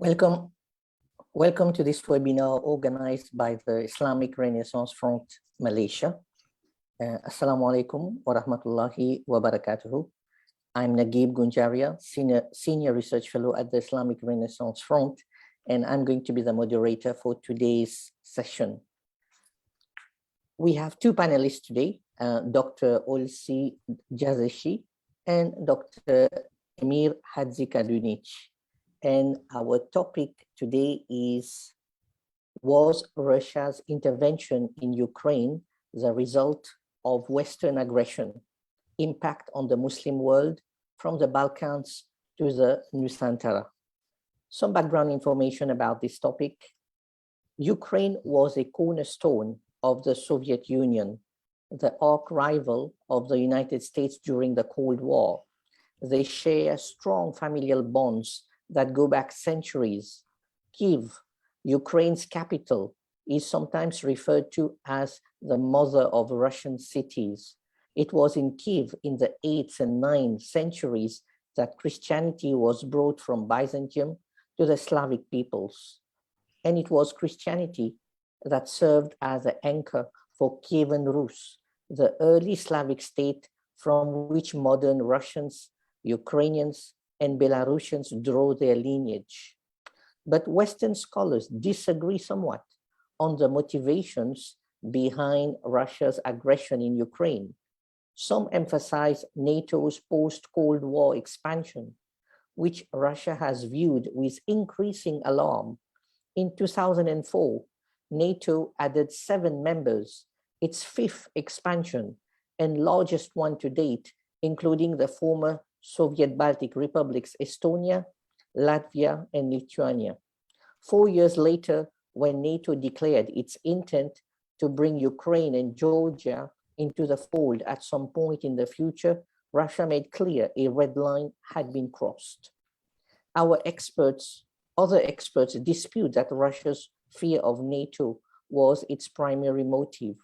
Welcome, welcome to this webinar organized by the Islamic Renaissance Front, Malaysia. Assalamu alaikum wa rahmatullahi wa barakatuhu. I'm Nageeb Gounjaria, Senior Research Fellow at the Islamic Renaissance Front, and I'm going to be the moderator for today's session. We have two panelists today, Dr. Olsi Jazexhi and Dr. Emir Hadzikadunic. And our topic today is, was Russia's intervention in Ukraine the result of Western aggression, impact on the Muslim world from the Balkans to the Nusantara? Some background information about this topic. Ukraine was a cornerstone of the Soviet Union, the arch-rival of the United States during the Cold War. They share strong familial bonds that go back centuries. Kyiv, Ukraine's capital, is sometimes referred to as the mother of Russian cities. It was in Kyiv in the 8th and 9th centuries that Christianity was brought from Byzantium to the Slavic peoples. And it was Christianity that served as an anchor for Kievan Rus, the early Slavic state from which modern Russians, Ukrainians, and Belarussians draw their lineage. But Western scholars disagree somewhat on the motivations behind Russia's aggression in Ukraine. Some emphasize NATO's post-Cold War expansion, which Russia has viewed with increasing alarm. In 2004, NATO added 7 members, its 5th expansion and largest one to date, including the former Soviet Baltic republics Estonia, Latvia, and Lithuania. 4 years later, when NATO declared its intent to bring Ukraine and Georgia into the fold at some point in the future, Russia made clear a red line had been crossed. Other experts dispute that Russia's fear of NATO was its primary motive,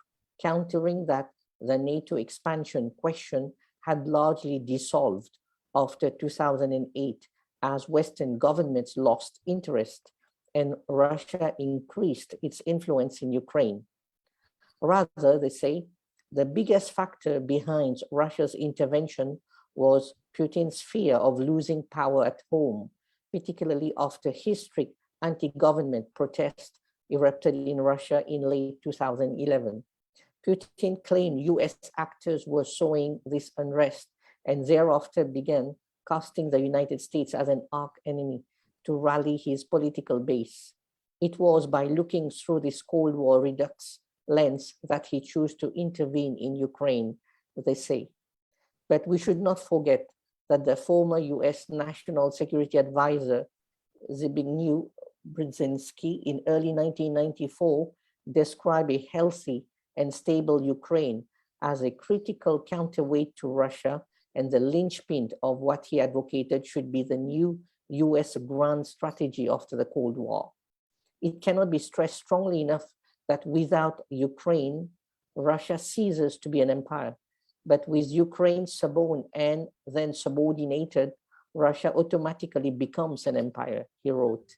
countering that the NATO expansion question had largely dissolved after 2008, as Western governments lost interest and Russia increased its influence in Ukraine. Rather, they say, the biggest factor behind Russia's intervention was Putin's fear of losing power at home, particularly after historic anti-government protests erupted in Russia in late 2011. Putin claimed US actors were sowing this unrest and thereafter began casting the United States as an arch-enemy to rally his political base. It was by looking through this Cold War redux lens that he chose to intervene in Ukraine, they say. But we should not forget that the former US National Security Advisor, Zbigniew Brzezinski, in early 1994, described a healthy and stable Ukraine as a critical counterweight to Russia and the linchpin of what he advocated should be the new US grand strategy after the Cold War. It cannot be stressed strongly enough that without Ukraine, Russia ceases to be an empire. But with Ukraine suborned and then subordinated, Russia automatically becomes an empire, he wrote.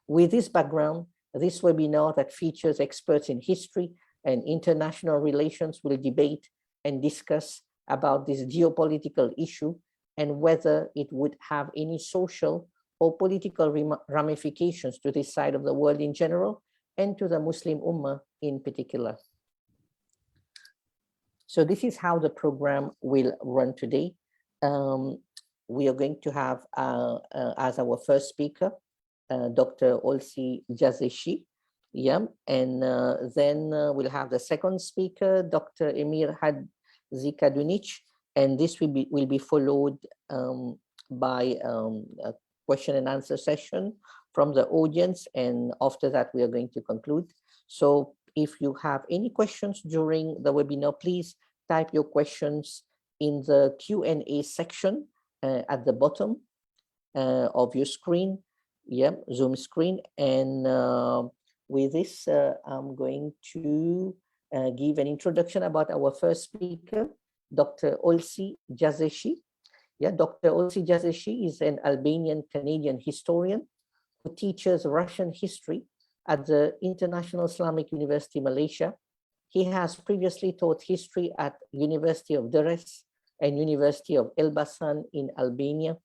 With this background, this webinar that features experts in history and international relations will debate and discuss about this geopolitical issue and whether it would have any social or political ramifications to this side of the world in general and to the Muslim Ummah in particular. So this is how the program will run today. We are going to have as our first speaker, Dr. Olsi Jazexhi, and then we'll have the second speaker, Dr. Emir Hadzikadunic, and this will be followed by a question and answer session from the audience, and after that we are going to conclude. So if you have any questions during the webinar, please type your questions in the Q&A section at the bottom of your screen, Zoom screen, and with this I'm going to give an introduction about our first speaker, Dr. Olsi Jazexhi. Dr. Olsi Jazexhi is an Albanian-Canadian historian who teaches Russian history at the International Islamic University, Malaysia. He has previously taught history at University of Durrës and University of Elbasan in Albania.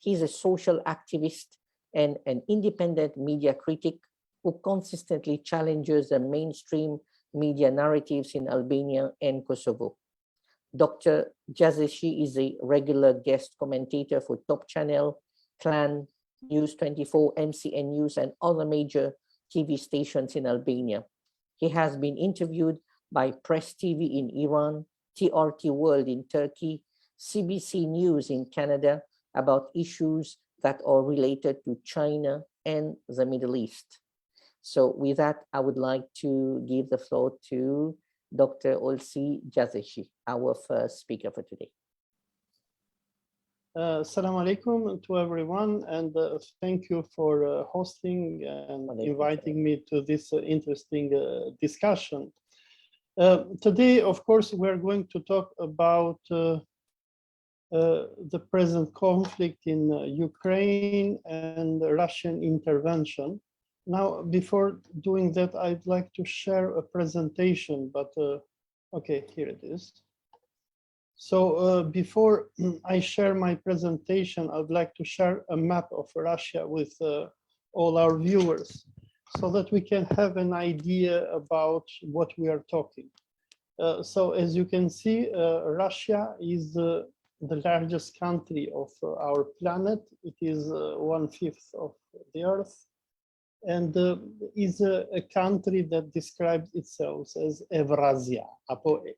He's a social activist and an independent media critic who consistently challenges the mainstream media narratives in Albania and Kosovo. Dr. Jazexhi is a regular guest commentator for Top Channel, Clan, News 24, MCN News, and other major TV stations in Albania. He has been interviewed by Press TV in Iran, TRT World in Turkey, CBC News in Canada about issues that are related to China and the Middle East. So with that, I would like to give the floor to Dr. Olsi Jazexhi, our first speaker for today. Assalamu alaikum to everyone, and thank you for hosting and inviting me to this interesting discussion. Today, of course, we're going to talk about the present conflict in Ukraine and Russian intervention. Now, before doing that, I'd like to share a presentation, but okay, here it is. So before I share my presentation, I'd like to share a map of Russia with all our viewers so that we can have an idea about what we are talking. So as you can see, Russia is the largest country of our planet. It is 1/5 of the Earth, and is a country that describes itself as Evrazia,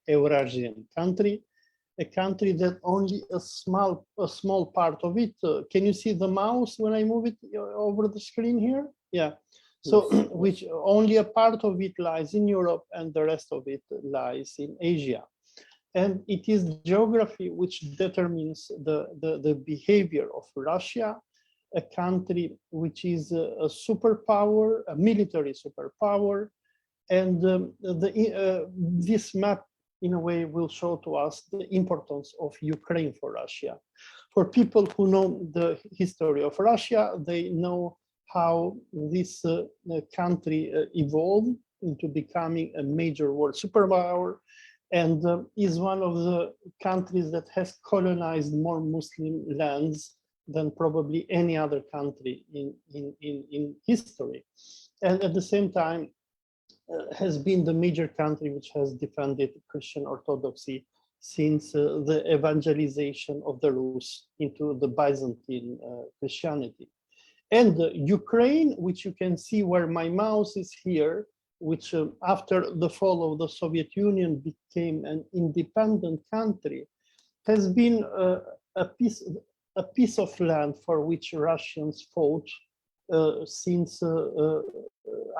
Eurasian country, a country that only a small part of it. Can you see the mouse when I move it over the screen here? Yeah. So, which only a part of it lies in Europe and the rest of it lies in Asia. And it is geography which determines the behavior of Russia, a country which is a superpower, a military superpower. And this map, in a way, will show to us the importance of Ukraine for Russia. For people who know the history of Russia, they know how this country evolved into becoming a major world superpower, and is one of the countries that has colonized more Muslim lands than probably any other country in history. And at the same time, has been the major country which has defended Christian Orthodoxy since the evangelization of the Rus into the Byzantine Christianity. And Ukraine, which you can see where my mouse is here, which after the fall of the Soviet Union became an independent country, has been a piece of land for which Russians fought since,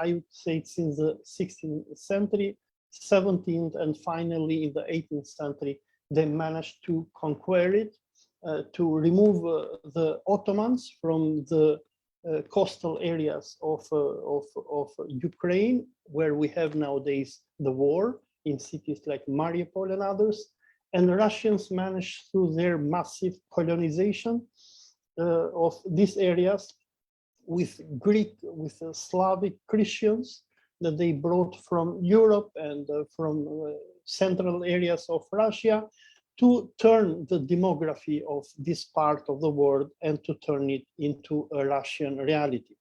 I would say, since the 16th century, 17th, and finally in the 18th century, they managed to conquer it, to remove the Ottomans from the coastal areas of Ukraine, where we have nowadays the war in cities like Mariupol and others. And the Russians managed, through their massive colonization of these areas, with Slavic Christians that they brought from Europe and from central areas of Russia, to turn the demography of this part of the world and to turn it into a Russian reality.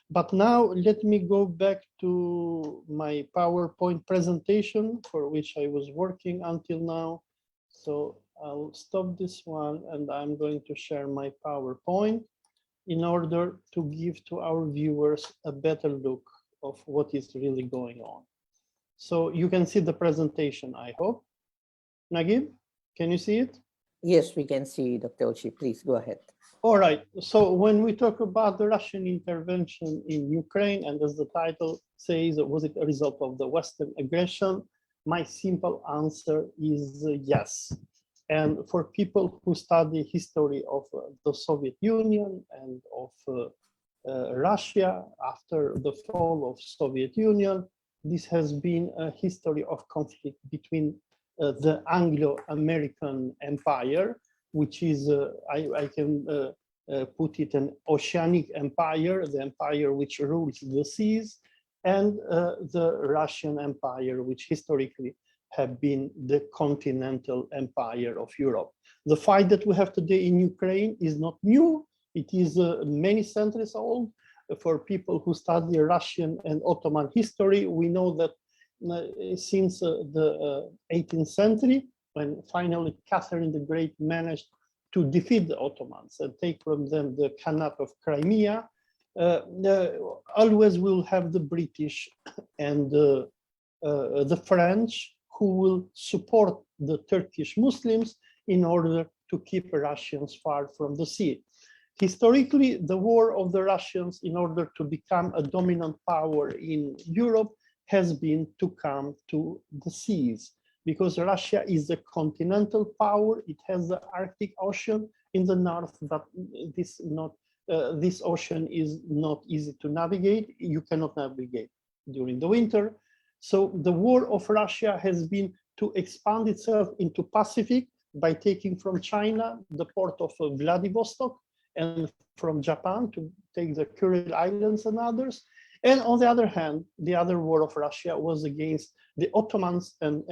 But now let me go back to my PowerPoint presentation for which I was working until now. So I'll stop this one and I'm going to share my PowerPoint in order to give to our viewers a better look of what is really going on. So you can see the presentation, I hope. Nageeb, can you see it? Yes, we can see, Dr. Olsi. Please go ahead. All right. So when we talk about the Russian intervention in Ukraine, and as the title says, was it a result of the Western aggression? My simple answer is yes. And for people who study history of the Soviet Union and of Russia after the fall of Soviet Union, this has been a history of conflict between the Anglo-American Empire, which is, I can put it an oceanic empire, the empire which rules the seas, and the Russian Empire, which historically have been the continental empire of Europe. The fight that we have today in Ukraine is not new. It is many centuries old. For people who study Russian and Ottoman history, we know that since the 18th century, when finally Catherine the Great managed to defeat the Ottomans and take from them the Khanate of Crimea, always will have the British and the French who will support the Turkish Muslims in order to keep Russians far from the sea. Historically, the war of the Russians in order to become a dominant power in Europe has been to come to the seas, because Russia is a continental power. It has the Arctic Ocean in the north, but this ocean is not easy to navigate. You cannot navigate during the winter. So the war of Russia has been to expand itself into Pacific by taking from China the port of Vladivostok, and from Japan to take the Kuril Islands and others. And on the other hand, the other war of Russia was against the Ottomans and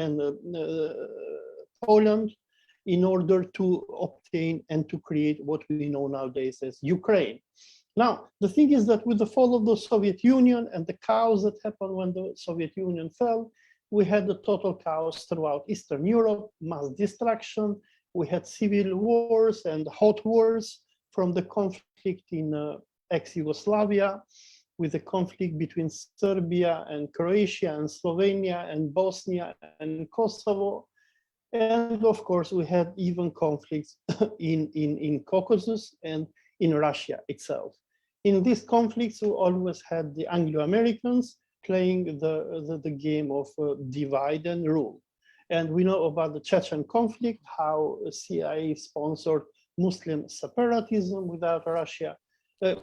Poland in order to obtain and to create what we know nowadays as Ukraine. Now, the thing is that with the fall of the Soviet Union and the chaos that happened when the Soviet Union fell, we had the total chaos throughout Eastern Europe, mass destruction. We had civil wars and hot wars, from the conflict in ex-Yugoslavia, with the conflict between Serbia and Croatia and Slovenia and Bosnia and Kosovo. And of course, we had even conflicts in Caucasus and in Russia itself. In these conflicts, we always had the Anglo-Americans playing the game of divide and rule. And we know about the Chechen conflict, how CIA sponsored Muslim separatism without Russia,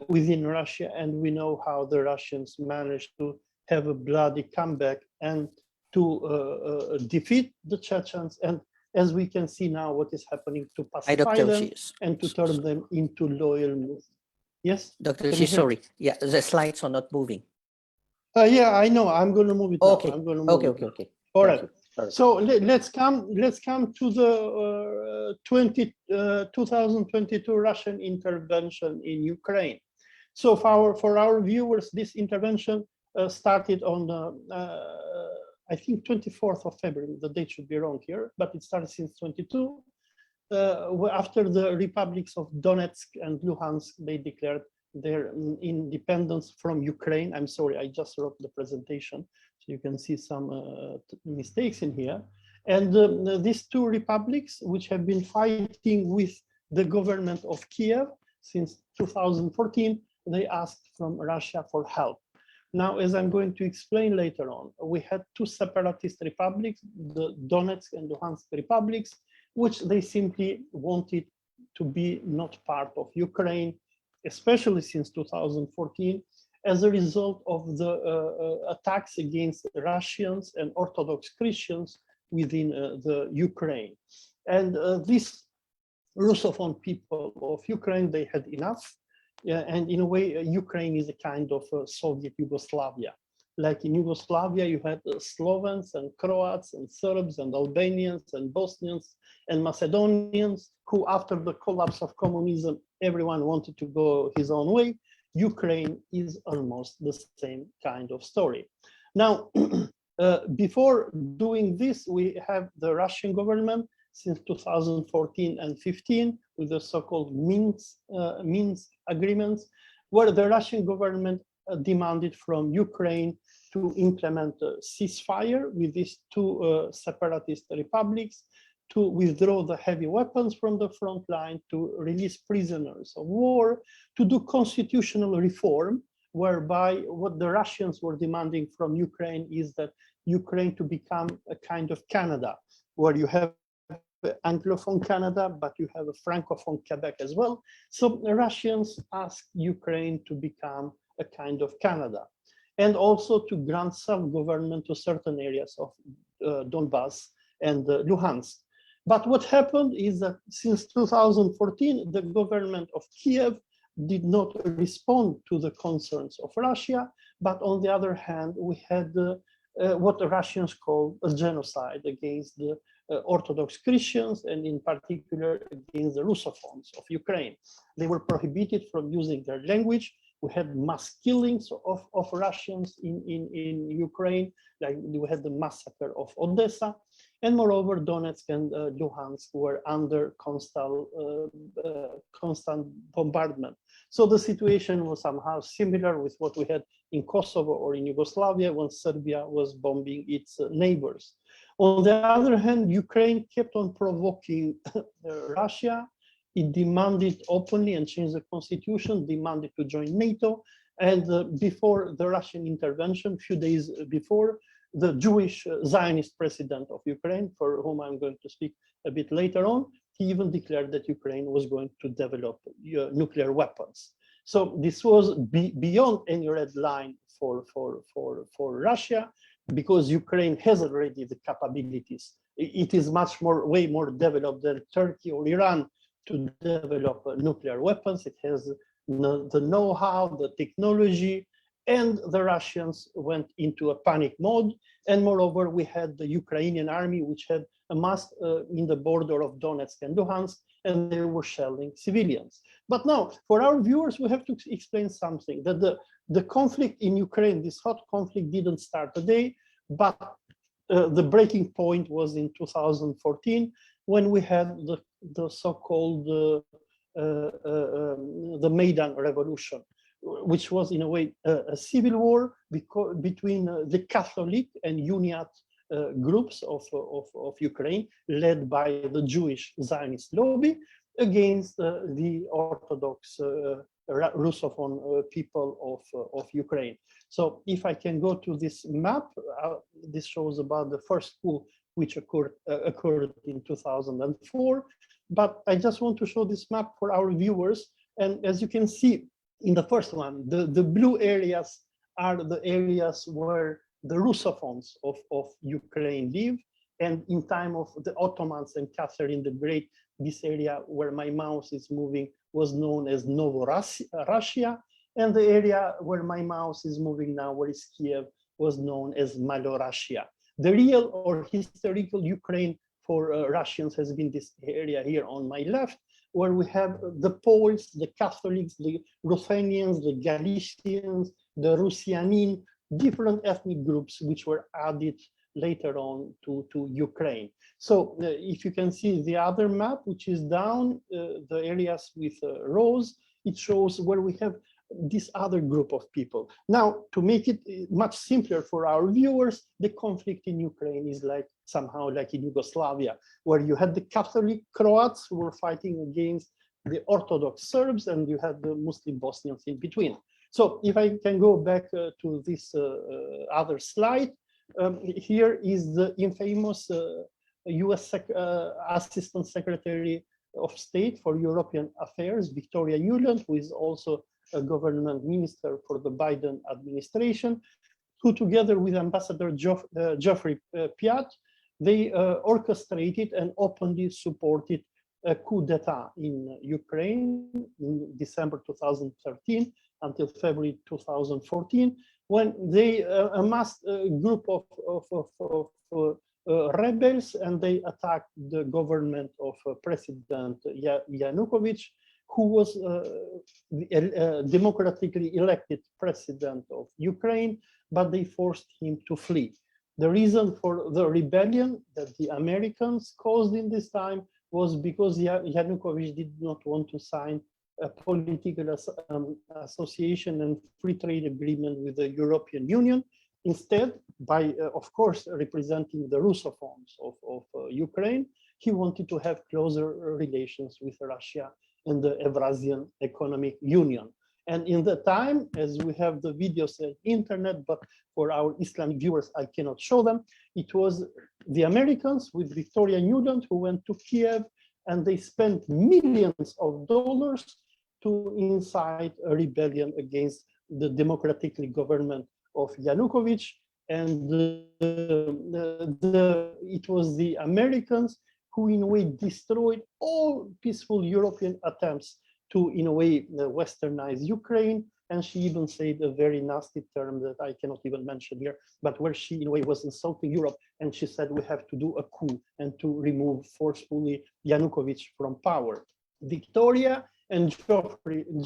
within Russia, and we know how the Russians managed to have a bloody comeback and to defeat the Chechens, and as we can see now, what is happening to pacify them and to turn them into loyal Muslims. Yes? Dr. Elsi, sorry. Yeah, the slides are not moving. Yeah, I know. I'm going to move it now. Okay. I'm going to move Okay. All right. So let's come to the 2022 Russian intervention in Ukraine. So for our viewers, this intervention started on I think 24th of February. The date should be wrong here, but it started since 22. After the republics of Donetsk and Luhansk, they declared their independence from Ukraine. I'm sorry, I just wrote the presentation, so you can see some mistakes in here. And these two republics, which have been fighting with the government of Kiev since 2014, they asked from Russia for help. Now, as I'm going to explain later on, we had two separatist republics, the Donetsk and Luhansk republics, which they simply wanted to be not part of Ukraine, especially since 2014, as a result of the attacks against Russians and Orthodox Christians within the Ukraine. And these Russophone people of Ukraine, they had enough. And in a way, Ukraine is a kind of Soviet Yugoslavia. Like in Yugoslavia, you had Slovens and Croats and Serbs and Albanians and Bosnians and Macedonians, who after the collapse of communism, everyone wanted to go his own way. Ukraine is almost the same kind of story. Now, before doing this, we have the Russian government since 2014 and 15 with the so-called Minsk agreements, where the Russian government demanded from Ukraine to implement a ceasefire with these two separatist republics, to withdraw the heavy weapons from the front line, to release prisoners of war, to do constitutional reform, whereby what the Russians were demanding from Ukraine is that Ukraine to become a kind of Canada, where you have Anglophone Canada, but you have a Francophone Quebec as well. So the Russians asked Ukraine to become a kind of Canada, and also to grant self-government to certain areas of Donbass and Luhansk. But what happened is that since 2014, the government of Kiev did not respond to the concerns of Russia. But on the other hand, we had what the Russians call a genocide against the Orthodox Christians, and in particular against the Russophones of Ukraine. They were prohibited from using their language. We had mass killings of Russians in Ukraine, like we had the massacre of Odessa. And moreover, Donetsk and Luhansk were under constant bombardment. So the situation was somehow similar with what we had in Kosovo or in Yugoslavia when Serbia was bombing its neighbors. On the other hand, Ukraine kept on provoking Russia. It demanded openly and changed the constitution, demanded to join NATO. And before the Russian intervention, a few days before, the Jewish Zionist president of Ukraine, for whom I'm going to speak a bit later on, he even declared that Ukraine was going to develop nuclear weapons. So this was beyond any red line for Russia, because Ukraine has already the capabilities. It is much more, way more developed than Turkey or Iran to develop nuclear weapons. It has the know-how, the technology, and the Russians went into a panic mode. And moreover, we had the Ukrainian army, which had amassed in the border of Donetsk and Luhansk, and they were shelling civilians. But now, for our viewers, we have to explain something, that the conflict in Ukraine, this hot conflict, didn't start today, but the breaking point was in 2014, when we had the so-called the Maidan Revolution, which was in a way a civil war between the Catholic and Uniat groups of Ukraine, led by the Jewish Zionist lobby, against the Orthodox Russophone people of Ukraine. So if I can go to this map, this shows about the first coup which occurred in 2004. But I just want to show this map for our viewers. And as you can see in the first one, the blue areas are the areas where the Russophones of Ukraine live. And in time of the Ottomans and Catherine the Great, this area where my mouse is moving was known as Novorussia. And the area where my mouse is moving now, where is Kiev, was known as Malorussia. The real or historical Ukraine for Russians has been this area here on my left, where we have the Poles, the Catholics, the Ruthenians, the Galicians, the Rusianin, different ethnic groups which were added later on to Ukraine. So if you can see the other map, which is down, the areas with rows, it shows where we have this other group of people. Now, to make it much simpler for our viewers, the conflict in Ukraine is like somehow like in Yugoslavia, where you had the Catholic Croats who were fighting against the Orthodox Serbs, and you had the Muslim Bosnians in between. So if I can go back to this other slide, here is the infamous US Assistant Secretary of State for European Affairs, Victoria Nuland, who is also a government minister for the Biden administration, who together with Ambassador Geoffrey Piat, they orchestrated and openly supported a coup d'etat in Ukraine in December 2013 until February 2014, when they amassed a group of rebels, and they attacked the government of President Yanukovych, who was the democratically elected president of Ukraine, but they forced him to flee. The reason for the rebellion that the Americans caused in this time was because Yanukovych did not want to sign a political association and free trade agreement with the European Union. Instead, by, of course, representing the Russophones of Ukraine, he wanted to have closer relations with Russia and the Eurasian Economic Union. And in the time, as we have the videos on internet, but for our Islamic viewers, I cannot show them, it was the Americans with Victoria Nuland who went to Kiev, and they spent millions of dollars to incite a rebellion against the democratically government of Yanukovych. And it was the Americans who in a way destroyed all peaceful European attempts to, in a way, westernize Ukraine. And she even said a very nasty term that I cannot even mention here, but where she in a way was insulting Europe. And she said, we have to do a coup and to remove forcefully Yanukovych from power. Victoria and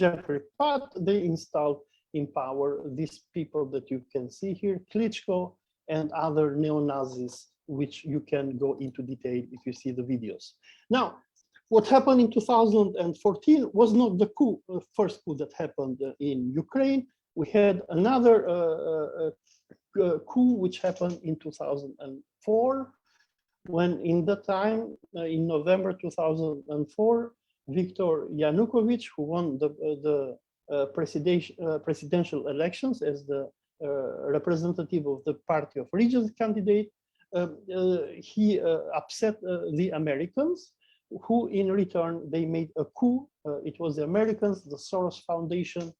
Jeffrey Pat, they installed in power these people that you can see here, Klitschko and other neo-Nazis, which you can go into detail if you see the videos. Now, what happened in 2014 was not the coup, first coup that happened in Ukraine. We had another coup which happened in 2004, when in the time, in November 2004, Viktor Yanukovych, who won the presidential elections as the representative of the Party of Regions candidate, he upset the Americans, who in return, they made a coup. It was the Americans, the Soros Foundation,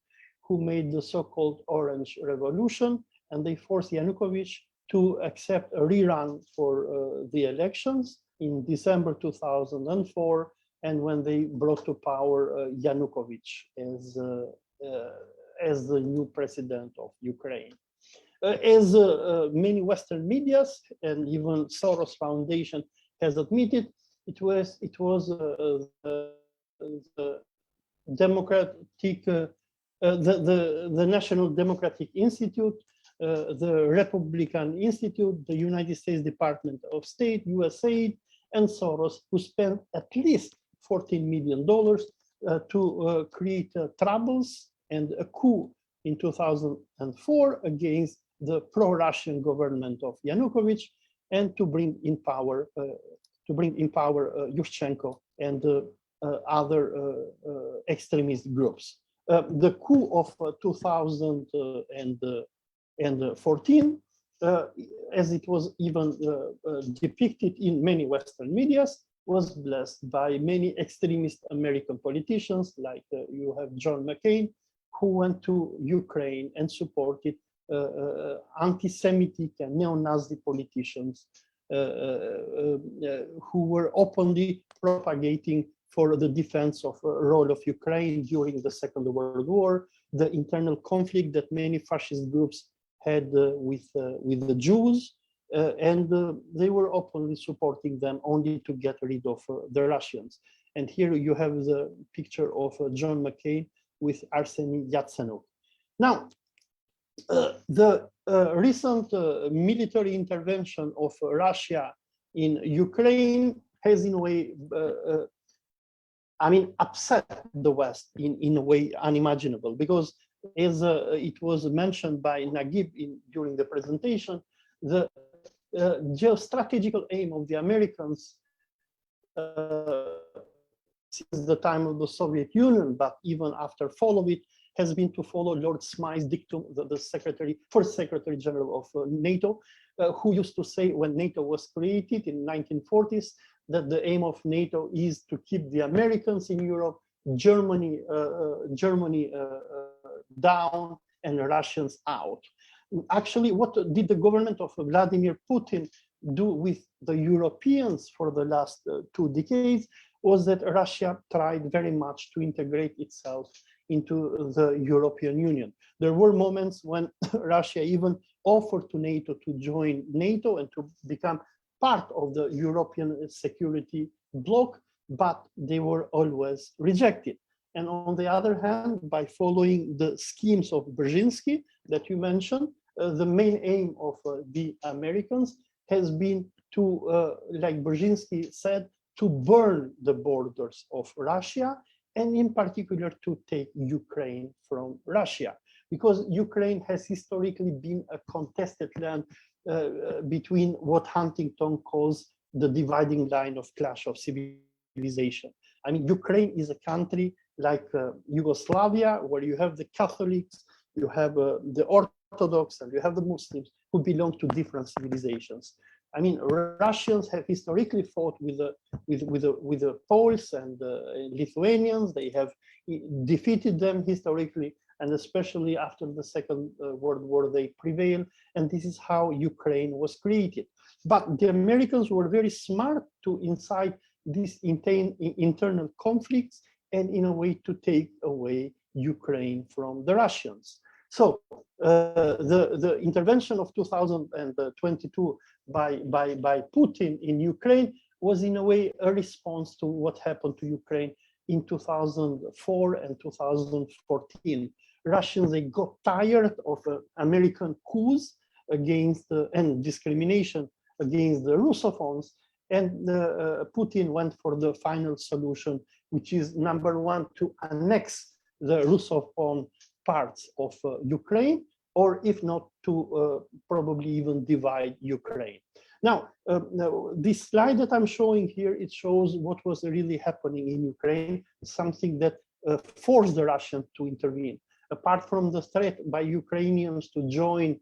who made the so-called Orange Revolution, and they forced Yanukovych to accept a rerun for the elections in December 2004, and when they brought to power Yanukovych as the new president of Ukraine. As many Western medias and even Soros Foundation has admitted, it was the democratic, the National Democratic Institute, the Republican Institute, the United States Department of State, USAID, and Soros, who spent at least $14 million to create troubles and a coup in 2004 against the pro-Russian government of Yanukovych, and to bring in power Yushchenko and other extremist groups. The coup of 2014, as it was even depicted in many Western medias, was blessed by many extremist American politicians, like you have John McCain, who went to Ukraine and supported anti-Semitic and neo-Nazi politicians who were openly propagating for the defense of the role of Ukraine during the Second World War, the internal conflict that many fascist groups had with the Jews, and they were openly supporting them only to get rid of the Russians. And here you have the picture of John McCain with Arseny Yatsenuk. Now, the recent military intervention of Russia in Ukraine has in a way, upset the West in a way unimaginable, because as it was mentioned by Nageeb during the presentation, the geostrategical aim of the Americans since the time of the Soviet Union, but even after fall of it, has been to follow Lord Smyth's dictum, the first Secretary General of NATO, who used to say when NATO was created in the 1940s, that the aim of NATO is to keep the Americans in Europe, Germany down, and Russians out. Actually, what did the government of Vladimir Putin do with the Europeans for the last 2 decades was that Russia tried very much to integrate itself into the European Union. There were moments when Russia even offered to NATO to join NATO and to become part of the European security bloc, but they were always rejected. And on the other hand, by following the schemes of Brzezinski that you mentioned, the main aim of the Americans has been to, like Brzezinski said, to burn the borders of Russia, and in particular to take Ukraine from Russia, because Ukraine has historically been a contested land between what Huntington calls the dividing line of clash of civilization. I mean, Ukraine is a country like Yugoslavia, where you have the Catholics, you have the Orthodox, and you have the Muslims who belong to different civilizations. I mean, Russians have historically fought with the Poles and Lithuanians. They have defeated them historically. and especially after the Second World War, they prevailed, and this is how Ukraine was created. But the Americans were very smart to incite these internal conflicts and in a way to take away Ukraine from the Russians. So the intervention of 2022 by Putin in Ukraine was in a way a response to what happened to Ukraine in 2004 and 2014. Russians, they got tired of American coups against and discrimination against the Russophones, and Putin went for the final solution, which is number one, to annex the Russophone parts of Ukraine, or if not, to probably even divide Ukraine. Now, this slide that I'm showing here, it shows what was really happening in Ukraine, something that forced the Russians to intervene. Apart from the threat by Ukrainians to join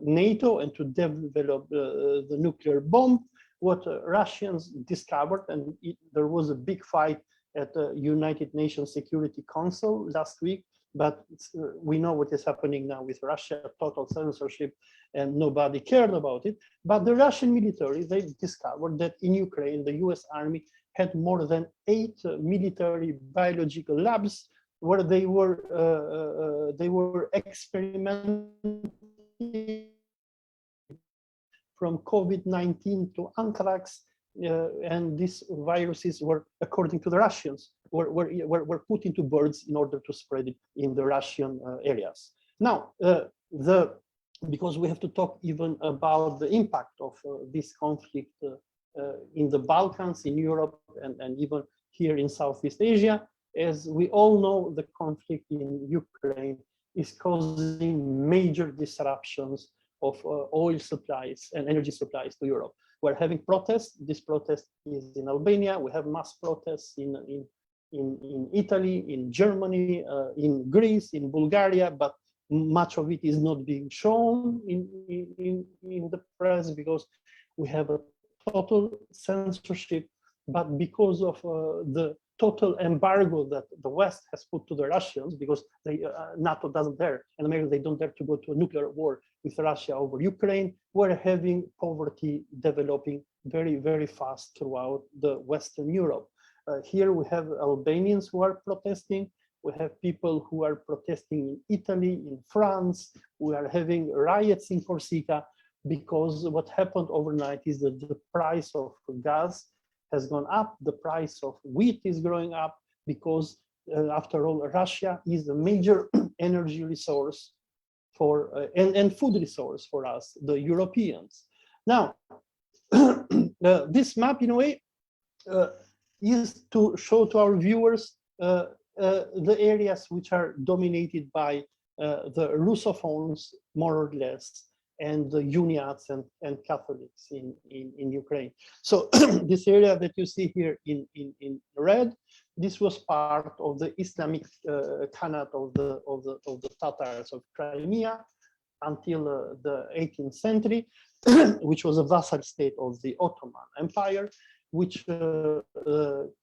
NATO and to develop the nuclear bomb, what Russians discovered, and there was a big fight at the United Nations Security Council last week, but we know what is happening now with Russia, total censorship, and nobody cared about it. But the Russian military, they discovered that in Ukraine, the US Army had more than 8 military biological labs where they were experimenting from COVID-19 to anthrax, and these viruses were, according to the Russians, were put into birds in order to spread it in the Russian areas. Now, because we have to talk even about the impact of this conflict in the Balkans, in Europe, and even here in Southeast Asia. As we all know, the conflict in Ukraine is causing major disruptions of oil supplies and energy supplies to Europe. We're having protests. This protest is in Albania. We have mass protests in Italy, in Germany, in Greece, in Bulgaria, but much of it is not being shown in the press because we have a total censorship. But because of the total embargo that the West has put to the Russians, because NATO doesn't dare, and America, they don't dare to go to a nuclear war with Russia over Ukraine, we're having poverty developing very, very fast throughout the Western Europe. Here we have Albanians who are protesting. We have people who are protesting in Italy, in France. We are having riots in Corsica because what happened overnight is that the price of gas has gone up. The price of wheat is going up because, after all, Russia is a major energy resource for and food resource for us, the Europeans. Now, this map, in a way, is to show to our viewers the areas which are dominated by the Russophones, more or less, and the Uniats and Catholics in Ukraine. So this area that you see here in red, this was part of the Islamic Khanate of the Tatars of Crimea until the 18th century, which was a vassal state of the Ottoman Empire, which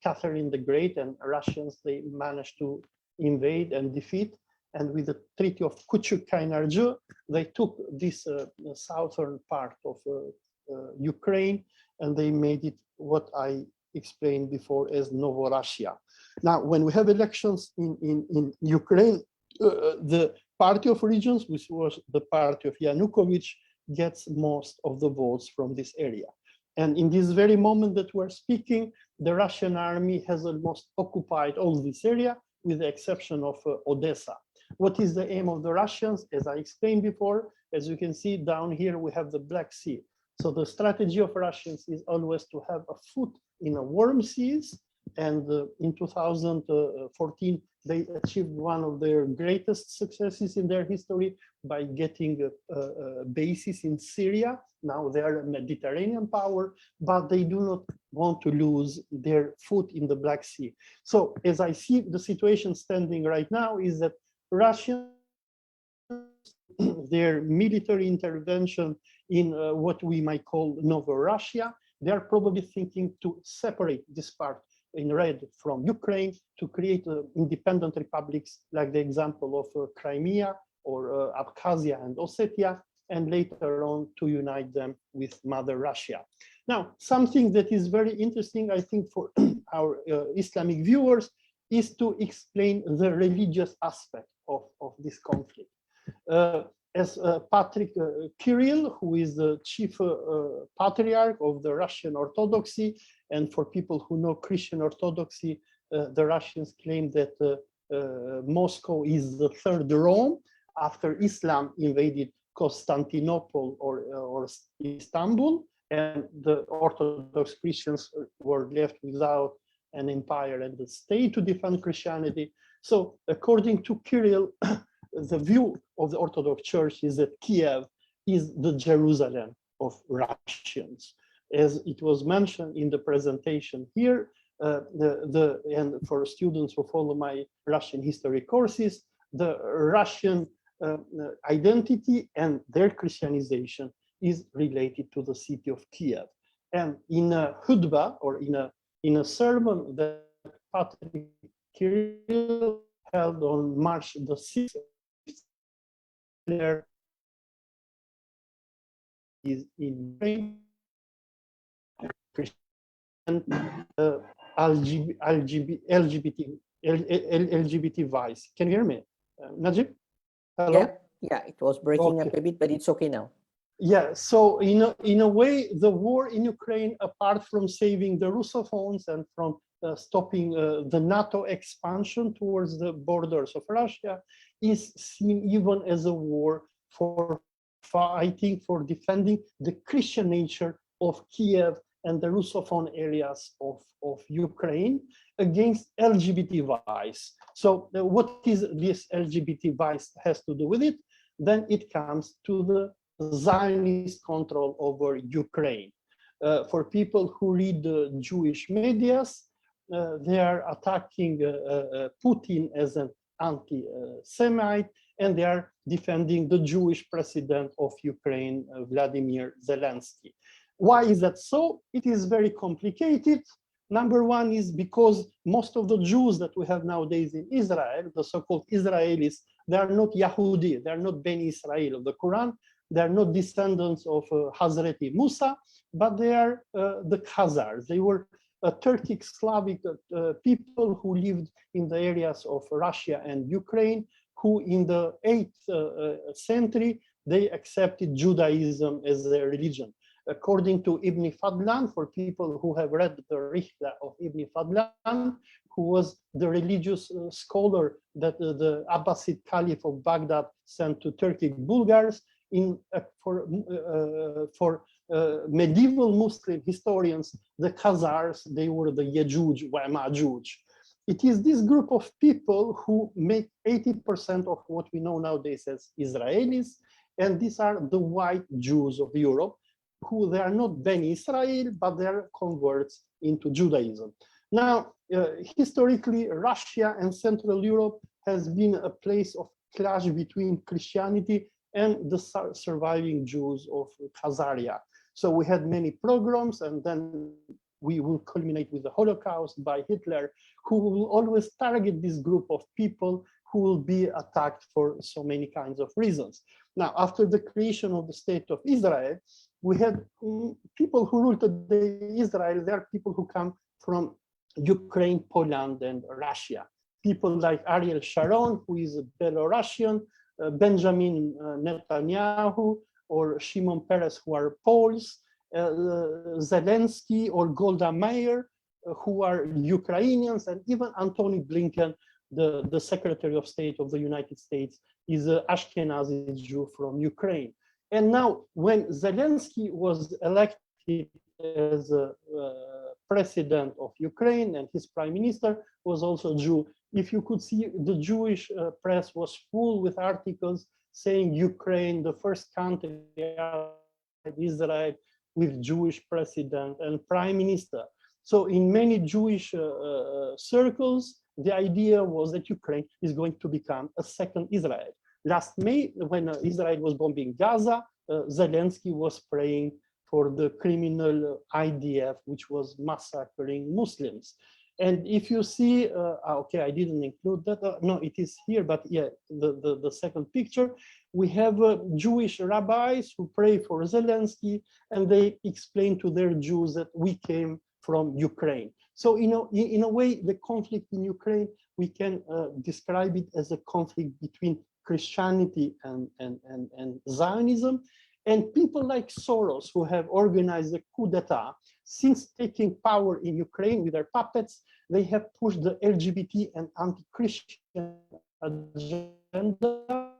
Catherine the Great and Russians, they managed to invade and defeat. And with the Treaty of Küçük-Kaynarca, they took this southern part of Ukraine, and they made it what I explained before as Novorussia. Now, when we have elections in Ukraine, the Party of Regions, which was the party of Yanukovych, gets most of the votes from this area. And in this very moment that we're speaking, the Russian army has almost occupied all this area, with the exception of Odessa. What is the aim of the Russians? As I explained before, as you can see down here, we have the Black Sea. So the strategy of Russians is always to have a foot in a warm seas. And in 2014, they achieved one of their greatest successes in their history by getting bases in Syria. Now they are a Mediterranean power, but they do not want to lose their foot in the Black Sea. So as I see the situation standing right now is that Russians, their military intervention in what we might call Novorussia, they are probably thinking to separate this part in red from Ukraine to create independent republics like the example of Crimea or Abkhazia and Ossetia, and later on to unite them with Mother Russia. Now, something that is very interesting, I think, for our Islamic viewers is to explain the religious aspect of this conflict. As Patrick Kirill, who is the chief patriarch of the Russian Orthodoxy, and for people who know Christian Orthodoxy, the Russians claim that Moscow is the third Rome after Islam invaded Constantinople or Istanbul, and the Orthodox Christians were left without an empire and the state to defend Christianity. So according to Kirill, the view of the Orthodox Church is that Kiev is the Jerusalem of Russians. As it was mentioned in the presentation here, and for students who follow my Russian history courses, the Russian identity and their Christianization is related to the city of Kiev. And in a khutbah, or in a sermon that Patrick Kirill held on March the 6th, there is in Christian LGBT vice. Can you hear me, Nageeb? Hello? Yeah, it was breaking up a bit, but it's okay now. Yeah, so in a way, the war in Ukraine, apart from saving the Russophones and from stopping the NATO expansion towards the borders of Russia, is seen even as a war for fighting, for defending the Christian nature of Kiev and the Russophone areas of Ukraine against LGBT vice. So what is this LGBT vice has to do with it? Then it comes to the Zionist control over Ukraine. For people who read the Jewish medias, they are attacking Putin as an anti-Semite, and they are defending the Jewish president of Ukraine, Vladimir Zelensky. Why is that so? It is very complicated. Number one is because most of the Jews that we have nowadays in Israel, the so-called Israelis, they are not Yahudi, they are not Beni Israel of the Quran, they are not descendants of Hazreti Musa, but they are the Khazars. They were Turkic Slavic people who lived in the areas of Russia and Ukraine, who in the 8th century, they accepted Judaism as their religion. According to Ibn Fadlan, for people who have read the Rihla of Ibn Fadlan, who was the religious scholar that the Abbasid Caliph of Baghdad sent to Turkic Bulgars, for medieval Muslim historians, the Khazars, they were the Yajuj wa Majuj. It is this group of people who make 80% of what we know nowadays as Israelis, and these are the white Jews of Europe, who they are not Beni Israel, but they are converts into Judaism. Now, historically, Russia and Central Europe has been a place of clash between Christianity and the surviving Jews of Khazaria. So we had many pogroms, and then we will culminate with the Holocaust by Hitler, who will always target this group of people who will be attacked for so many kinds of reasons. Now, after the creation of the State of Israel, we had people who ruled today Israel. There are people who come from Ukraine, Poland, and Russia. People like Ariel Sharon, who is a Belarusian, Benjamin Netanyahu, or Shimon Peres, who are Poles, Zelensky or Golda Meir, who are Ukrainians, and even Antony Blinken, the Secretary of State of the United States, is an Ashkenazi Jew from Ukraine. And now, when Zelensky was elected as a president of Ukraine, and his prime minister was also Jew, if you could see, the Jewish press was full with articles saying Ukraine, the first country outside Israel with Jewish president and prime minister. So in many Jewish circles, the idea was that Ukraine is going to become a second Israel. Last May, when Israel was bombing Gaza, Zelensky was praying for the criminal IDF, which was massacring Muslims. And if you see, okay, I didn't include that. No, it is here, but yeah, the second picture, we have Jewish rabbis who pray for Zelensky, and they explain to their Jews that we came from Ukraine. So, you know, in a way, the conflict in Ukraine, we can describe it as a conflict between Christianity and Zionism. And people like Soros, who have organized the coup d'etat, since taking power in Ukraine with their puppets, they have pushed the LGBT and anti-Christian agenda.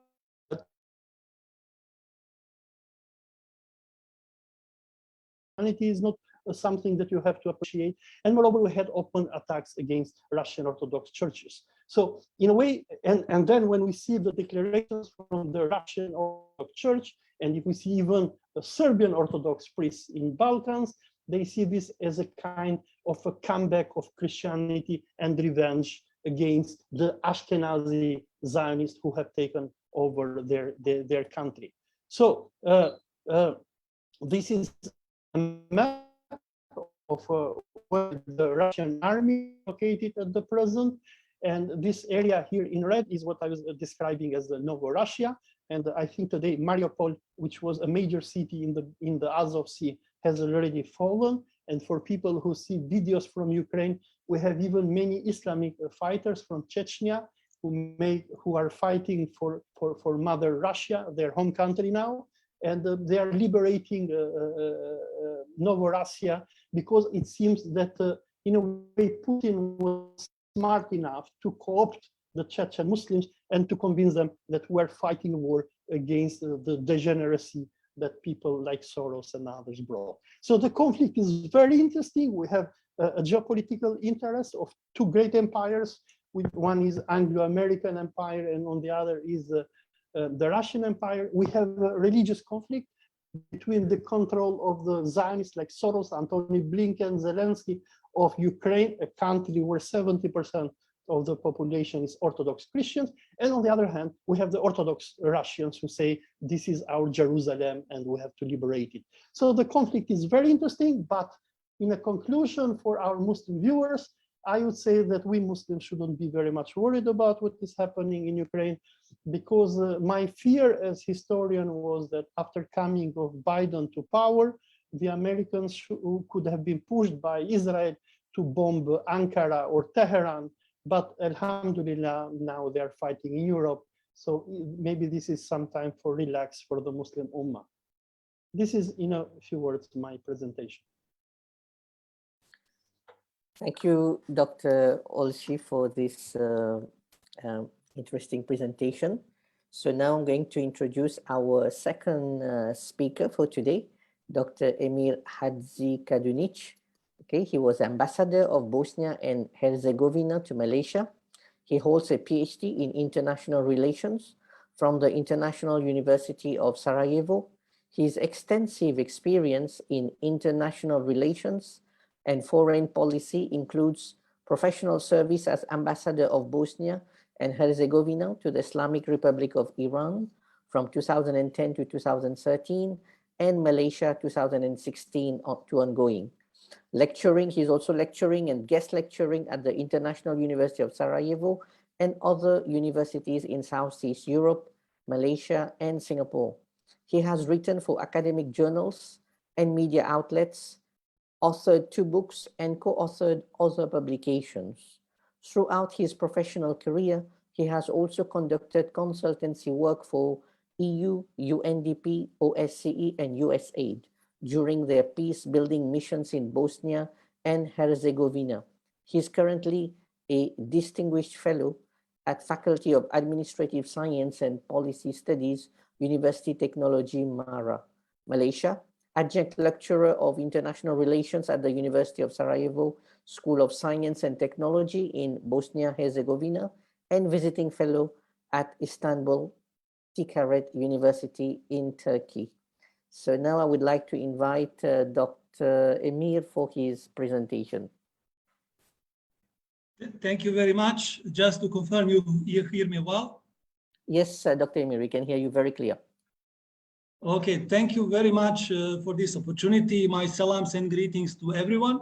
Christianity is not something that you have to appreciate. And moreover, we had open attacks against Russian Orthodox churches. So in a way, and then when we see the declarations from the Russian Orthodox Church, and if we see even the Serbian Orthodox priests in Balkans, they see this as a kind of a comeback of Christianity and revenge against the Ashkenazi Zionists who have taken over their country. So this is a map of where the Russian army located at the present. And this area here in red is what I was describing as the Novorussia. And I think today Mariupol, which was a major city in the Azov Sea, has already fallen. And for people who see videos from Ukraine, we have even many Islamic fighters from Chechnya who are fighting for Mother Russia, their home country now. And they are liberating Novorussia, because it seems that in a way Putin was smart enough to co-opt the Chechen Muslims and to convince them that we're fighting a war against the degeneracy that people like Soros and others brought. So the conflict is very interesting. We have a geopolitical interest of two great empires. One is Anglo-American empire, and on the other is the Russian Empire. We have a religious conflict between the control of the Zionists like Soros, Antony Blinken, Zelensky of Ukraine, a country where 70% of the population is Orthodox Christians. And on the other hand, we have the Orthodox Russians who say, this is our Jerusalem and we have to liberate it. So the conflict is very interesting, but in a conclusion for our Muslim viewers, I would say that we Muslims shouldn't be very much worried about what is happening in Ukraine, because my fear as historian was that after coming of Biden to power, the Americans could have been pushed by Israel to bomb Ankara or Tehran, but alhamdulillah, now they are fighting in Europe. So maybe this is some time for relax for the Muslim Ummah. This is, in a few words, my presentation. Thank you, Dr. Olsi, for this interesting presentation. So now I'm going to introduce our second speaker for today, Dr. Emir Hadzikadunic. Okay, he was ambassador of Bosnia and Herzegovina to Malaysia. He holds a PhD in international relations from the International University of Sarajevo. His extensive experience in international relations and foreign policy includes professional service as ambassador of Bosnia and Herzegovina to the Islamic Republic of Iran from 2010 to 2013, and Malaysia 2016 to ongoing. Lecturing, he's also lecturing and guest lecturing at the International University of Sarajevo and other universities in Southeast Europe, Malaysia, and Singapore. He has written for academic journals and media outlets, authored 2 books, and co-authored other publications. Throughout his professional career, he has also conducted consultancy work for EU, UNDP, OSCE, and USAID during their peace-building missions in Bosnia and Herzegovina. He is currently a distinguished fellow at Faculty of Administrative Science and Policy Studies, Universiti Teknologi Malaysia, adjunct lecturer of international relations at the University of Sarajevo School of Science and Technology in Bosnia-Herzegovina, and visiting fellow at Istanbul Tikaret University in Turkey. So now I would like to invite Dr. Emir for his presentation. Thank you very much. Just to confirm, you hear me well? Yes, Dr. Emir, we can hear you very clear. Okay, thank you very much for this opportunity. My salams and greetings to everyone.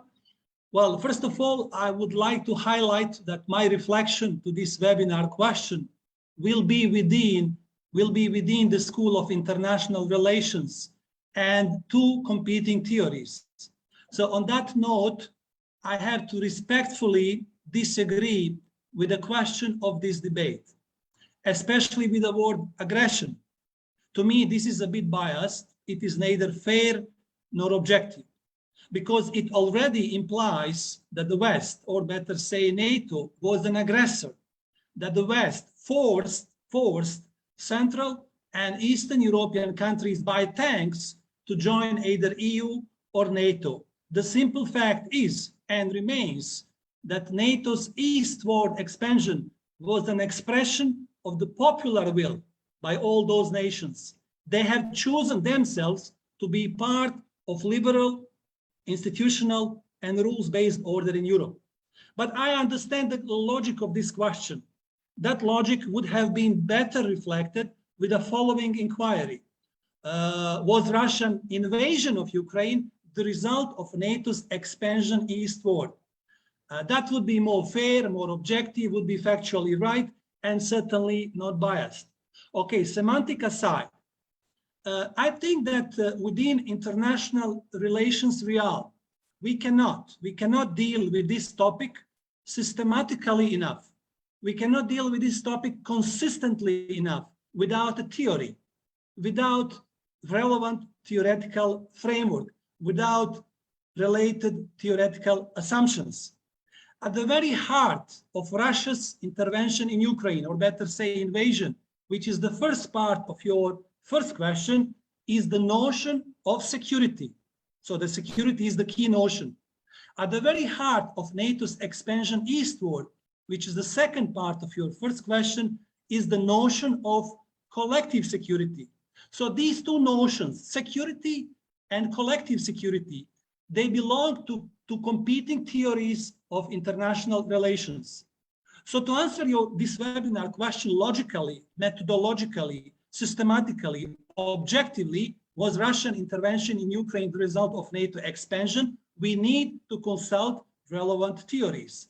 Well, first of all, I would like to highlight that my reflection to this webinar question will be within the School of International Relations and two competing theories. So on that note, I have to respectfully disagree with the question of this debate, especially with the word aggression. To me, this is a bit biased. It is neither fair nor objective, because it already implies that the West, or better say NATO, was an aggressor, that the West forced Central and Eastern European countries by tanks to join either EU or NATO. The simple fact is and remains that NATO's eastward expansion was an expression of the popular will by all those nations. They have chosen themselves to be part of liberal, institutional, and rules-based order in Europe. But I understand the logic of this question. That logic would have been better reflected with the following inquiry. Was Russian invasion of Ukraine the result of NATO's expansion eastward? That would be more fair, more objective, would be factually right, and certainly not biased. Okay, semantic aside, I think that within international relations real, we cannot deal with this topic systematically enough. We cannot deal with this topic consistently enough without a theory, without relevant theoretical framework, without related theoretical assumptions. At the very heart of Russia's intervention in Ukraine, or better say invasion, which is the first part of your first question, is the notion of security. So the security is the key notion. At the very heart of NATO's expansion eastward, which is the second part of your first question, is the notion of collective security. So these two notions, security and collective security, they belong to competing theories of international relations. So to answer this webinar question logically, methodologically, systematically, objectively, was Russian intervention in Ukraine the result of NATO expansion? We need to consult relevant theories.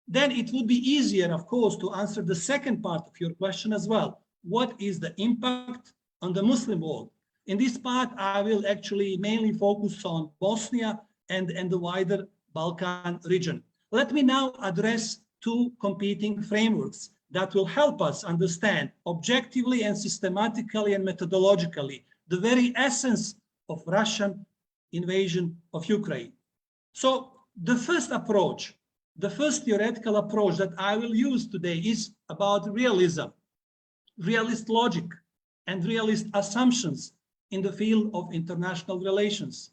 Then it would be easier, of course, to answer the second part of your question as well. What is the impact on the Muslim world? In this part, I will actually mainly focus on Bosnia and the wider Balkan region. Let me now address two competing frameworks that will help us understand objectively and systematically and methodologically the very essence of Russian invasion of Ukraine. So the first approach, the first theoretical approach that I will use today is about realism, realist logic, and realist assumptions in the field of international relations.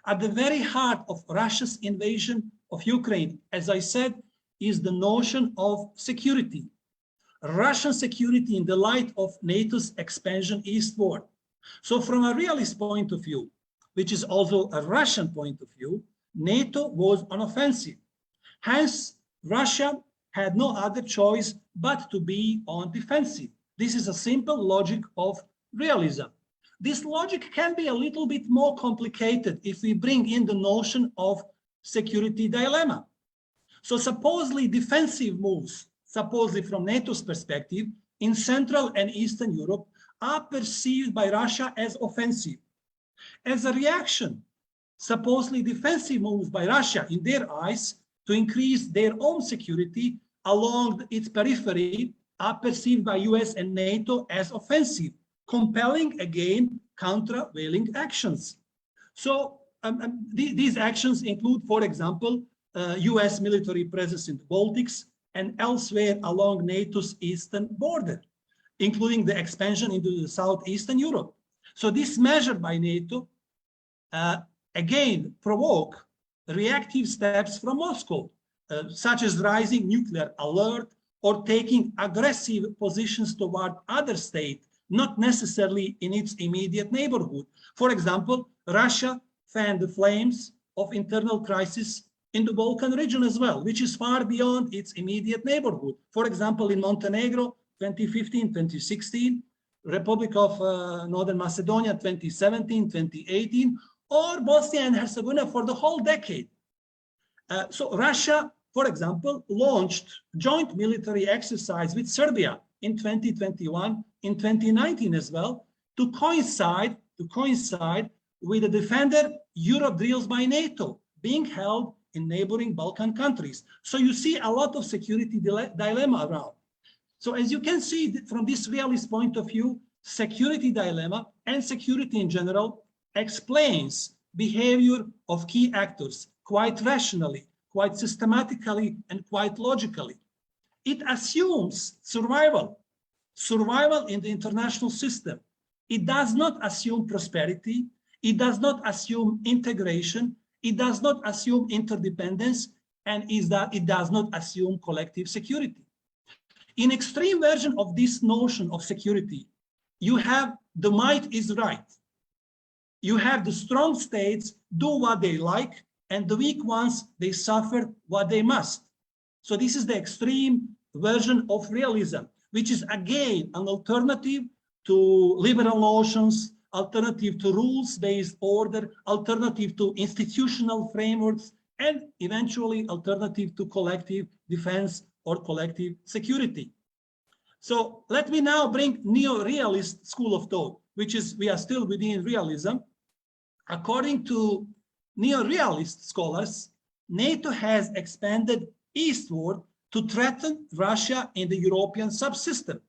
At the very heart of Russia's invasion of Ukraine, as I said, is the notion of security. Russian security in the light of NATO's expansion eastward. So from a realist point of view, which is also a Russian point of view, NATO was on offensive. Hence, Russia had no other choice but to be on defensive. This is a simple logic of realism. This logic can be a little bit more complicated if we bring in the notion of security dilemma. So supposedly defensive moves, supposedly from NATO's perspective, in Central and Eastern Europe are perceived by Russia as offensive. As a reaction, supposedly defensive moves by Russia in their eyes to increase their own security along its periphery are perceived by US and NATO as offensive, compelling again countervailing actions. So these actions include, for example, US military presence in the Baltics and elsewhere along NATO's eastern border, including the expansion into southeastern Europe. So this measure by NATO again provoke reactive steps from Moscow, such as rising nuclear alert or taking aggressive positions toward other states, not necessarily in its immediate neighborhood. For example, Russia fanned the flames of internal crisis in the Balkan region as well, which is far beyond its immediate neighborhood. For example, in Montenegro, 2015, 2016, Republic of Northern Macedonia, 2017, 2018, or Bosnia and Herzegovina for the whole decade. So Russia, for example, launched joint military exercise with Serbia in 2021, in 2019 as well, to coincide with the Defender Europe drills by NATO being held in neighboring Balkan countries. So you see a lot of security dilemma around. So as you can see from this realist point of view, security dilemma and security in general explains behavior of key actors quite rationally, quite systematically, and quite logically. It assumes survival in the international system. It does not assume prosperity. It does not assume integration. It does not assume interdependence, and it does not assume collective security. In extreme version of this notion of security, you have the might is right. You have the strong states do what they like, and the weak ones, they suffer what they must. So this is the extreme version of realism, which is again an alternative to liberal notions, alternative to rules-based order, alternative to institutional frameworks, and eventually alternative to collective defense or collective security. So let me now bring neo-realist school of thought, which is, we are still within realism. According to neo-realist scholars, NATO has expanded eastward to threaten Russia in the European subsystem.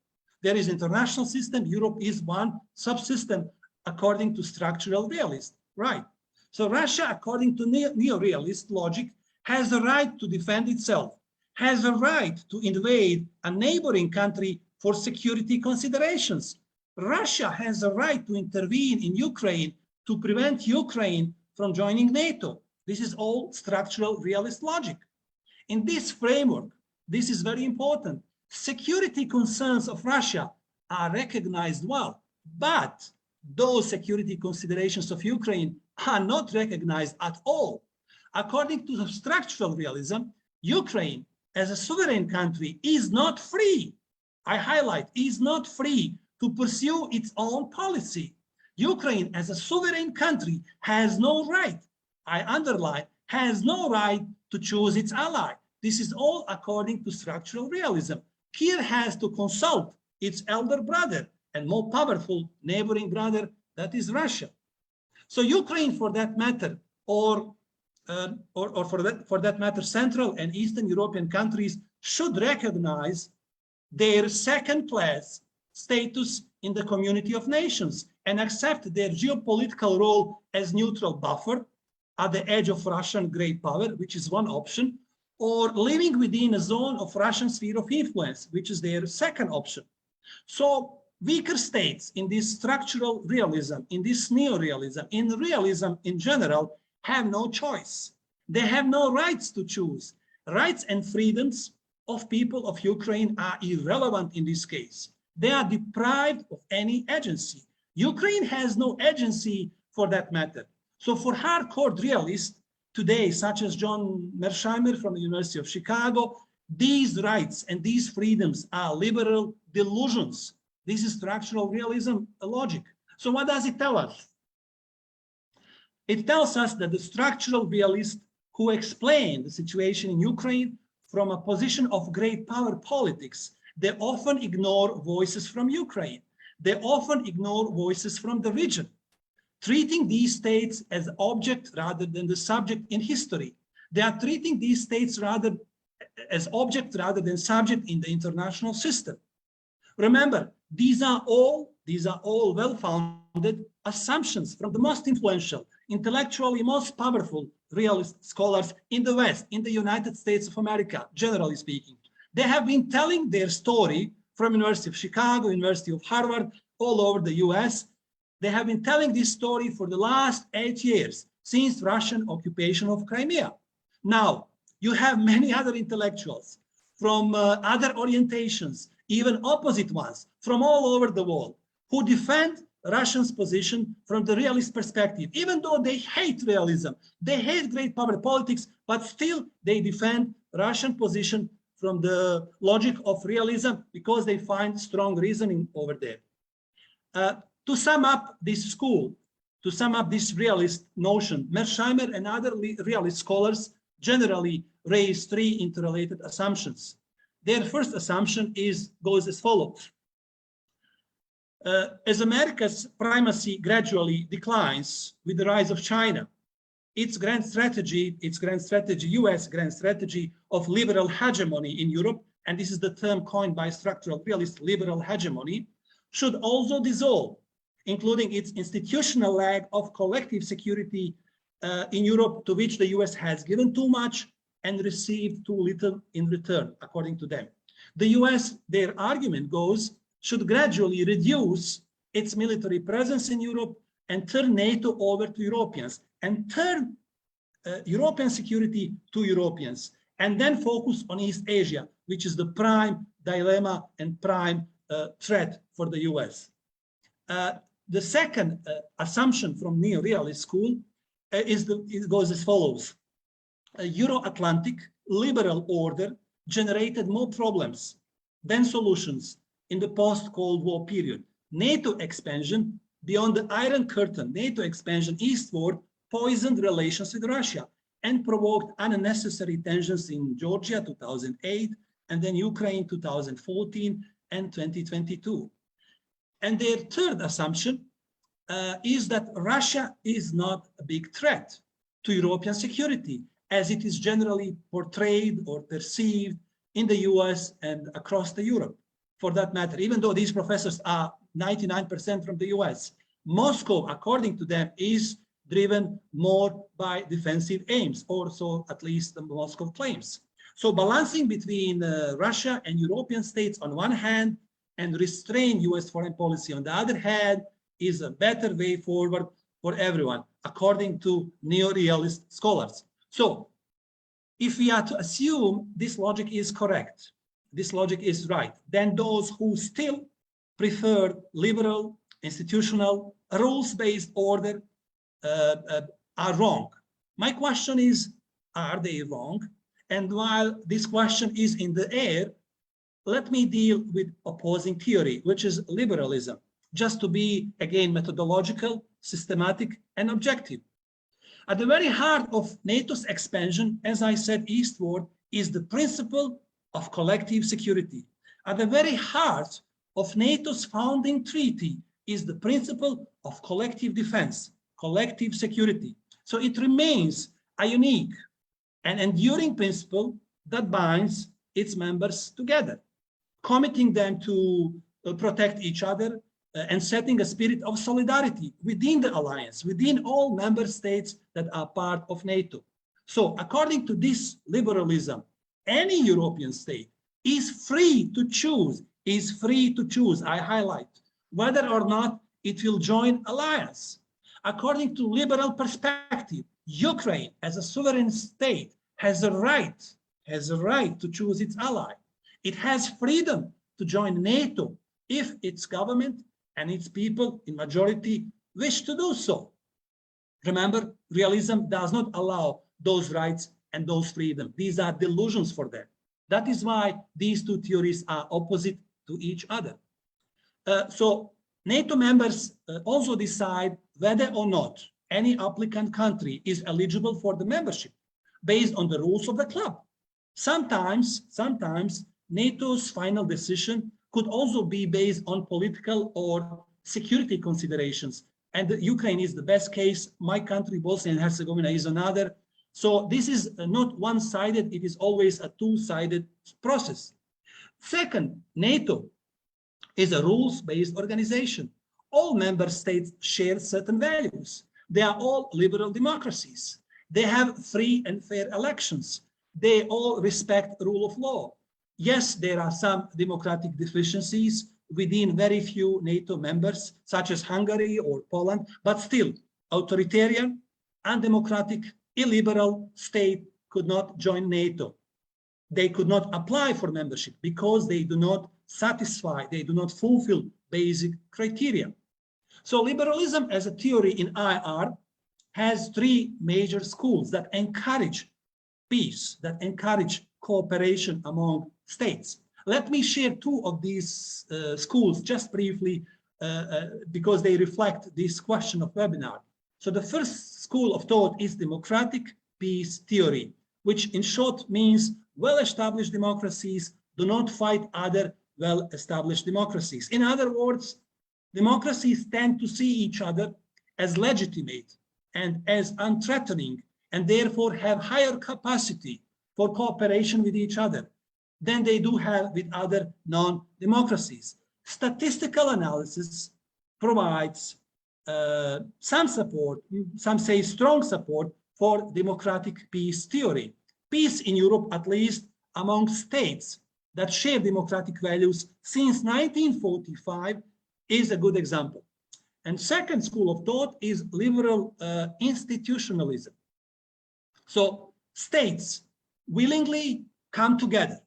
There is international system, Europe is one subsystem according to structural realist, right? So Russia, according to neo-realist logic, has the right to defend itself, has a right to invade a neighboring country for security considerations. Russia has a right to intervene in Ukraine to prevent Ukraine from joining NATO. This is all structural realist logic. In this framework, this is very important. Security concerns of Russia are recognized well, but those security considerations of Ukraine are not recognized at all. According to the structural realism, Ukraine as a sovereign country is not free. I highlight, is not free to pursue its own policy. Ukraine as a sovereign country has no right, I underline, has no right to choose its ally. This is all according to structural realism. Kyiv has to consult its elder brother and more powerful neighboring brother, that is Russia. So Ukraine, for that matter, or for that matter, Central and Eastern European countries should recognize their second-class status in the community of nations and accept their geopolitical role as neutral buffer at the edge of Russian great power, which is one option, or living within a zone of Russian sphere of influence, which is their second option. So weaker states in this structural realism, in this neo-realism, in realism in general, have no choice. They have no rights to choose. Rights and freedoms of people of Ukraine are irrelevant in this case. They are deprived of any agency. Ukraine has no agency for that matter. So for hardcore realists today, such as John Mearsheimer from the University of Chicago, these rights and these freedoms are liberal delusions. This is structural realism logic. So what does it tell us? It tells us that the structural realists who explain the situation in Ukraine from a position of great power politics, they often ignore voices from Ukraine. They often ignore voices from the region, treating these states as object rather than the subject in history. They are treating these states rather as object rather than subject in the international system. Remember, these are all well-founded assumptions from the most influential, intellectually most powerful realist scholars in the West, in the United States of America, generally speaking. They have been telling their story from University of Chicago, University of Harvard, all over the US. They have been telling this story for the last 8 years, since Russian occupation of Crimea. Now, you have many other intellectuals from other orientations, even opposite ones, from all over the world, who defend Russia's position from the realist perspective, even though they hate realism, they hate great power politics, but still they defend Russian position from the logic of realism because they find strong reasoning over there. To sum up this school, to sum up this realist notion, Mearsheimer and other realist scholars generally raise three interrelated assumptions. Their first assumption goes as follows. As America's primacy gradually declines with the rise of China, its grand strategy, US grand strategy of liberal hegemony in Europe, and this is the term coined by structural realists, liberal hegemony, should also dissolve, including its institutional lack of collective security in Europe, to which the US has given too much and received too little in return, according to them. The US, their argument goes, should gradually reduce its military presence in Europe and turn NATO over to Europeans, and turn European security to Europeans, and then focus on East Asia, which is the prime dilemma and prime threat for the US. The second assumption from neo-realist school it goes as follows. A Euro-Atlantic liberal order generated more problems than solutions in the post-Cold War period. NATO expansion beyond the Iron Curtain, NATO expansion eastward poisoned relations with Russia and provoked unnecessary tensions in Georgia 2008 and then Ukraine 2014 and 2022. And their third assumption is that Russia is not a big threat to European security, as it is generally portrayed or perceived in the US and across the Europe. For that matter, even though these professors are 99% from the US, Moscow, according to them, is driven more by defensive aims, or so at least the Moscow claims. So balancing between Russia and European states on one hand and restrain US foreign policy on the other hand is a better way forward for everyone, according to neo-realist scholars. So if we are to assume this logic is correct, this logic is right, then those who still prefer liberal, institutional, rules-based order are wrong. My question is, are they wrong? And while this question is in the air, let me deal with opposing theory, which is liberalism, just to be, again, methodological, systematic, and objective. At the very heart of NATO's expansion, as I said, eastward, is the principle of collective security. At the very heart of NATO's founding treaty is the principle of collective defense, collective security. So it remains a unique and enduring principle that binds its members together, committing them to protect each other and setting a spirit of solidarity within the alliance, within all member states that are part of NATO. So according to this liberalism, any European state is free to choose, I highlight, whether or not it will join alliance. According to liberal perspective, Ukraine as a sovereign state has a right to choose its ally. It has freedom to join NATO if its government and its people in majority wish to do so. Remember, realism does not allow those rights and those freedom. These are delusions for them. That is why these two theories are opposite to each other. So NATO members also decide whether or not any applicant country is eligible for the membership based on the rules of the club. Sometimes NATO's final decision could also be based on political or security considerations. And Ukraine is the best case. My country, Bosnia and Herzegovina, is another. So this is not one-sided, it is always a two-sided process. Second, NATO is a rules-based organization. All member states share certain values. They are all liberal democracies. They have free and fair elections. They all respect rule of law. Yes, there are some democratic deficiencies within very few NATO members, such as Hungary or Poland, but still, authoritarian, undemocratic, illiberal state could not join NATO. They could not apply for membership because they do not satisfy, they do not fulfill basic criteria. So liberalism as a theory in IR has three major schools that encourage peace, that encourage cooperation among states. Let me share two of these schools just briefly because they reflect this question of webinar. So the first school of thought is democratic peace theory, which in short means well-established democracies do not fight other well-established democracies. In other words, democracies tend to see each other as legitimate and as unthreatening, and therefore have higher capacity for cooperation with each other than they do have with other non-democracies. Statistical analysis provides some support, some say strong support, for democratic peace theory. Peace in Europe, at least among states that share democratic values since 1945, is a good example. And second school of thought is liberal institutionalism. So states willingly come together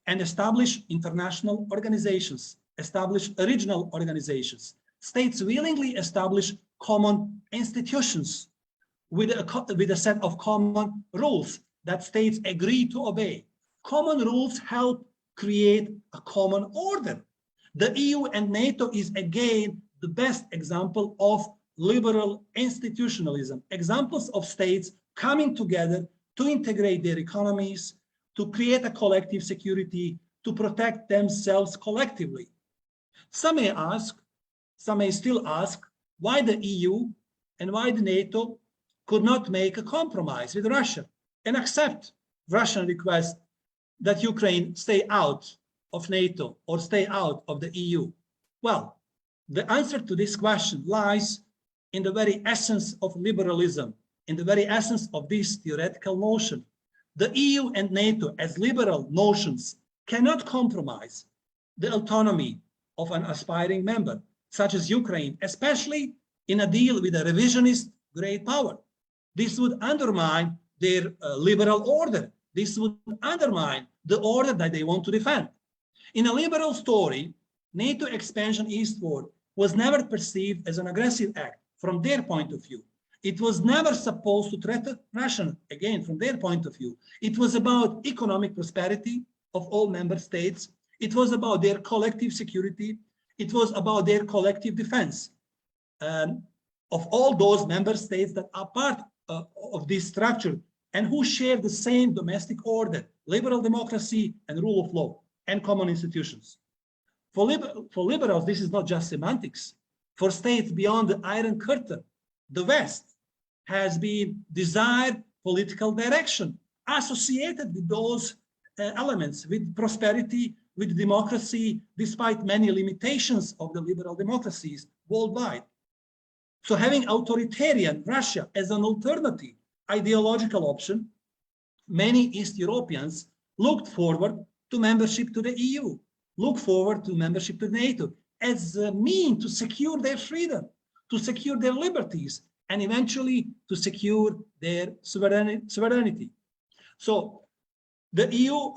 and establish international organizations, establish regional organizations. States willingly establish common institutions with a set of common rules that states agree to obey. Common rules help create a common order. The EU and NATO is again the best example of liberal institutionalism, examples of states coming together to integrate their economies, to create a collective security, to protect themselves collectively. Some may still ask why the EU and why the NATO could not make a compromise with Russia and accept Russian request that Ukraine stay out of NATO or stay out of the EU. Well, the answer to this question lies in the very essence of liberalism, in the very essence of this theoretical notion. The EU and NATO as liberal notions cannot compromise the autonomy of an aspiring member, such as Ukraine, especially in a deal with a revisionist great power. This would undermine their liberal order. This would undermine the order that they want to defend. In a liberal story, NATO expansion eastward was never perceived as an aggressive act from their point of view. It was never supposed to threaten Russia, again, from their point of view. It was about economic prosperity of all member states. It was about their collective security. It was about their collective defense of all those member states that are part of this structure and who share the same domestic order, liberal democracy and rule of law and common institutions. For liberals, this is not just semantics. For states beyond the Iron Curtain, the West has been desired political direction associated with those elements, with prosperity, with democracy, despite many limitations of the liberal democracies worldwide. So having authoritarian Russia as an alternative ideological option, many East Europeans looked forward to membership to the EU, look forward to membership to NATO as a means to secure their freedom, to secure their liberties, and eventually to secure their sovereignty. So the EU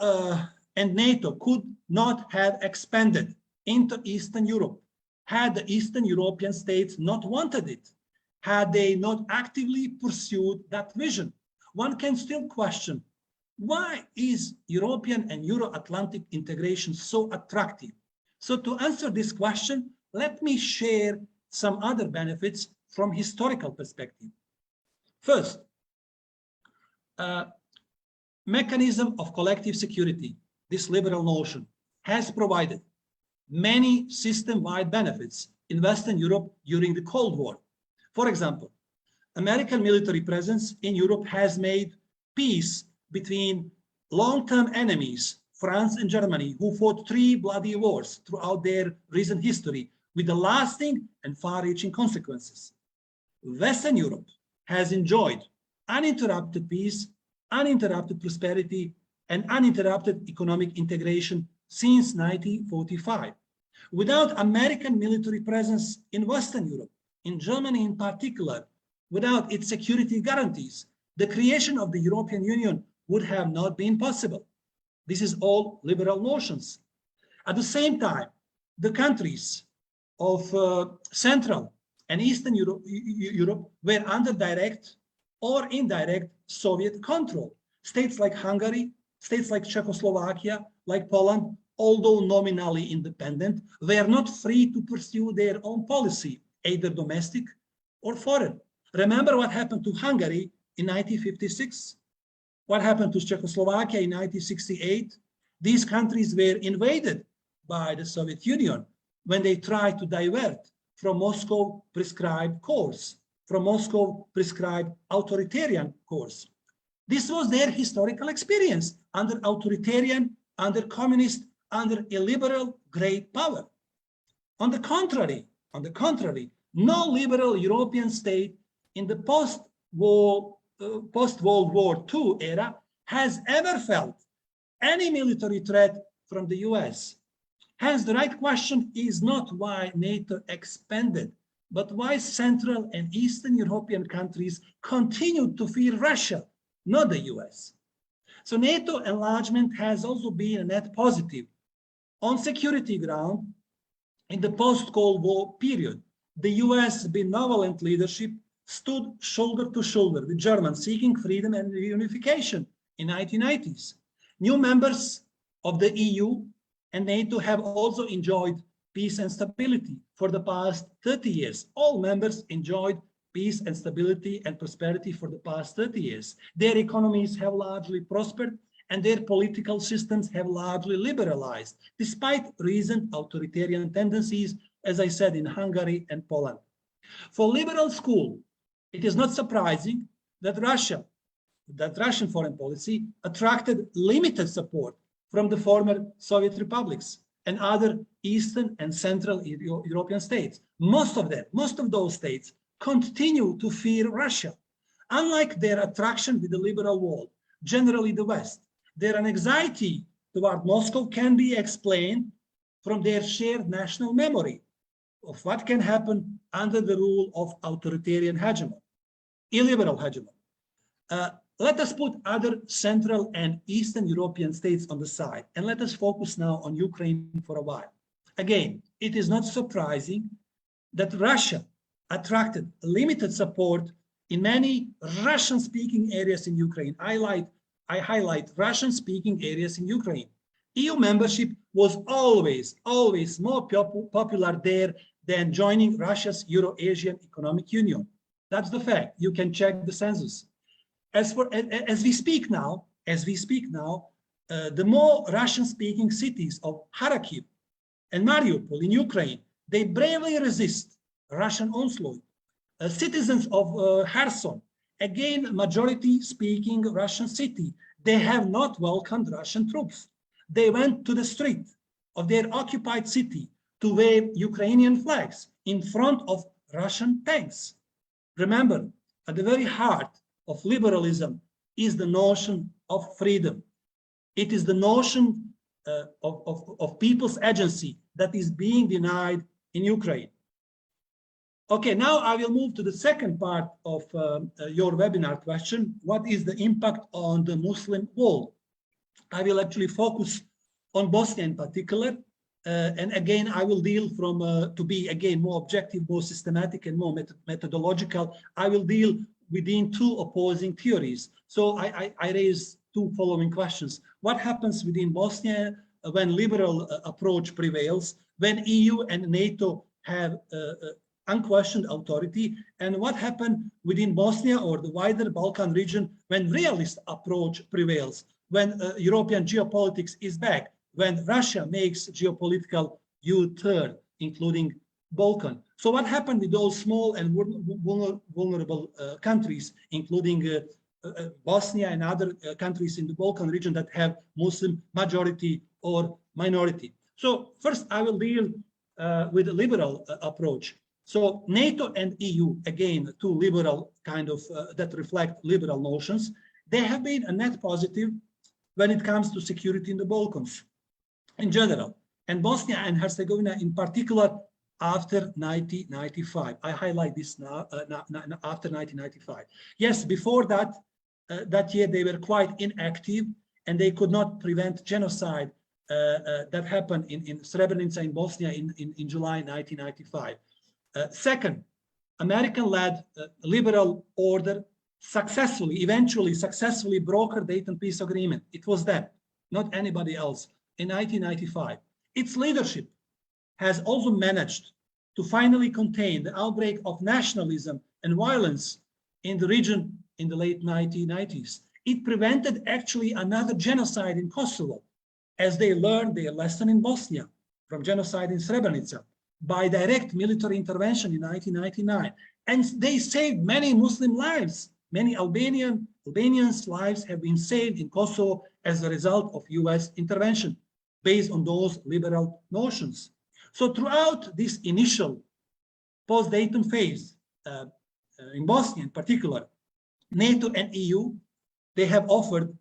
and NATO could not have expanded into Eastern Europe had the Eastern European states not wanted it, had they not actively pursued that vision. One can still question, why is European and Euro-Atlantic integration so attractive? So to answer this question, let me share some other benefits from historical perspective. First, mechanism of collective security, this liberal notion, has provided many system-wide benefits in Western Europe during the Cold War. For example, American military presence in Europe has made peace between long-term enemies, France and Germany, who fought 3 bloody wars throughout their recent history with the lasting and far-reaching consequences. Western Europe has enjoyed uninterrupted peace, uninterrupted prosperity, and uninterrupted economic integration since 1945. Without American military presence in Western Europe, in Germany in particular, without its security guarantees, the creation of the European Union would have not been possible. This is all liberal notions. At the same time, the countries of Central and Eastern Europe were under direct or indirect Soviet control. States like Hungary, states like Czechoslovakia, like Poland, although nominally independent, were not free to pursue their own policy, either domestic or foreign. Remember what happened to Hungary in 1956? What happened to Czechoslovakia in 1968? These countries were invaded by the Soviet Union when they tried to divert from Moscow prescribed course, from Moscow prescribed authoritarian course. This was their historical experience under authoritarian, under communist, under illiberal great power. On the contrary, no liberal European state in the post-World War II era has ever felt any military threat from the US. Hence, the right question is not why NATO expanded, but why Central and Eastern European countries continued to fear Russia, not the US. So NATO enlargement has also been a net positive. On security ground, in the post-Cold War period, the US benevolent leadership stood shoulder to shoulder with Germans seeking freedom and reunification in the 1990s. New members of the EU and NATO have also enjoyed peace and stability for the past 30 years. All members enjoyed peace and stability and prosperity for the past 30 years. Their economies have largely prospered and their political systems have largely liberalized, despite recent authoritarian tendencies, as I said, in Hungary and Poland. For liberal school, it is not surprising that Russian foreign policy attracted limited support from the former Soviet republics and other Eastern and Central European states. Most of those states continue to fear Russia. Unlike their attraction with the liberal world, generally the West, their anxiety toward Moscow can be explained from their shared national memory of what can happen under the rule of authoritarian hegemon, illiberal hegemon. Let us put other Central and Eastern European states on the side, and let us focus now on Ukraine for a while. Again, it is not surprising that Russia attracted limited support in many Russian-speaking areas in Ukraine. I highlight Russian-speaking areas in Ukraine. EU membership was always more popular there than joining Russia's Euro-Asian Economic Union. That's the fact. You can check the census. As we speak now, the more Russian-speaking cities of Kharkiv and Mariupol in Ukraine, they bravely resist Russian onslaught. Citizens of Kherson, again, majority-speaking Russian city, they have not welcomed Russian troops. They went to the street of their occupied city to wave Ukrainian flags in front of Russian tanks. Remember, at the very heart of liberalism is the notion of freedom. It is the notion of people's agency that is being denied in Ukraine. Okay, now I will move to the second part of your webinar question. What is the impact on the Muslim world? I will actually focus on Bosnia in particular. And again, I will deal from, to be again more objective, more systematic and more methodological, I will deal within two opposing theories. So I raise two following questions. What happens within Bosnia when liberal approach prevails, when EU and NATO have unquestioned authority, and what happened within Bosnia or the wider Balkan region when realist approach prevails, when European geopolitics is back, when Russia makes geopolitical U-turn, including Balkan. So what happened with those small and vulnerable countries, including Bosnia and other countries in the Balkan region that have Muslim majority or minority? So first I will deal with a liberal approach. So NATO and EU, again, two liberal kind of, that reflect liberal notions, they have been a net positive when it comes to security in the Balkans in general, and Bosnia and Herzegovina in particular after 1995. I highlight this now, after 1995. Yes, before that, that year they were quite inactive and they could not prevent genocide that happened in Srebrenica in Bosnia in July 1995. Second, American-led liberal order eventually successfully brokered the Dayton Peace Agreement. It was them, not anybody else, in 1995. Its leadership has also managed to finally contain the outbreak of nationalism and violence in the region in the late 1990s. it prevented actually another genocide in Kosovo, as they learned their lesson in Bosnia from genocide in Srebrenica by direct military intervention in 1999. And they saved many Muslim lives. Many Albanians' lives have been saved in Kosovo as a result of US intervention based on those liberal notions. So throughout this initial post-Dayton phase, in Bosnia in particular, NATO and EU, they have offered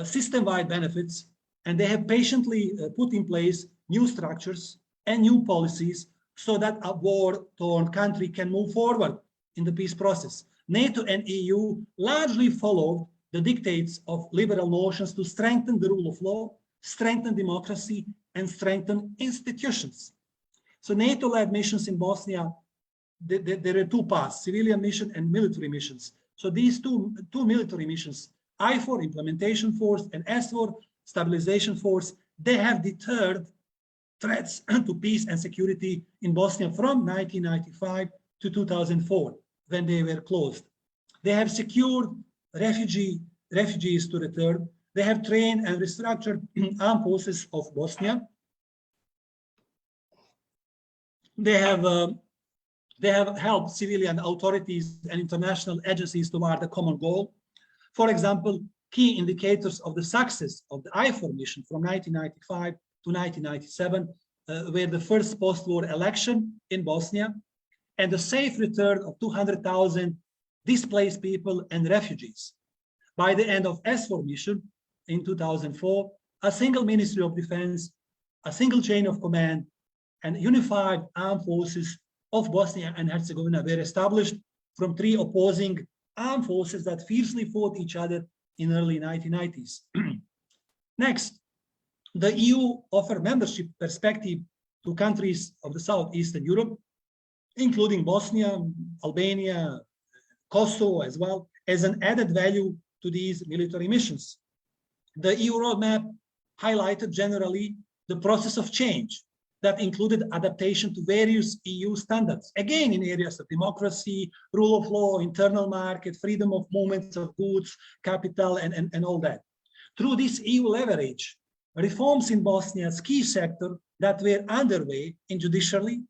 system-wide benefits, and they have patiently put in place new structures and new policies so that a war-torn country can move forward in the peace process. NATO and EU largely followed the dictates of liberal notions to strengthen the rule of law, strengthen democracy, and strengthen institutions. So NATO-led missions in Bosnia, there are two paths, civilian mission and military missions. So these two military missions, IFOR, implementation force, and SFOR, stabilization force, they have deterred threats to peace and security in Bosnia from 1995 to 2004, when they were closed. They have secured refugees to return. They have trained and restructured armed forces of Bosnia. They have helped civilian authorities and international agencies toward a common goal. For example, key indicators of the success of the IFOR mission from 1995 to 1997 were the first post-war election in Bosnia and the safe return of 200,000 displaced people and refugees. By the end of SFOR mission in 2004, a single Ministry of Defense, a single chain of command, and unified armed forces of Bosnia and Herzegovina were established from three opposing armed forces that fiercely fought each other in early 1990s. Next, the EU offered membership perspective to countries of the Southeastern Europe, including Bosnia, Albania, Kosovo as well, as an added value to these military missions. The EU roadmap highlighted generally the process of change that included adaptation to various EU standards, again in areas of democracy, rule of law, internal market, freedom of movements of goods, capital, and all that. Through this EU leverage, reforms in Bosnia's key sector that were underway in judiciary,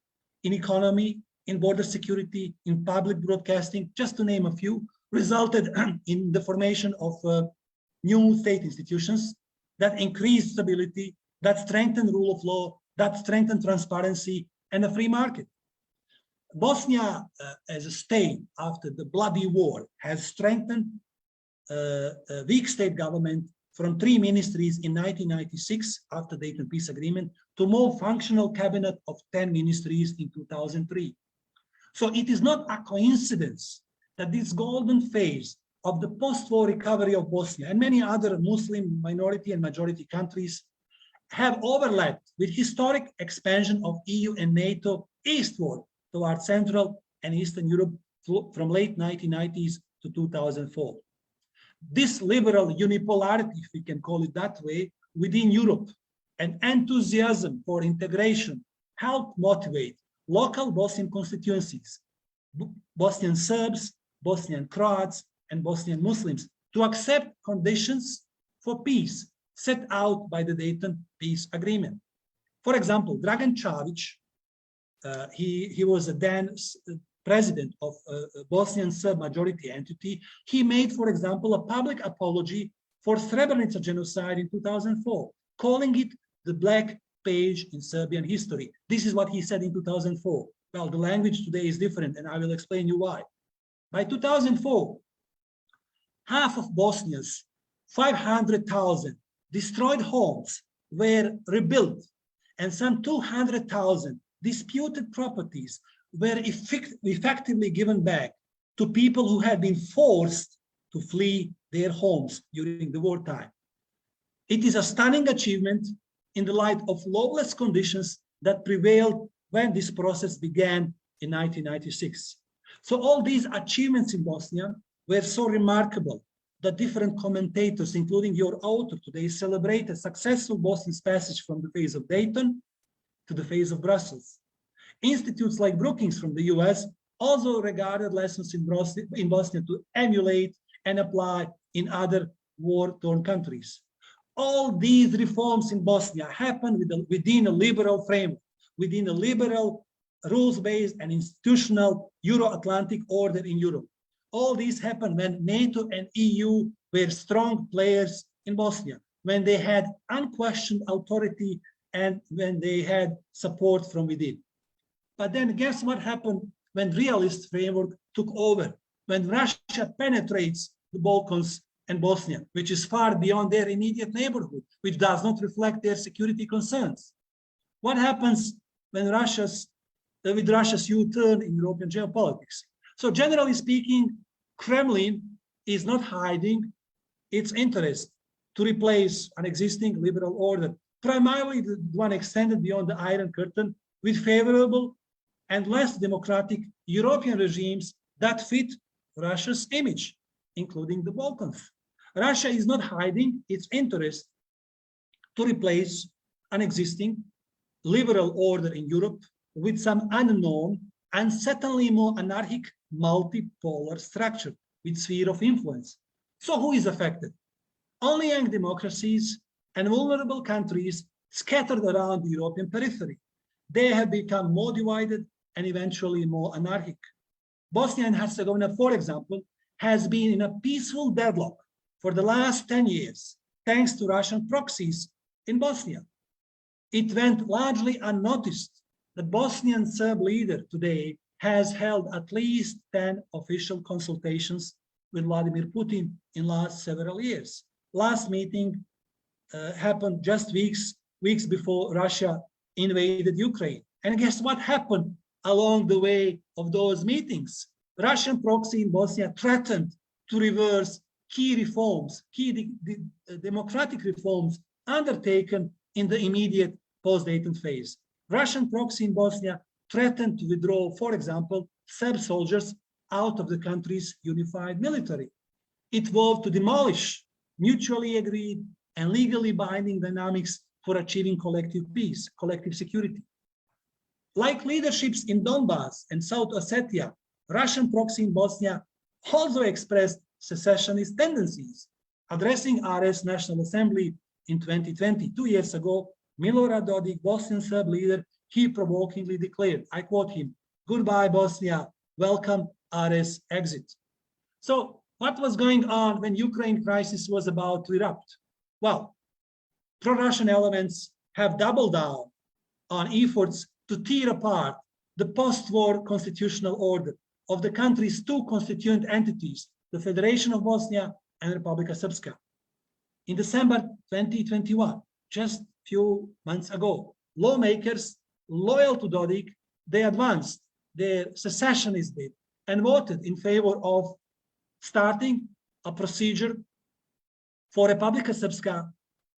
in economy, in border security, in public broadcasting, just to name a few, resulted in the formation of new state institutions that increased stability, that strengthened rule of law, that strengthened transparency and a free market. Bosnia as a state after the bloody war has strengthened a weak state government from 3 ministries in 1996 after the Dayton Peace Agreement to more functional cabinet of 10 ministries in 2003. So it is not a coincidence that this golden phase of the post-war recovery of Bosnia and many other Muslim minority and majority countries have overlapped with historic expansion of EU and NATO eastward toward Central and Eastern Europe from late 1990s to 2004. This liberal unipolarity, if we can call it that way, within Europe and enthusiasm for integration helped motivate local Bosnian constituencies, Bosnian Serbs, Bosnian Croats, and Bosnian Muslims to accept conditions for peace set out by the Dayton Peace Agreement. For example, Dragan Čavić, he was a then president of a Bosnian Serb majority entity. He made, for example, a public apology for Srebrenica genocide in 2004, calling it the black page in Serbian history. This is what he said in 2004. Well, the language today is different, and I will explain you why. By 2004, half of Bosnia's 500,000 destroyed homes were rebuilt, and some 200,000 disputed properties were effectively given back to people who had been forced to flee their homes during the wartime. It is a stunning achievement in the light of lawless conditions that prevailed when this process began in 1996. So all these achievements in Bosnia were so remarkable that different commentators, including your author today, celebrate a successful Bosnian passage from the phase of Dayton to the phase of Brussels. Institutes like Brookings from the US also regarded lessons in Bosnia to emulate and apply in other war-torn countries. All these reforms in Bosnia happened within a liberal framework, within a liberal, rules-based and institutional Euro-Atlantic order in Europe. All these happened when NATO and EU were strong players in Bosnia, when they had unquestioned authority and when they had support from within. But then guess what happened when realist framework took over, when Russia penetrates the Balkans and Bosnia, which is far beyond their immediate neighborhood, which does not reflect their security concerns. What happens when with Russia's U-turn in European geopolitics? So generally speaking, Kremlin is not hiding its interest to replace an existing liberal order, primarily the one extended beyond the Iron Curtain, with favorable and less democratic European regimes that fit Russia's image, including the Balkans. Russia is not hiding its interest to replace an existing liberal order in Europe with some unknown and certainly more anarchic multipolar structure with sphere of influence. So who is affected? Only young democracies and vulnerable countries scattered around the European periphery. They have become more divided and eventually more anarchic. Bosnia and Herzegovina, for example, has been in a peaceful deadlock for the last 10 years, thanks to Russian proxies in Bosnia. It went largely unnoticed that Bosnian Serb leader today has held at least 10 official consultations with Vladimir Putin in last several years. Last meeting happened just weeks before Russia invaded Ukraine. And guess what happened along the way of those meetings? Russian proxy in Bosnia threatened to reverse key reforms, democratic reforms undertaken in the immediate post-Dayton phase. Russian proxy in Bosnia threatened to withdraw, for example, Serb soldiers out of the country's unified military. It vowed to demolish mutually agreed and legally binding dynamics for achieving collective peace, collective security. Like leaderships in Donbass and South Ossetia, Russian proxy in Bosnia also expressed secessionist tendencies. Addressing RS National Assembly in 2020, 2 years ago, Milorad Dodik, Bosnian Serb leader, he provokingly declared, I quote him, "Goodbye Bosnia, welcome RS exit." So what was going on when Ukraine crisis was about to erupt? Well, pro-Russian elements have doubled down on efforts to tear apart the post-war constitutional order of the country's two constituent entities, the Federation of Bosnia and Republika Srpska. In December 2021, just a few months ago, lawmakers loyal to Dodik, they advanced their secessionist bid and voted in favor of starting a procedure for Republika Srpska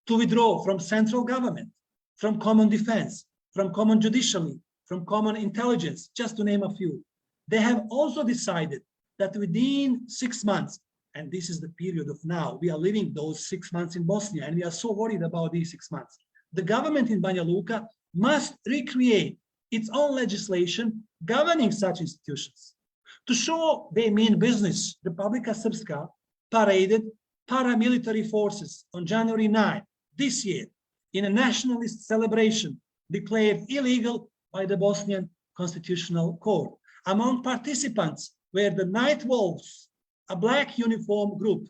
to withdraw from central government, from common defense, from common judiciary, from common intelligence, just to name a few. They have also decided that within 6 months, and this is the period of now, we are living those 6 months in Bosnia, and we are so worried about these 6 months. The government in Banja Luka must recreate its own legislation governing such institutions. To show they mean business, Republika Srpska paraded paramilitary forces on January 9 this year in a nationalist celebration declared illegal by the Bosnian Constitutional Court. Among participants were the Night Wolves, a black uniform group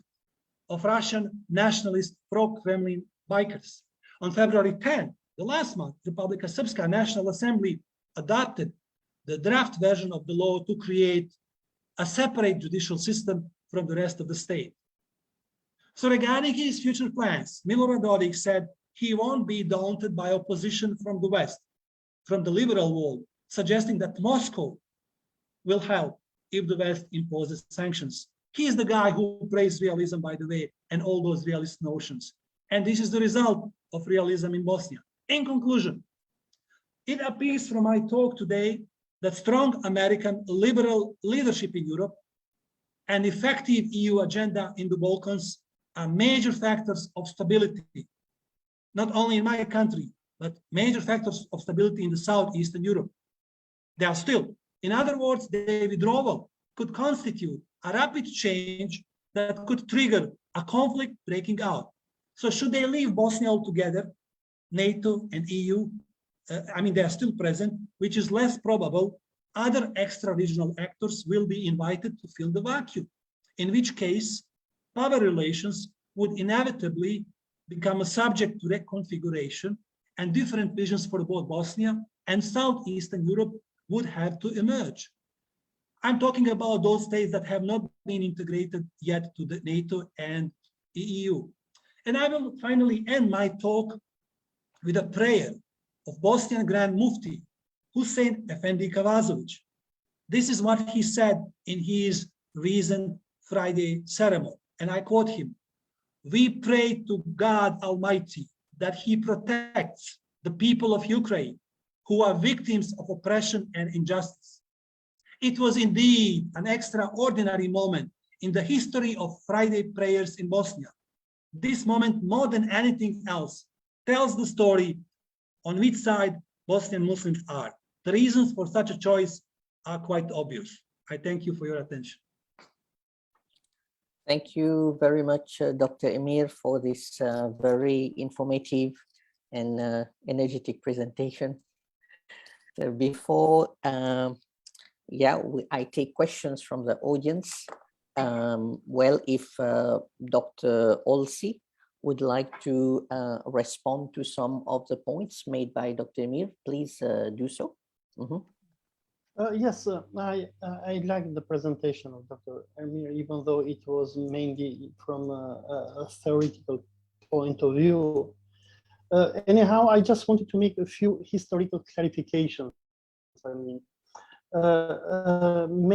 of Russian nationalist pro-Kremlin bikers. On February 10, the last month, Republika Srpska National Assembly adopted the draft version of the law to create a separate judicial system from the rest of the state. So regarding his future plans, Milorad Dodik said he won't be daunted by opposition from the West, from the liberal world, suggesting that Moscow will help if the West imposes sanctions. He is the guy who praised realism, by the way, and all those realist notions. And this is the result of realism in Bosnia. In conclusion, it appears from my talk today that strong American liberal leadership in Europe and effective EU agenda in the Balkans are major factors of stability, not only in my country, but major factors of stability in the Southeastern Europe. They are still, in other words, their withdrawal could constitute a rapid change that could trigger a conflict breaking out. So should they leave Bosnia altogether, NATO and EU, I mean, they are still present, which is less probable, other extra-regional actors will be invited to fill the vacuum, in which case power relations would inevitably become a subject to reconfiguration, and different visions for both Bosnia and Southeastern Europe would have to emerge. I'm talking about those states that have not been integrated yet to the NATO and the EU. And I will finally end my talk with a prayer of Bosnian Grand Mufti Hussein Efendi Kavazovic. This is what he said in his recent Friday ceremony, and I quote him: "We pray to God Almighty that he protects the people of Ukraine who are victims of oppression and injustice. It was indeed an extraordinary moment in the history of Friday prayers in Bosnia. This moment, more than anything else, tells the story on which side Bosnian Muslims are. The reasons for such a choice are quite obvious." I thank you for your attention. Thank you very much, Dr. Emir, for this very informative and energetic presentation. So before, I take questions from the audience. Well, if Dr. Olsi would like to respond to some of the points made by Dr. Emir, please do so. Mm-hmm. Yes, I like the presentation of Dr. Emir, even though it was mainly from a theoretical point of view. Anyhow, I just wanted to make a few historical clarifications. I mean,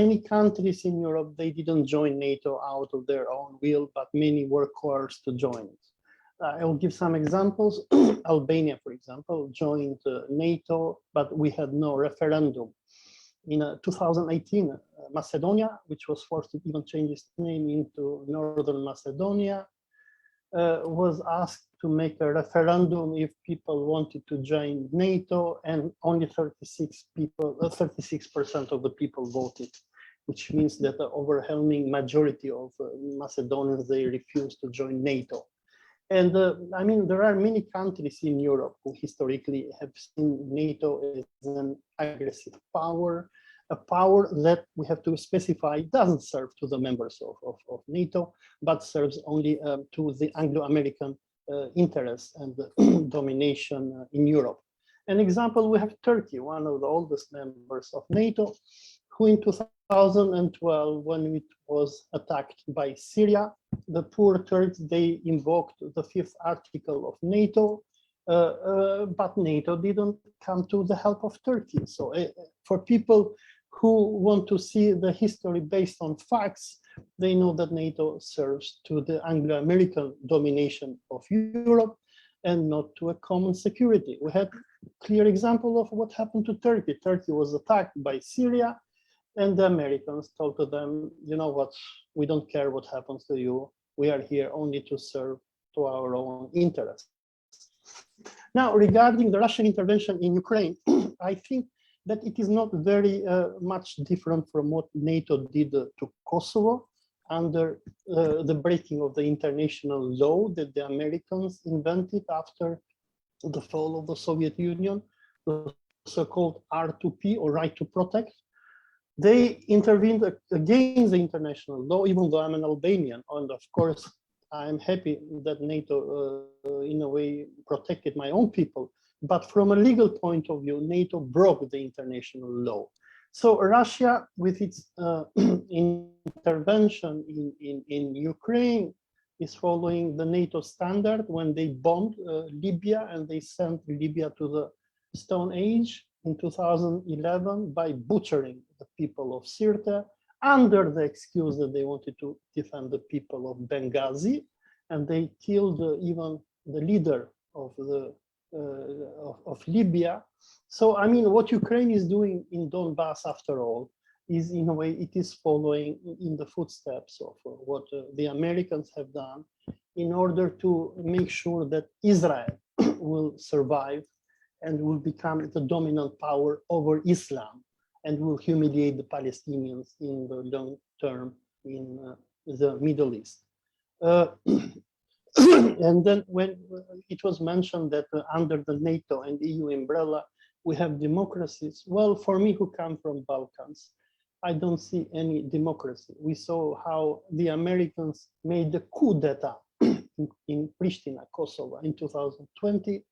many countries in Europe, they didn't join NATO out of their own will, but many were coerced to join it. I will give some examples. Albania, for example, joined NATO, but we had no referendum. In 2018, Macedonia, which was forced to even change its name into Northern Macedonia, was asked to make a referendum if people wanted to join NATO, and only 36% of the people voted, which means that the overwhelming majority of Macedonians, they refused to join NATO. And I mean, there are many countries in Europe who historically have seen NATO as an aggressive power, a power that we have to specify doesn't serve to the members of NATO, but serves only to the Anglo-American interests and domination in Europe. An example, we have Turkey, one of the oldest members of NATO, who in 2012, when it was attacked by Syria, the poor Turks, they invoked the 5th article of NATO, but NATO didn't come to the help of Turkey. So for people who want to see the history based on facts, they know that NATO serves to the Anglo-American domination of Europe and not to a common security. We had a clear example of what happened to Turkey. Turkey was attacked by Syria, and the Americans told to them, you know what, we don't care what happens to you. We are here only to serve to our own interests. Now, regarding the Russian intervention in Ukraine, I think that it is not very much different from what NATO did to Kosovo under the breaking of the international law that the Americans invented after the fall of the Soviet Union, the so-called R2P, or right to protect. They intervened against the international law, even though I'm an Albanian, and of course, I'm happy that NATO, in a way, protected my own people. But from a legal point of view, NATO broke the international law. So Russia, with its intervention in Ukraine, is following the NATO standard when they bombed Libya, and they sent Libya to the Stone Age in 2011 by butchering the people of Sirte under the excuse that they wanted to defend the people of Benghazi, and they killed even the leader of Libya. So I mean, what Ukraine is doing in Donbass, after all, is in a way it is following in the footsteps of what the Americans have done in order to make sure that Israel will survive and will become the dominant power over Islam, and will humiliate the Palestinians in the long term in the Middle East. And then when it was mentioned that under the NATO and EU umbrella, we have democracies. Well, for me who come from Balkans, I don't see any democracy. We saw how the Americans made the coup d'etat in Pristina, Kosovo in 2020.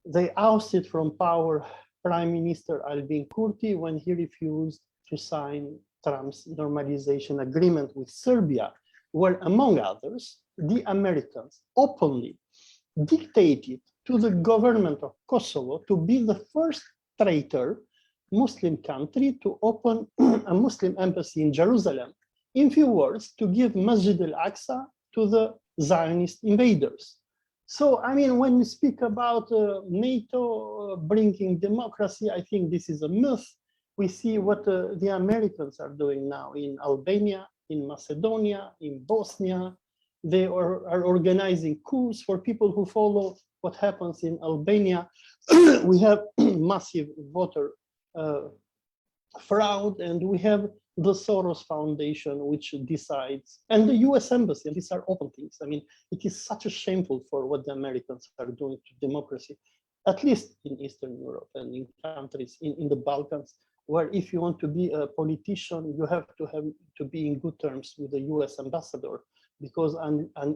They ousted from power Prime Minister Albin Kurti when he refused to sign Trump's normalization agreement with Serbia, where, among others, the Americans openly dictated to the government of Kosovo to be the first traitor Muslim country to open a Muslim embassy in Jerusalem. In few words, to give Masjid al-Aqsa to the Zionist invaders. So, I mean, when we speak about NATO bringing democracy, I think this is a myth. We see what the Americans are doing now in Albania, in Macedonia, in Bosnia. They are organizing coups for people who follow what happens in Albania. We have massive voter fraud, and we have the Soros Foundation, which decides, and the US Embassy, and these are open things. I mean, it is such a shameful for what the Americans are doing to democracy, at least in Eastern Europe and in countries in the Balkans, where if you want to be a politician, you have to be in good terms with the US ambassador, because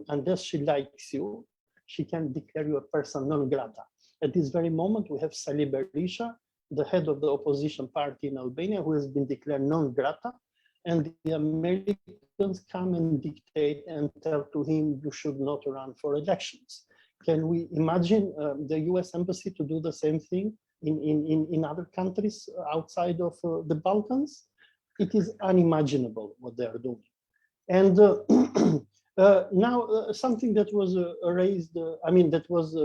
unless she likes you, she can declare you a person non grata. At this very moment, we have Salih Berisha, the head of the opposition party in Albania, who has been declared non grata, and the Americans come and dictate and tell to him, you should not run for elections. Can we imagine the US Embassy to do the same thing in other countries outside of the Balkans? It is unimaginable what they are doing. And now something that was raised, that was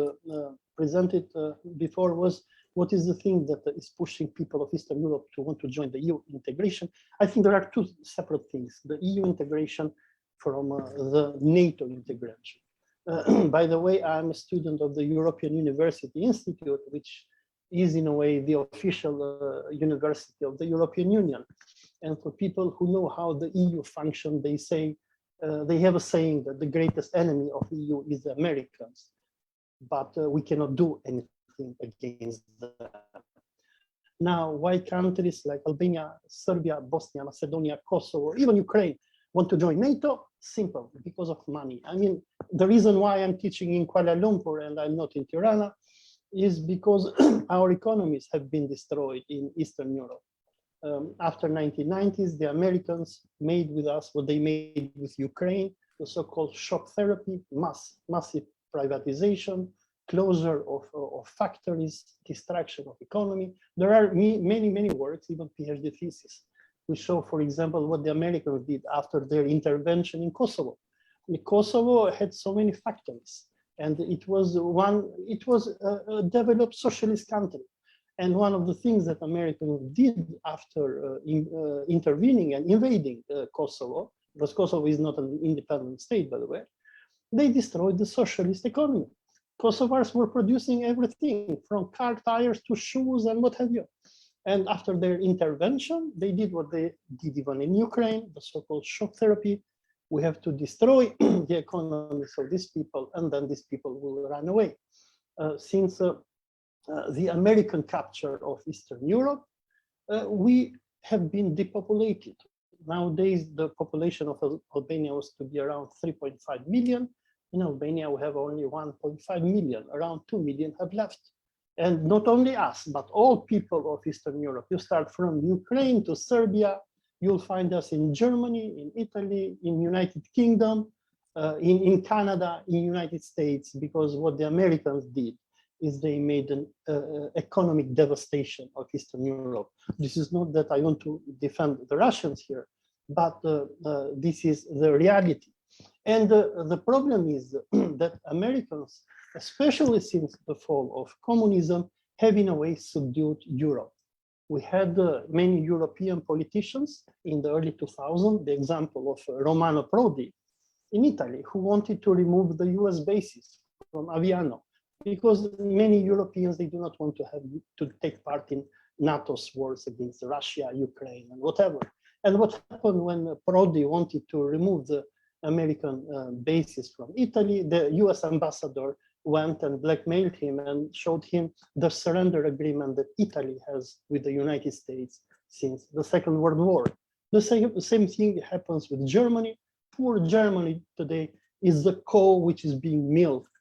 presented before was, what is the thing that is pushing people of Eastern Europe to want to join the EU integration? I think there are two separate things, the EU integration from the NATO integration. By the way, I'm a student of the European University Institute, which is in a way the official university of the European Union. And for people who know how the EU functions, they say, they have a saying that the greatest enemy of the EU is the Americans, but we cannot do anything against them. Now, why countries like Albania, Serbia, Bosnia, Macedonia, Kosovo, even Ukraine want to join NATO? Simple, because of money. I mean, the reason why I'm teaching in Kuala Lumpur and I'm not in Tirana is because our economies have been destroyed in Eastern Europe. After 1990s, the Americans made with us what they made with Ukraine, the so-called shock therapy, massive privatization, closure of factories, destruction of economy. There are many works, even PhD theses. We show, for example, what the Americans did after their intervention in Kosovo. Kosovo had so many factories, and it was a developed socialist country. And one of the things that Americans did after intervening and invading Kosovo, because Kosovo is not an independent state, by the way, they destroyed the socialist economy. Kosovars were producing everything from car tires to shoes and what have you. And after their intervention, they did what they did even in Ukraine, the so-called shock therapy. We have to destroy the economies of these people, and then these people will run away. Since the American capture of Eastern Europe, we have been depopulated. Nowadays, the population of Albania was to be around 3.5 million. In Albania, we have only 1.5 million, around 2 million have left. And not only us, but all people of Eastern Europe. You start from Ukraine to Serbia, you'll find us in Germany, in Italy, in United Kingdom, in Canada, in United States, because what the Americans did is they made an economic devastation of Eastern Europe. This is not that I want to defend the Russians here, but this is the reality. And the problem is that Americans, especially since the fall of communism, have in a way subdued Europe. We had many European politicians in the early 2000s, the example of Romano Prodi in Italy, who wanted to remove the US bases from Aviano, because many Europeans, they do not want to take part in NATO's wars against Russia, Ukraine, and whatever. And what happened when Prodi wanted to remove the American bases from Italy. The US ambassador went and blackmailed him and showed him the surrender agreement that Italy has with the United States since the Second World War. The same thing happens with Germany. Poor Germany today is the cow which is being milked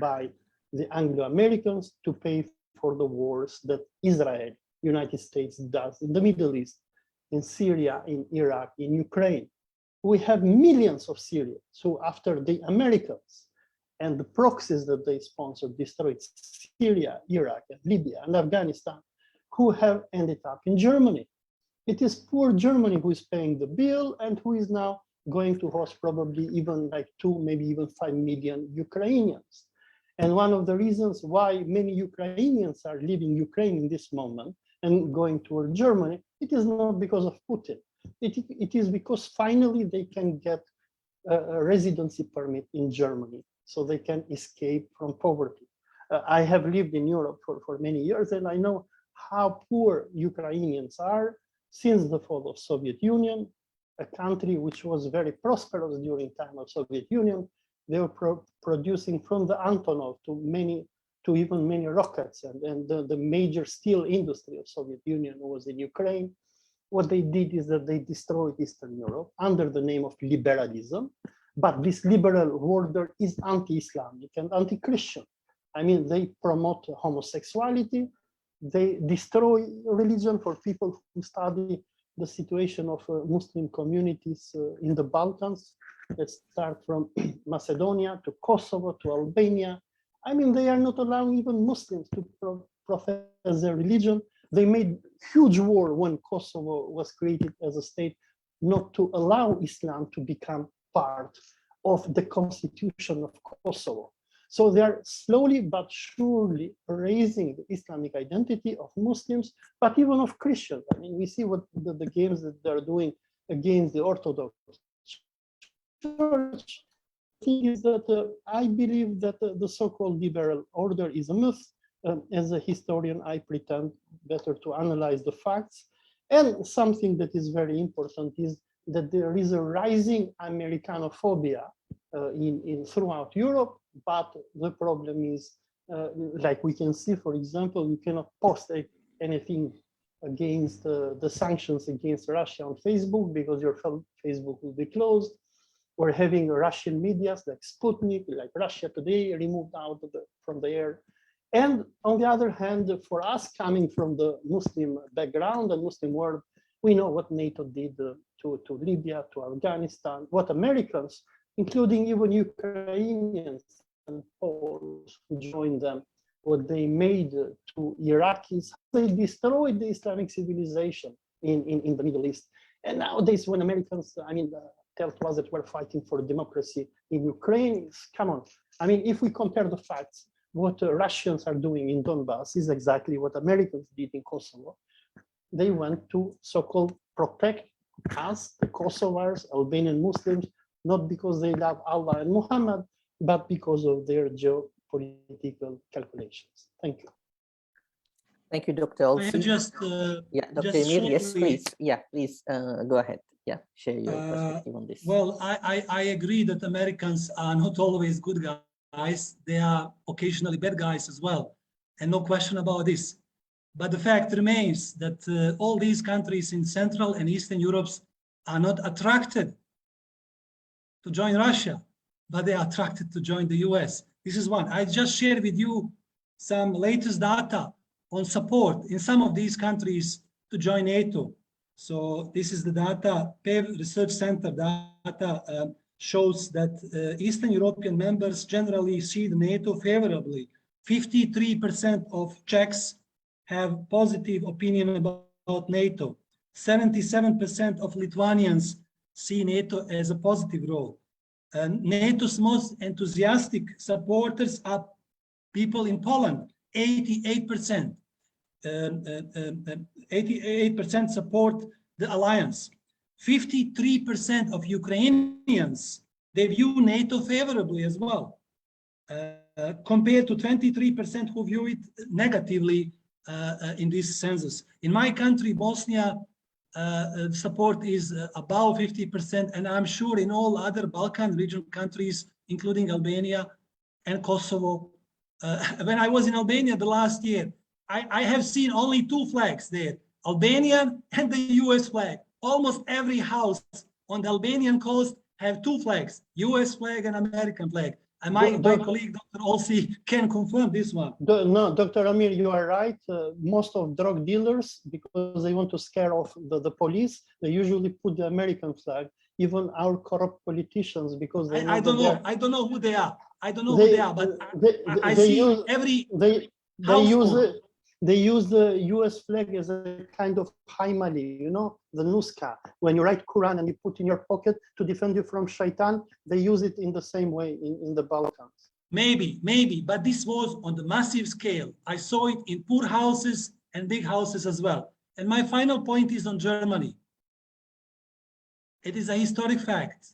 by the Anglo-Americans to pay for the wars that Israel, United States does in the Middle East, in Syria, in Iraq, in Ukraine. We have millions of Syrians. So after the Americans and the proxies that they sponsored destroyed Syria, Iraq, and Libya, and Afghanistan, who have ended up in Germany. It is poor Germany who is paying the bill and who is now going to host probably even like 2, maybe even 5 million Ukrainians. And one of the reasons why many Ukrainians are leaving Ukraine in this moment and going toward Germany, it is not because of Putin. It is because finally they can get a residency permit in Germany, so they can escape from poverty. I have lived in Europe for many years, and I know how poor Ukrainians are since the fall of Soviet Union, a country which was very prosperous during time of Soviet Union. They were producing from the Antonov to even many rockets, and the major steel industry of Soviet Union was in Ukraine. What they did is that they destroyed Eastern Europe under the name of liberalism, but this liberal order is anti-Islamic and anti-Christian. I mean, they promote homosexuality, they destroy religion for people who study the situation of Muslim communities in the Balkans. Let's start from Macedonia to Kosovo to Albania. I mean, they are not allowing even Muslims to profess their religion. They made huge war when Kosovo was created as a state, not to allow Islam to become part of the constitution of Kosovo. So they are slowly but surely raising the Islamic identity of Muslims, but even of Christians. I mean, we see what the games that they're doing against the Orthodox Church. The thing is that I believe that the so-called liberal order is a myth. As a historian, I pretend better to analyze the facts. And something that is very important is that there is a rising Americanophobia throughout Europe. But the problem is, like we can see, for example, you cannot post anything against the sanctions against Russia on Facebook because your Facebook will be closed. We're having Russian media like Sputnik, like Russia Today, removed out from the air. And on the other hand, for us coming from the Muslim background and Muslim world, we know what NATO did to Libya, to Afghanistan, what Americans, including even Ukrainians and Poles who joined them, what they made to Iraqis. They destroyed the Islamic civilization in the Middle East. And nowadays, when Americans, tell us that we're fighting for democracy in Ukraine, come on. I mean, if we compare the facts, what Russians are doing in Donbass is exactly what Americans did in Kosovo. They went to so-called protect us, the Kosovars, Albanian Muslims, not because they love Allah and Muhammad, but because of their geopolitical calculations. Thank you. Thank you, Dr. Olsi. Yeah, Dr. Emir, yes, please. Yeah, please go ahead. Yeah, share your perspective on this. Well, I agree that Americans are not always good guys. They are occasionally bad guys as well, and no question about this. But the fact remains that all these countries in Central and Eastern Europe are not attracted to join Russia, but they are attracted to join the US. This is one. I just shared with you some latest data on support in some of these countries to join NATO. So this is the data, PEV Research Center data shows that Eastern European members generally see the NATO favorably. 53% of Czechs have positive opinion about NATO. 77% of Lithuanians see NATO as a positive role. NATO's most enthusiastic supporters are people in Poland, 88%. 88% support the alliance. 53% of Ukrainians, they view NATO favorably as well, compared to 23% who view it negatively in this census. In my country, Bosnia, support is above 50%, and I'm sure in all other Balkan region countries, including Albania and Kosovo. When I was in Albania the last year, I have seen only two flags there, Albanian and the US flag. Almost every house on the Albanian coast have two flags, US flag and American flag. And my colleague, Dr. Olsi, can confirm this one. No, Dr. Emir, you are right. Most of drug dealers, because they want to scare off the police, they usually put the American flag. Even our corrupt politicians, because they I don't know. I don't know who they are. I don't know who they are, but I see use, every they use the US flag as a kind of haimali, you know, the nuska. When you write Quran and you put in your pocket to defend you from shaitan, they use it in the same way in the Balkans. Maybe, but this was on the massive scale. I saw it in poor houses and big houses as well. And my final point is on Germany. It is a historic fact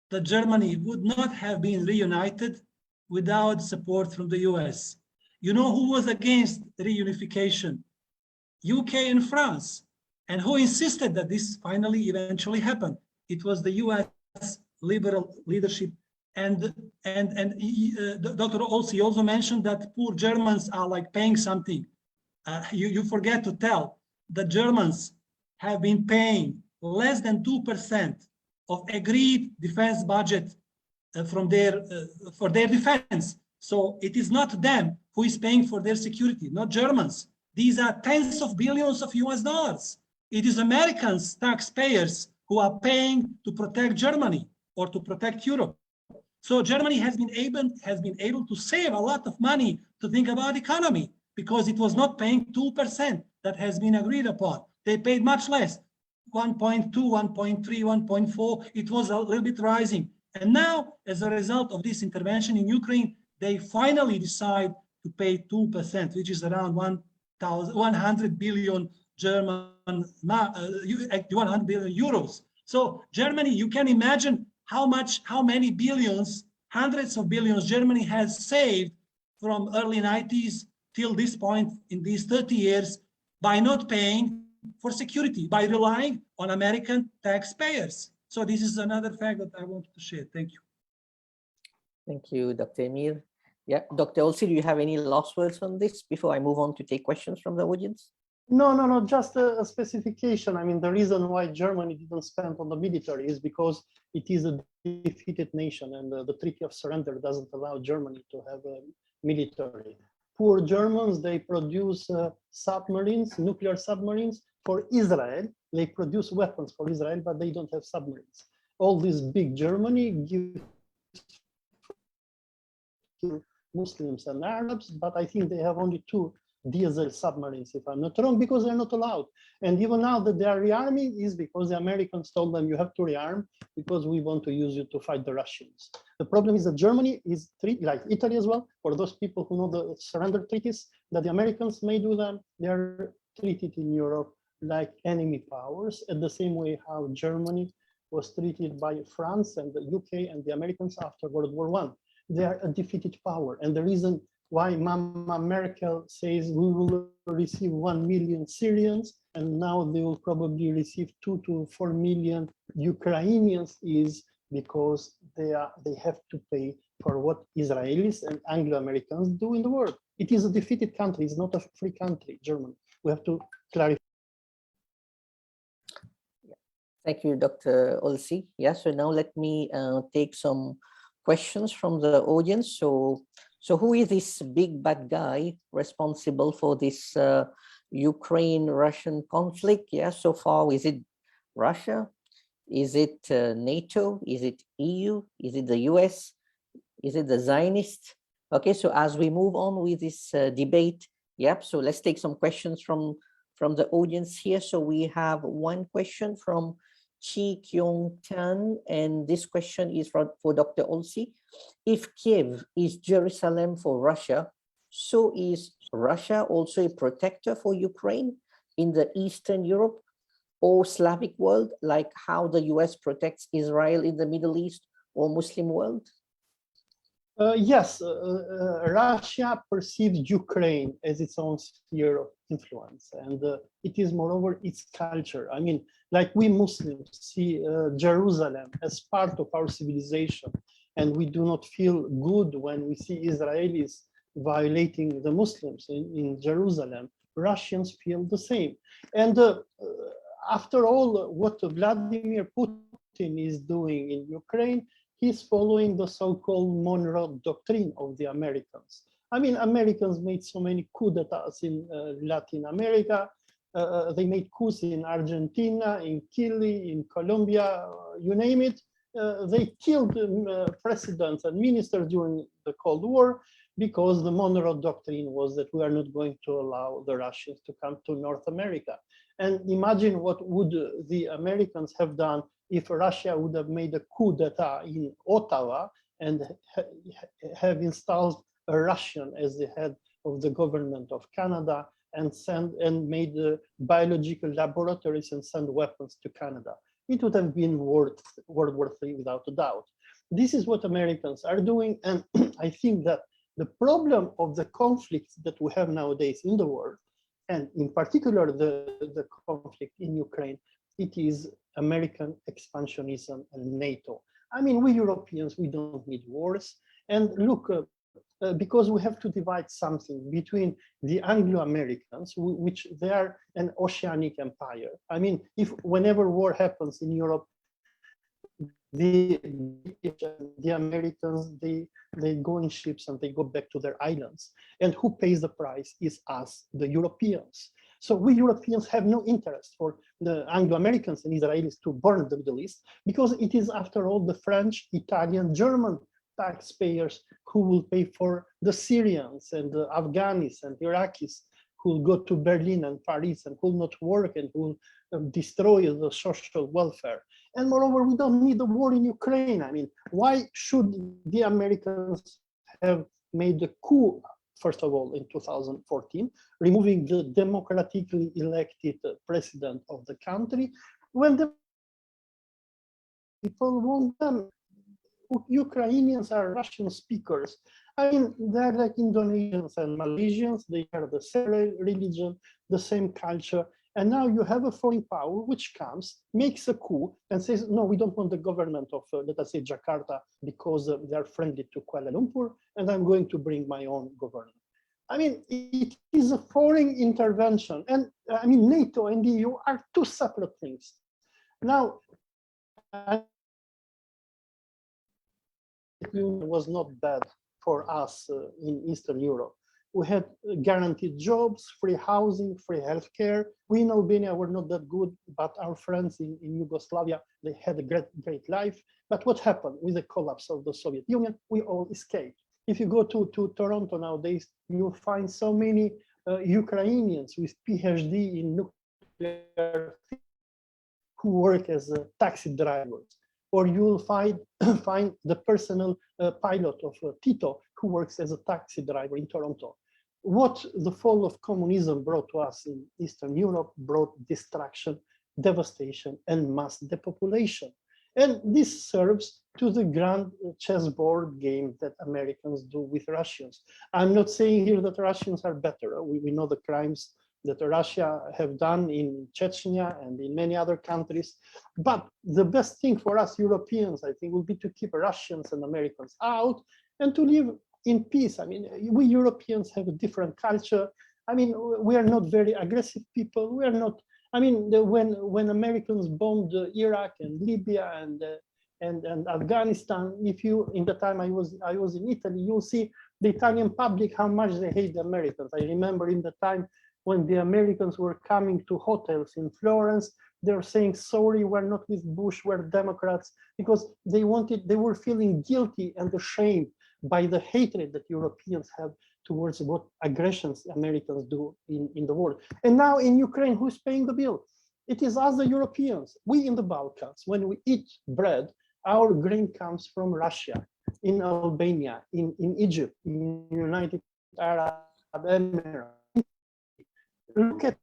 that Germany would not have been reunited without support from the US. You know who was against reunification? UK and France. And who insisted that this finally eventually happened? It was the US liberal leadership. And Dr. Olsi also mentioned that poor Germans are like paying something. You forget to tell the Germans have been paying less than 2% of agreed defense budget for their defense. So it is not them who is paying for their security, not Germans. These are tens of billions of US dollars. It is Americans, taxpayers, who are paying to protect Germany or to protect Europe. So Germany has been able to save a lot of money to think about economy because it was not paying 2% that has been agreed upon. They paid much less, 1.2, 1.3, 1.4. It was a little bit rising. And now, as a result of this intervention in Ukraine, they finally decide to pay 2%, which is around 100 billion German, 100 billion euros. So Germany, you can imagine how many billions, hundreds of billions Germany has saved from early 90s till this point in these 30 years by not paying for security, by relying on American taxpayers. So this is another fact that I wanted to share. Thank you. Thank you, Dr. Emir. Yeah, Dr. Olsi, do you have any last words on this before I move on to take questions from the audience? No, just a specification. I mean, the reason why Germany didn't spend on the military is because it is a defeated nation, and the Treaty of Surrender doesn't allow Germany to have a military. Poor Germans, they produce submarines, nuclear submarines for Israel. They produce weapons for Israel, but they don't have submarines. All this big Germany gives Muslims and Arabs, but I think they have only 2 diesel submarines, if I'm not wrong, because they're not allowed. And even now that they are rearming is because the Americans told them you have to rearm because we want to use you to fight the Russians. The problem is that Germany is treated, like Italy as well, for those people who know the surrender treaties that the Americans made with them, they are treated in Europe like enemy powers, at the same way how Germany was treated by France and the UK and the Americans after World War I. They are a defeated power. And the reason why Mama Merkel says we will receive 1 million Syrians and now they will probably receive 2 to 4 million Ukrainians is because they have to pay for what Israelis and Anglo-Americans do in the world. It is a defeated country. It's not a free country, Germany. We have to clarify. Thank you, Dr. Olsi. Yeah, so now let me take some questions from the audience. So who is this big bad guy responsible for this Ukraine-Russian conflict? Yeah, so far, is it Russia? Is it NATO? Is it EU? Is it the US? Is it the Zionists? Okay, so as we move on with this debate, yep, so let's take some questions from the audience here. So we have one question from Chi Kyung Tan, and this question is for Dr. Olsi. If Kiev is Jerusalem for Russia, so is Russia also a protector for Ukraine in the Eastern Europe or Slavic world, like how the US protects Israel in the Middle East or Muslim world? Yes, Russia perceives Ukraine as its own sphere of influence, and it is moreover its culture. I mean, like we Muslims see Jerusalem as part of our civilization, and we do not feel good when we see Israelis violating the Muslims in Jerusalem. Russians feel the same. And after all, what Vladimir Putin is doing in Ukraine, he's following the so-called Monroe Doctrine of the Americans. I mean, Americans made so many coups d'etats in Latin America. They made coups in Argentina, in Chile, in Colombia, you name it. They killed presidents and ministers during the Cold War because the Monroe Doctrine was that we are not going to allow the Russians to come to North America. And imagine what would the Americans have done if Russia would have made a coup d'etat in Ottawa and have installed a Russian as the head of the government of Canada and made biological laboratories and send weapons to Canada. It would have been World War III without a doubt. This is what Americans are doing, and I think that the problem of the conflicts that we have nowadays in the world, and in particular the conflict in Ukraine, it is American expansionism and NATO. I mean, we Europeans, we don't need wars. And look, because we have to divide something between the Anglo-Americans, which they are an oceanic empire. I mean, if whenever war happens in Europe, the Americans, they go in ships and they go back to their islands. And who pays the price is us, the Europeans. So we Europeans have no interest for the Anglo-Americans and Israelis to burn the Middle East, because it is, after all, the French, Italian, German taxpayers who will pay for the Syrians and the Afghans and Iraqis who will go to Berlin and Paris and who will not work and who will destroy the social welfare. And moreover, we don't need a war in Ukraine. I mean, why should the Americans have made a coup, first of all, in 2014, removing the democratically elected president of the country, when the people want them? Ukrainians are Russian speakers. I mean, they're like Indonesians and Malaysians. They have the same religion, the same culture. And now you have a foreign power which comes, makes a coup, and says, no, we don't want the government of, let us say, Jakarta, because they are friendly to Kuala Lumpur, and I'm going to bring my own government. I mean, it is a foreign intervention. And I mean, NATO and the EU are two separate things. Now, it was not bad for us in Eastern Europe. We had guaranteed jobs, free housing, free healthcare. We in Albania were not that good, but our friends in Yugoslavia, they had a great life. But what happened with the collapse of the Soviet Union? We all escaped. If you go to Toronto nowadays, you'll find so many Ukrainians with PhD in nuclear who work as taxi drivers. Or you'll find the personal pilot of Tito who works as a taxi driver in Toronto. What the fall of communism brought to us in Eastern Europe brought destruction, devastation, and mass depopulation. And this serves to the grand chessboard game that Americans do with Russians. I'm not saying here that Russians are better. We know the crimes that Russia have done in Chechnya and in many other countries. But the best thing for us Europeans, I think, would be to keep Russians and Americans out and to live in peace. I mean, we Europeans have a different culture. I mean, we are not very aggressive people. We are not, I mean, when Americans bombed Iraq and Libya and Afghanistan, if you, in the time I was in Italy, you'll see the Italian public, how much they hate the Americans. I remember in the time when the Americans were coming to hotels in Florence, they were saying, sorry, we're not with Bush, we're Democrats, because they were feeling guilty and ashamed by the hatred that Europeans have towards what aggressions Americans do in the world. And now in Ukraine, who's paying the bill? It is us, the Europeans. We in the Balkans, when we eat bread, our grain comes from Russia, in Albania, in Egypt, in United Arab Emirates. Look at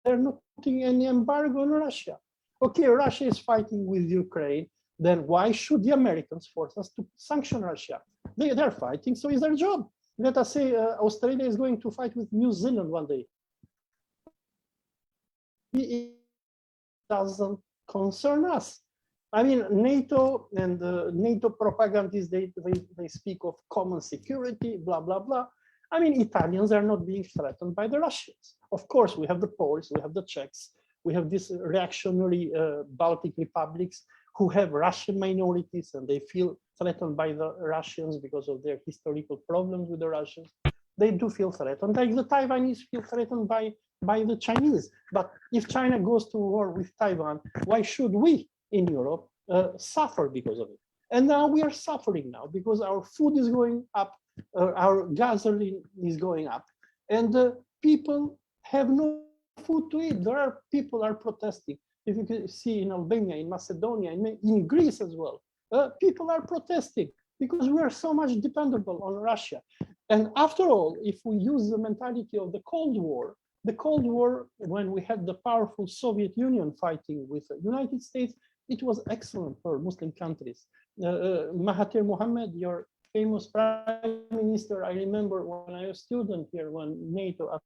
they're not putting any embargo on Russia. Okay, Russia is fighting with Ukraine, then why should the Americans force us to sanction Russia? They're fighting, so it's their job. Let us say Australia is going to fight with New Zealand one day. It doesn't concern us. I mean, NATO and NATO propagandists, they speak of common security, blah, blah, blah. I mean, Italians are not being threatened by the Russians. Of course, we have the Poles, we have the Czechs, we have these reactionary Baltic republics who have Russian minorities and they feel threatened by the Russians because of their historical problems with the Russians. They do feel threatened, like the Taiwanese feel threatened by the Chinese. But if China goes to war with Taiwan, why should we in Europe suffer because of it? And now we are suffering now because our food is going up, our gasoline is going up, and people have no food to eat. There are people are protesting. If you can see in Albania, in Macedonia, in Greece as well, people are protesting because we are so much dependable on Russia. And after all, if we use the mentality of the Cold War, when we had the powerful Soviet Union fighting with the United States, it was excellent for Muslim countries. Mahathir Mohamad, your famous prime minister, I remember when I was a student here, when NATO,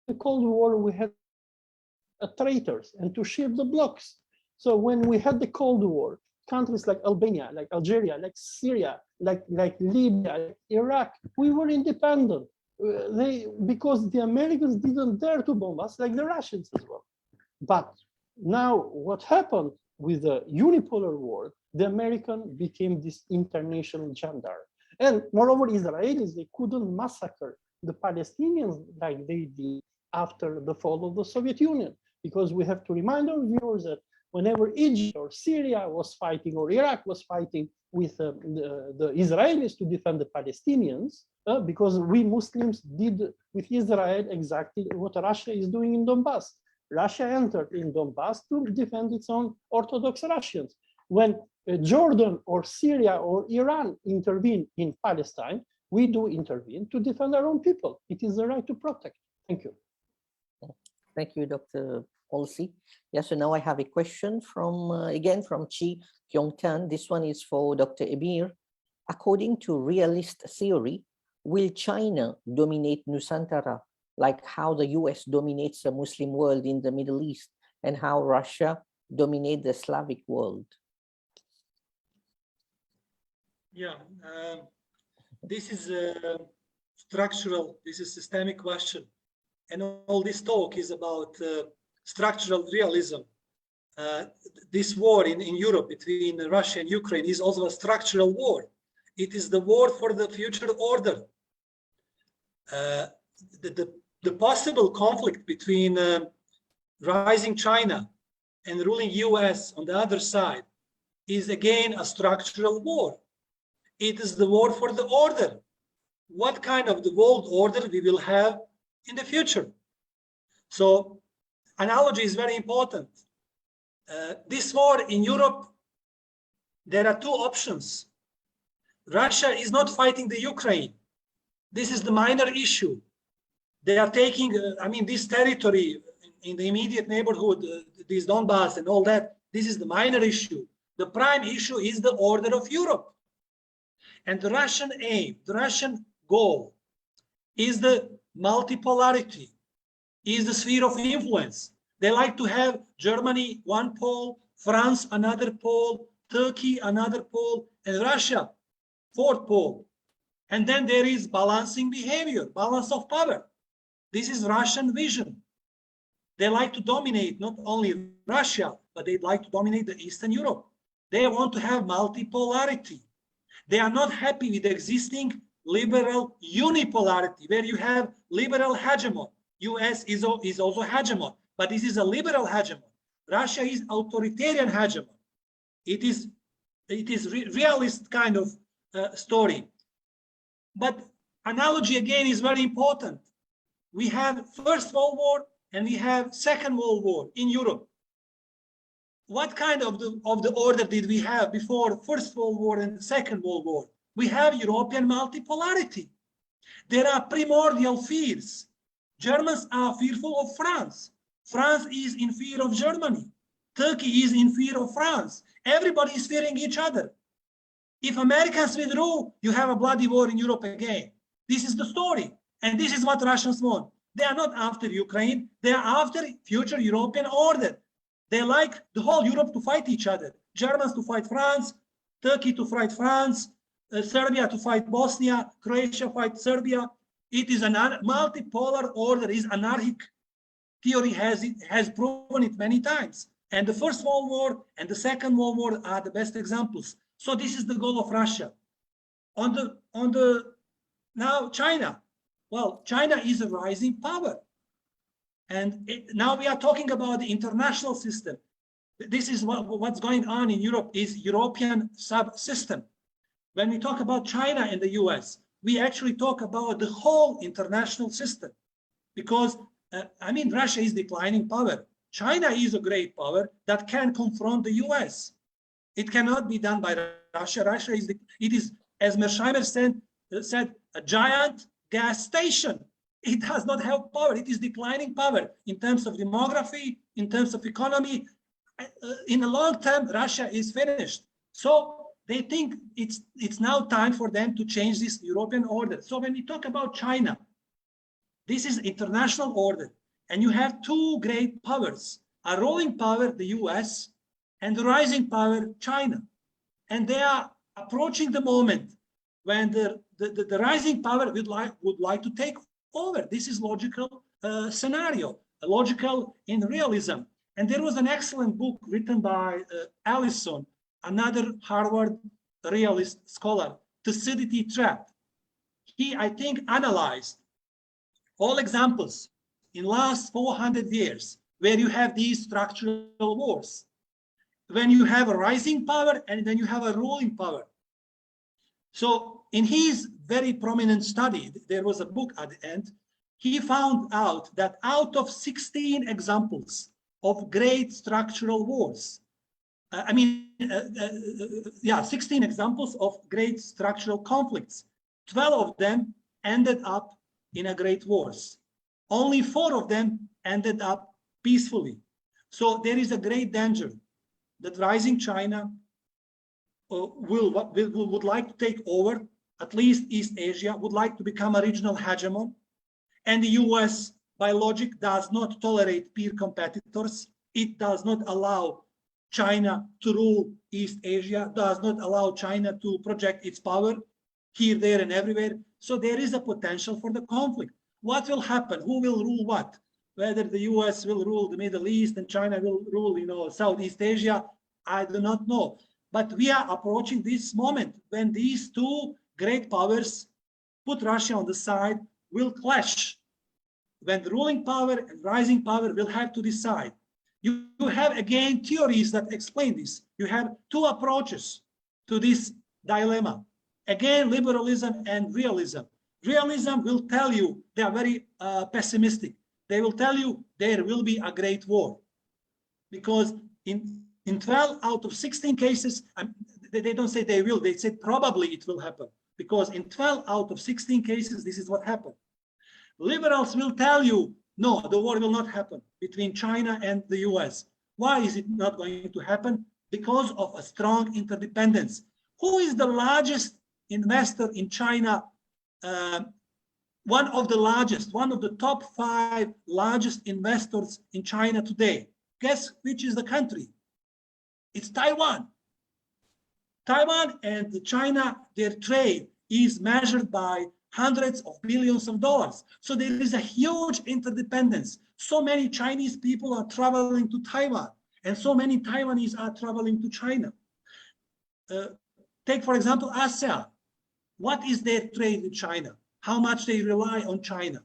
the Cold War, we had traitors and to shift the blocks. So when we had the Cold War, countries like Albania, like Algeria, like Syria, like Libya, like Iraq, we were independent. Because the Americans didn't dare to bomb us, like the Russians as well. But now what happened with the unipolar world, the American became this international gendarme. And moreover, Israelis, they couldn't massacre the Palestinians like they did after the fall of the Soviet Union. Because we have to remind our viewers that whenever Egypt or Syria was fighting or Iraq was fighting with the Israelis to defend the Palestinians, because we Muslims did with Israel exactly what Russia is doing in Donbass. Russia entered in Donbass to defend its own Orthodox Russians. When Jordan or Syria or Iran intervene in Palestine, we do intervene to defend our own people. It is the right to protect. Thank you. Thank you, Dr. Olsi. Yeah, so now I have a question from, again, from Chi Kyung-tan. This one is for Dr. Emir. According to realist theory, will China dominate Nusantara, like how the US dominates the Muslim world in the Middle East and how Russia dominates the Slavic world? Yeah, this is a structural, this is a systemic question. And all this talk is about structural realism. This war in Europe between Russia and Ukraine is also a structural war. It is the war for the future order. The possible conflict between rising China and ruling US on the other side is again a structural war. It is the war for the order. What kind of the world order we will have in the future? So analogy is very important. This war in Europe, there are two options. Russia is not fighting the Ukraine. This is the minor issue. They are taking, I mean, this territory in the immediate neighborhood, this Donbass and all that, this is the minor issue. The prime issue is the order of Europe. And the Russian aim, the Russian goal is the multipolarity, is the sphere of influence. They like to have Germany one pole, France another pole, Turkey another pole, and Russia fourth pole. And then there is balancing behavior, balance of power. This is Russian vision. They like to dominate not only Russia, but they'd like to dominate the Eastern Europe. They want to have multipolarity. They are not happy with the existing liberal unipolarity, where you have liberal hegemon. US is also hegemon, but this is a liberal hegemon. Russia is authoritarian hegemon. It is realist kind of story. But analogy again is very important. We have First World War and we have Second World War in Europe. What kind of the order did we have before First World War and Second World War? We have European multipolarity. There are primordial fears. Germans are fearful of France. France is in fear of Germany. Turkey is in fear of France. Everybody is fearing each other. If Americans withdraw, you have a bloody war in Europe again. This is the story. And this is what Russians want. They are not after Ukraine. They are after future European order. They like the whole Europe to fight each other. Germans to fight France, Turkey to fight France, Serbia to fight Bosnia, Croatia fight Serbia. It is a multipolar order, is anarchic. Theory has proven it many times. And the First World War and the Second World War are the best examples. So this is the goal of Russia. Now China. Well, China is a rising power. And now we are talking about the international system. This is what's going on in Europe, is European subsystem. When we talk about China and the US, we actually talk about the whole international system. Because, I mean, Russia is declining power. China is a great power that can confront the US. It cannot be done by Russia. Russia is, it is, as Mersheimer said, a giant gas station. It does not have power. It is declining power in terms of demography, in terms of economy. In the long term, Russia is finished. So they think it's now time for them to change this European order. So when we talk about China, this is international order. And you have two great powers, a ruling power, the US, and the rising power, China. And they are approaching the moment when the rising power would like to take over. This is logical scenario, logical in realism. And there was an excellent book written by Allison, another Harvard realist scholar, Thucydides Trap. He, I think, analyzed all examples in last 400 years where you have these structural wars, when you have a rising power and then you have a ruling power. So in his very prominent study, there was a book at the end, he found out that out of 16 examples of great structural wars, 16 examples of great structural conflicts, 12 of them ended up in a great wars. Only 4 of them ended up peacefully. So there is a great danger that rising China would like to take over, at least East Asia, would like to become a regional hegemon. And the US, by logic, does not tolerate peer competitors. It does not allow China to rule East Asia, does not allow China to project its power here, there, and everywhere. So there is a potential for the conflict. What will happen? Who will rule what? Whether the US will rule the Middle East and China will rule, Southeast Asia, I do not know. But we are approaching this moment when these two great powers, put Russia on the side, will clash. When the ruling power and rising power will have to decide. You have, again, theories that explain this. You have two approaches to this dilemma. Again, liberalism and realism. Realism will tell you, they are very pessimistic. They will tell you there will be a great war. Because in 12 out of 16 cases, they don't say they will, they say probably it will happen. Because in 12 out of 16 cases, this is what happened. Liberals will tell you, no, the war will not happen between China and the US. Why is it not going to happen? Because of a strong interdependence. Who is the largest investor in China? One of the top 5 largest investors in China today. Guess which is the country? It's Taiwan. Taiwan and China, their trade is measured by hundreds of billions of dollars. So there is a huge interdependence. So many Chinese people are traveling to Taiwan, and so many Taiwanese are traveling to China. Take, for example, ASEAN. What is their trade with China? How much they rely on China?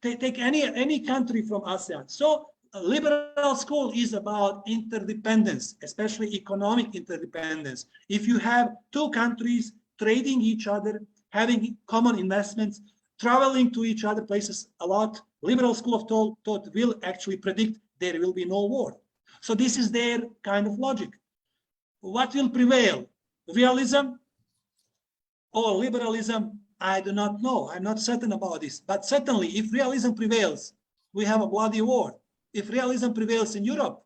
Take any country from ASEAN. So a liberal school is about interdependence, especially economic interdependence. If you have two countries trading each other, having common investments, traveling to each other places a lot, liberal school of thought will actually predict there will be no war. So this is their kind of logic. What will prevail? Realism or liberalism? I do not know. I'm not certain about this. But certainly, if realism prevails, we have a bloody war. if realism prevails in Europe,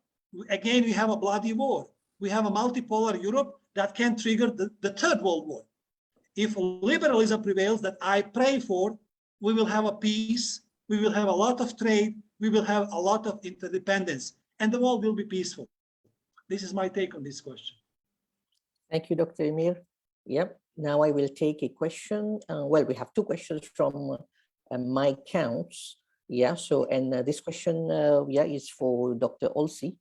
again, we have a bloody war. We have a multipolar Europe that can trigger the Third World War. If liberalism prevails, that I pray for, we will have a peace, we will have a lot of trade, we will have a lot of interdependence, and the world will be peaceful. This is my take on this question. Thank you, Dr. Emir. Yep. Now I will take a question. Well, we have two questions from my counts. Yeah. So, and this question, is for Dr. Olsi.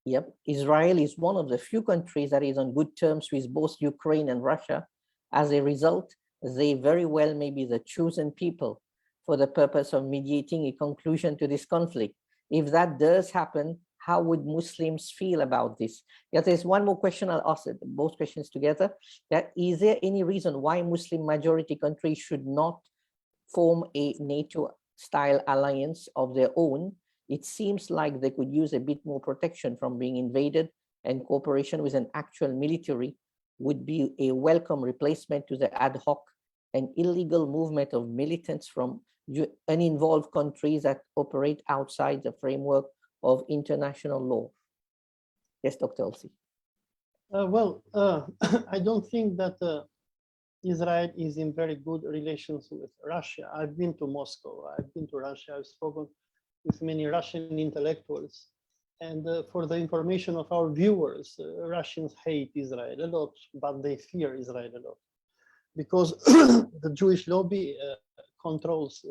Yep. Israel is one of the few countries that is on good terms with both Ukraine and Russia. As a result, they very well may be the chosen people for the purpose of mediating a conclusion to this conflict. If that does happen, how would Muslims feel about this? Yeah, there's one more question. I'll ask both questions together. Is there any reason why Muslim majority countries should not form a NATO-style alliance of their own? It seems like they could use a bit more protection from being invaded, and cooperation with an actual military would be a welcome replacement to the ad hoc and illegal movement of militants from uninvolved countries that operate outside the framework of international law. Yes, Dr. Olsi. I don't think that Israel is in very good relations with Russia. I've been to Moscow, I've been to Russia, I've spoken with many Russian intellectuals. And for the information of our viewers, Russians hate Israel a lot, but they fear Israel a lot. Because the Jewish lobby controls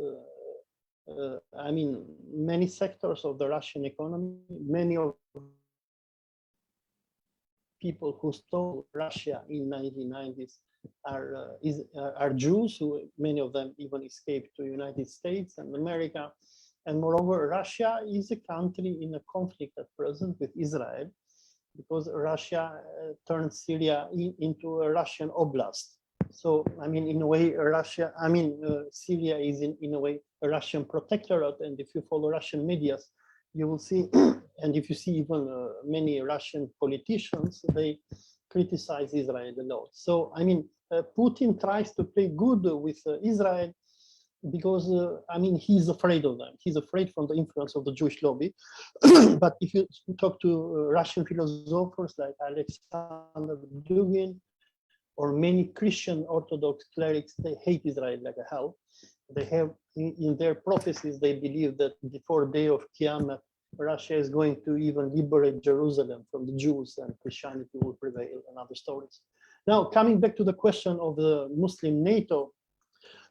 many sectors of the Russian economy. Many of people who stole Russia in 1990s are Jews, who many of them even escaped to United States and America. And moreover, Russia is a country in a conflict at present with Israel, because Russia turned Syria into a Russian oblast. So, in a way, Syria is in a way a Russian protectorate. And if you follow Russian media, you will see, and if you see even many Russian politicians, they criticize Israel a lot. So, Putin tries to play good with Israel because, he's afraid of them. He's afraid from the influence of the Jewish lobby. But if you talk to Russian philosophers like Alexander Dugin, or many Christian Orthodox clerics, they hate Israel like a hell. They have, in their prophecies, they believe that before day of Qiyamah, Russia is going to even liberate Jerusalem from the Jews, and Christianity will prevail, and other stories. Now, coming back to the question of the Muslim NATO,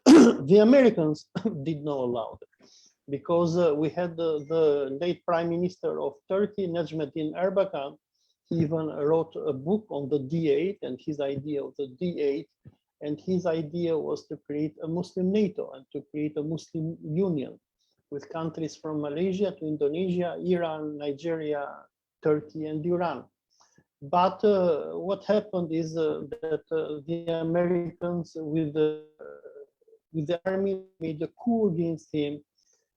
the Americans did not allow it, because we had the late Prime Minister of Turkey, Necmettin Erbakan. He even wrote a book on the D8 and his idea of the D8. And his idea was to create a Muslim NATO and to create a Muslim Union with countries from Malaysia to Indonesia, Iran, Nigeria, Turkey, and Iran. But what happened is that the Americans with the army made a coup against him.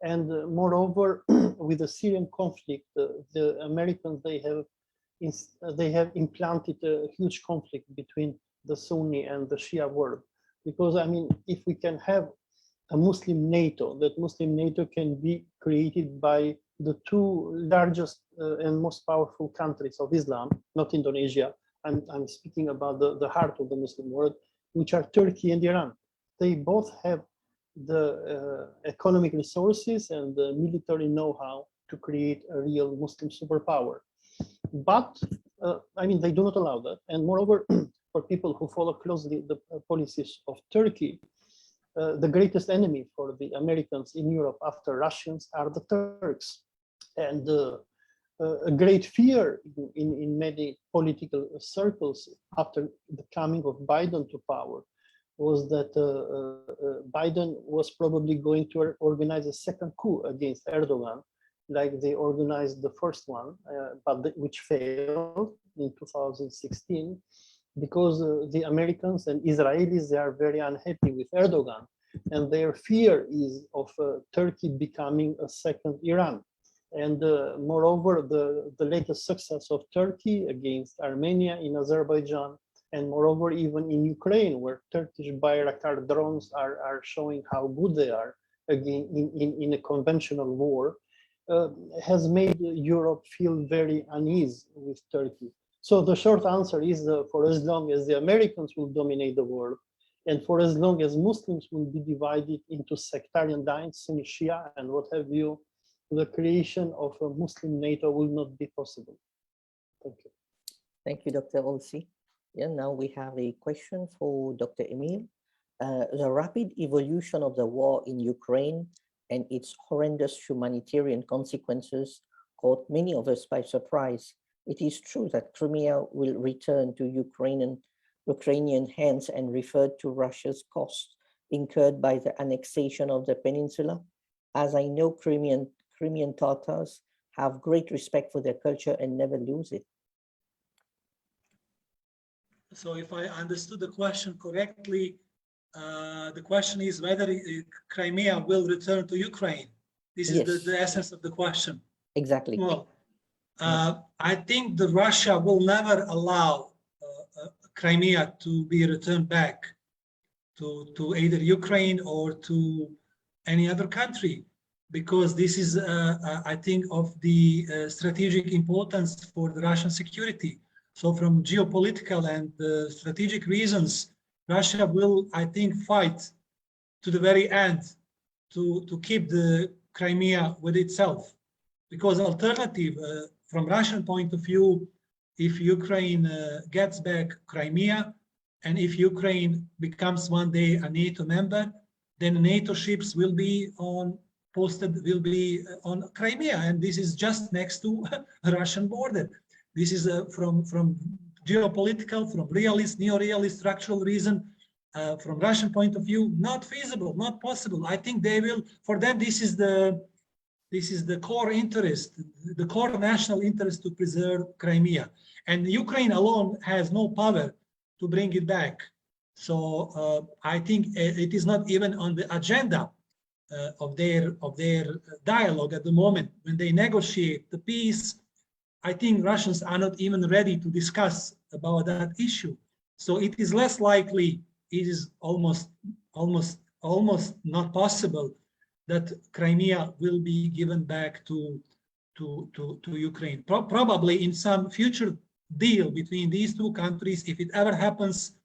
And moreover, with the Syrian conflict, the Americans, they have implanted a huge conflict between the Sunni and the Shia world. Because, if we can have a Muslim NATO, that Muslim NATO can be created by the two largest and most powerful countries of Islam, not Indonesia. I'm speaking about the heart of the Muslim world, which are Turkey and Iran. They both have the economic resources and the military know-how to create a real Muslim superpower. But, they do not allow that. And moreover, for people who follow closely the policies of Turkey, the greatest enemy for the Americans in Europe after Russians are the Turks. And a great fear in many political circles after the coming of Biden to power was that Biden was probably going to organize a second coup against Erdogan, like they organized the first one, which failed in 2016, because the Americans and Israelis, they are very unhappy with Erdogan, and their fear is of Turkey becoming a second Iran. And moreover, the latest success of Turkey against Armenia in Azerbaijan, and moreover, even in Ukraine, where Turkish Bayraktar drones are showing how good they are again in a conventional war, has made Europe feel very uneasy with Turkey. So the short answer is for as long as the Americans will dominate the world, and for as long as Muslims will be divided into sectarian lines, Sunni, Shia, and what have you, the creation of a Muslim NATO will not be possible. Thank you. Thank you, Dr. Olsi. Yeah, now we have a question for Dr. Emir. The rapid evolution of the war in Ukraine and its horrendous humanitarian consequences caught many of us by surprise. It is true that Crimea will return to Ukrainian hands and referred to Russia's costs incurred by the annexation of the peninsula. As I know, Crimean Tatars have great respect for their culture and never lose it. So if I understood the question correctly, the question is whether Crimea will return to Ukraine. This is Yes. the essence of the question. Exactly. Well, I think that Russia will never allow Crimea to be returned back to either Ukraine or to any other country, because this is, I think, of the strategic importance for the Russian security. So from geopolitical and strategic reasons, Russia will, I think, fight to the very end to keep the Crimea with itself. Because alternative, from Russian point of view, if Ukraine gets back Crimea, and if Ukraine becomes one day a NATO member, then NATO ships will be on Crimea, and this is just next to the Russian border. This is from geopolitical, from realist, neo-realist structural reason, from Russian point of view, not feasible, not possible. I think they will, for them, this is the core interest, the core national interest to preserve Crimea. And Ukraine alone has no power to bring it back. So I think it is not even on the agenda of their dialogue at the moment. When they negotiate the peace, I think Russians are not even ready to discuss about that issue. So it is less likely, it is almost not possible that Crimea will be given back to Ukraine. Probably in some future deal between these two countries, if it ever happens,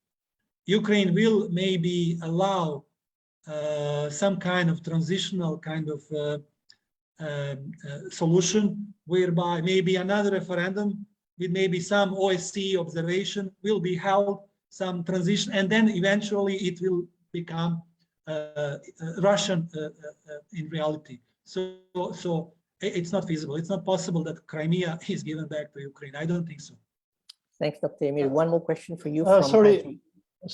Ukraine will maybe allow some kind of transitional kind of solution, whereby maybe another referendum with maybe some OSCE observation will be held, some transition, and then eventually it will become Russian in reality. So it's not feasible. It's not possible that Crimea is given back to Ukraine. I don't think so. Thanks, Dr. Emir. One more question for you. Sorry,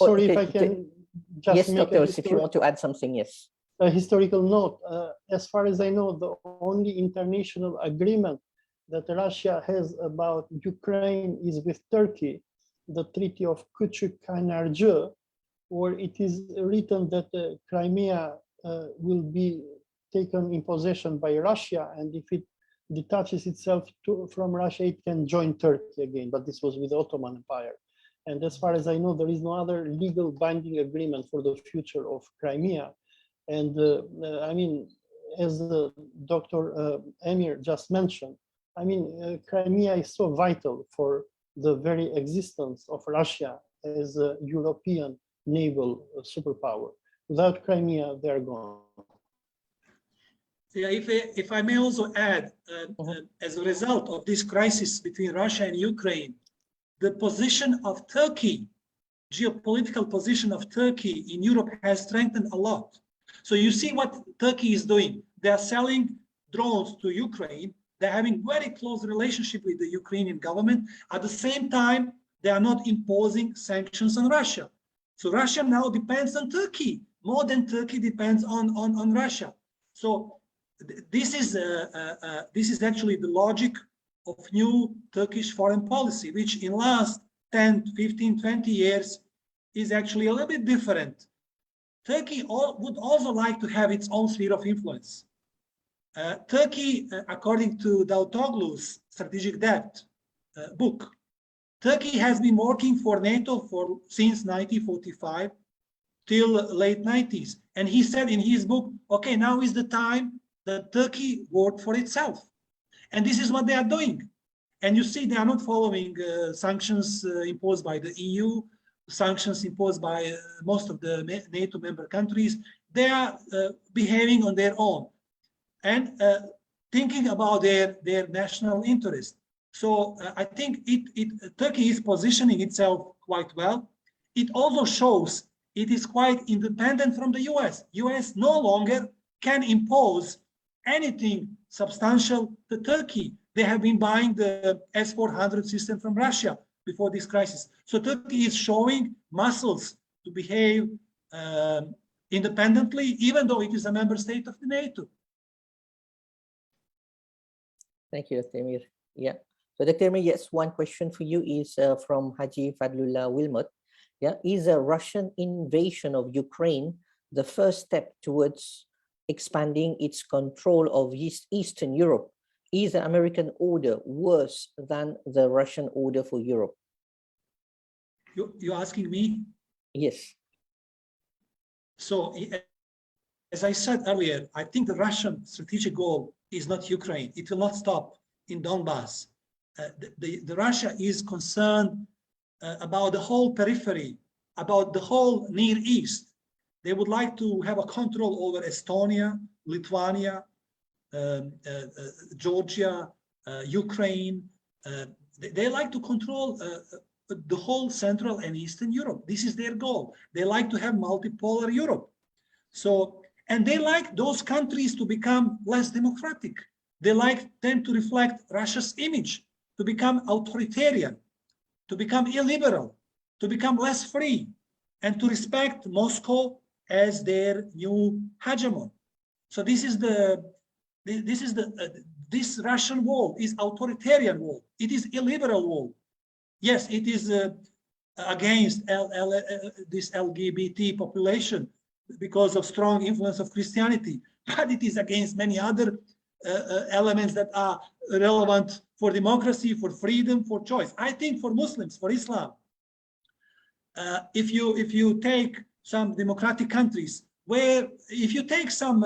okay, if I can just yes, make Dr. if you want to add something, yes. a historical note. As far as I know, the only international agreement that Russia has about Ukraine is with Turkey, the Treaty of Küçükçayırcı, where it is written that Crimea will be taken in possession by Russia, and if it detaches itself from Russia, it can join Turkey again. But this was with the Ottoman Empire. And as far as I know, there is no other legal binding agreement for the future of Crimea. And I mean, as Dr. Emir just mentioned, I mean, Crimea is so vital for the very existence of Russia as a European naval superpower. Without Crimea, they're gone. Yeah, if I may also add, as a result of this crisis between Russia and Ukraine, the position of Turkey, geopolitical position of Turkey in Europe has strengthened a lot. So you see what Turkey is doing. They are selling drones to Ukraine. They're having very close relationship with the Ukrainian government. At the same time, they are not imposing sanctions on Russia. So Russia now depends on Turkey more than Turkey depends on Russia. So this is actually the logic of new Turkish foreign policy, which in last 10, 15, 20 years is actually a little bit different. Turkey would also like to have its own sphere of influence. Turkey, according to Davutoglu's Strategic Debt book, Turkey has been working for NATO since 1945 till late 90s. And he said in his book, okay, now is the time that Turkey worked for itself. And this is what they are doing. And you see, they are not following sanctions imposed by the EU, sanctions imposed by most of the NATO member countries. They are behaving on their own and thinking about their national interest. So I think Turkey is positioning itself quite well. It also shows it is quite independent from the US. US no longer can impose anything substantial to Turkey. They have been buying the S-400 system from Russia before this crisis. So Turkey is showing muscles to behave independently, even though it is a member state of the NATO. Thank you, Dr. Emir. Yeah. So Dr. Emir, yes, one question for you is from Haji Fadlullah Wilmot. Yeah, is a Russian invasion of Ukraine the first step towards expanding its control of Eastern Europe? Is the American order worse than the Russian order for Europe? You're asking me? Yes. So, as I said earlier, I think the Russian strategic goal is not Ukraine. It will not stop in Donbass. The Russia is concerned about the whole periphery, about the whole Near East. They would like to have a control over Estonia, Lithuania, Georgia, Ukraine. They like to control the whole Central and Eastern Europe. This is their goal. They like to have multipolar Europe. So, and they like those countries to become less democratic. They like them to reflect Russia's image, to become authoritarian, to become illiberal, to become less free, and to respect Moscow as their new hegemon. So this Russian wall is authoritarian wall. It is illiberal wall. Yes, it is against this LGBT population because of strong influence of Christianity, but it is against many other elements that are relevant for democracy, for freedom, for choice. I think for Muslims, for Islam, if you take some democratic countries where, if you take some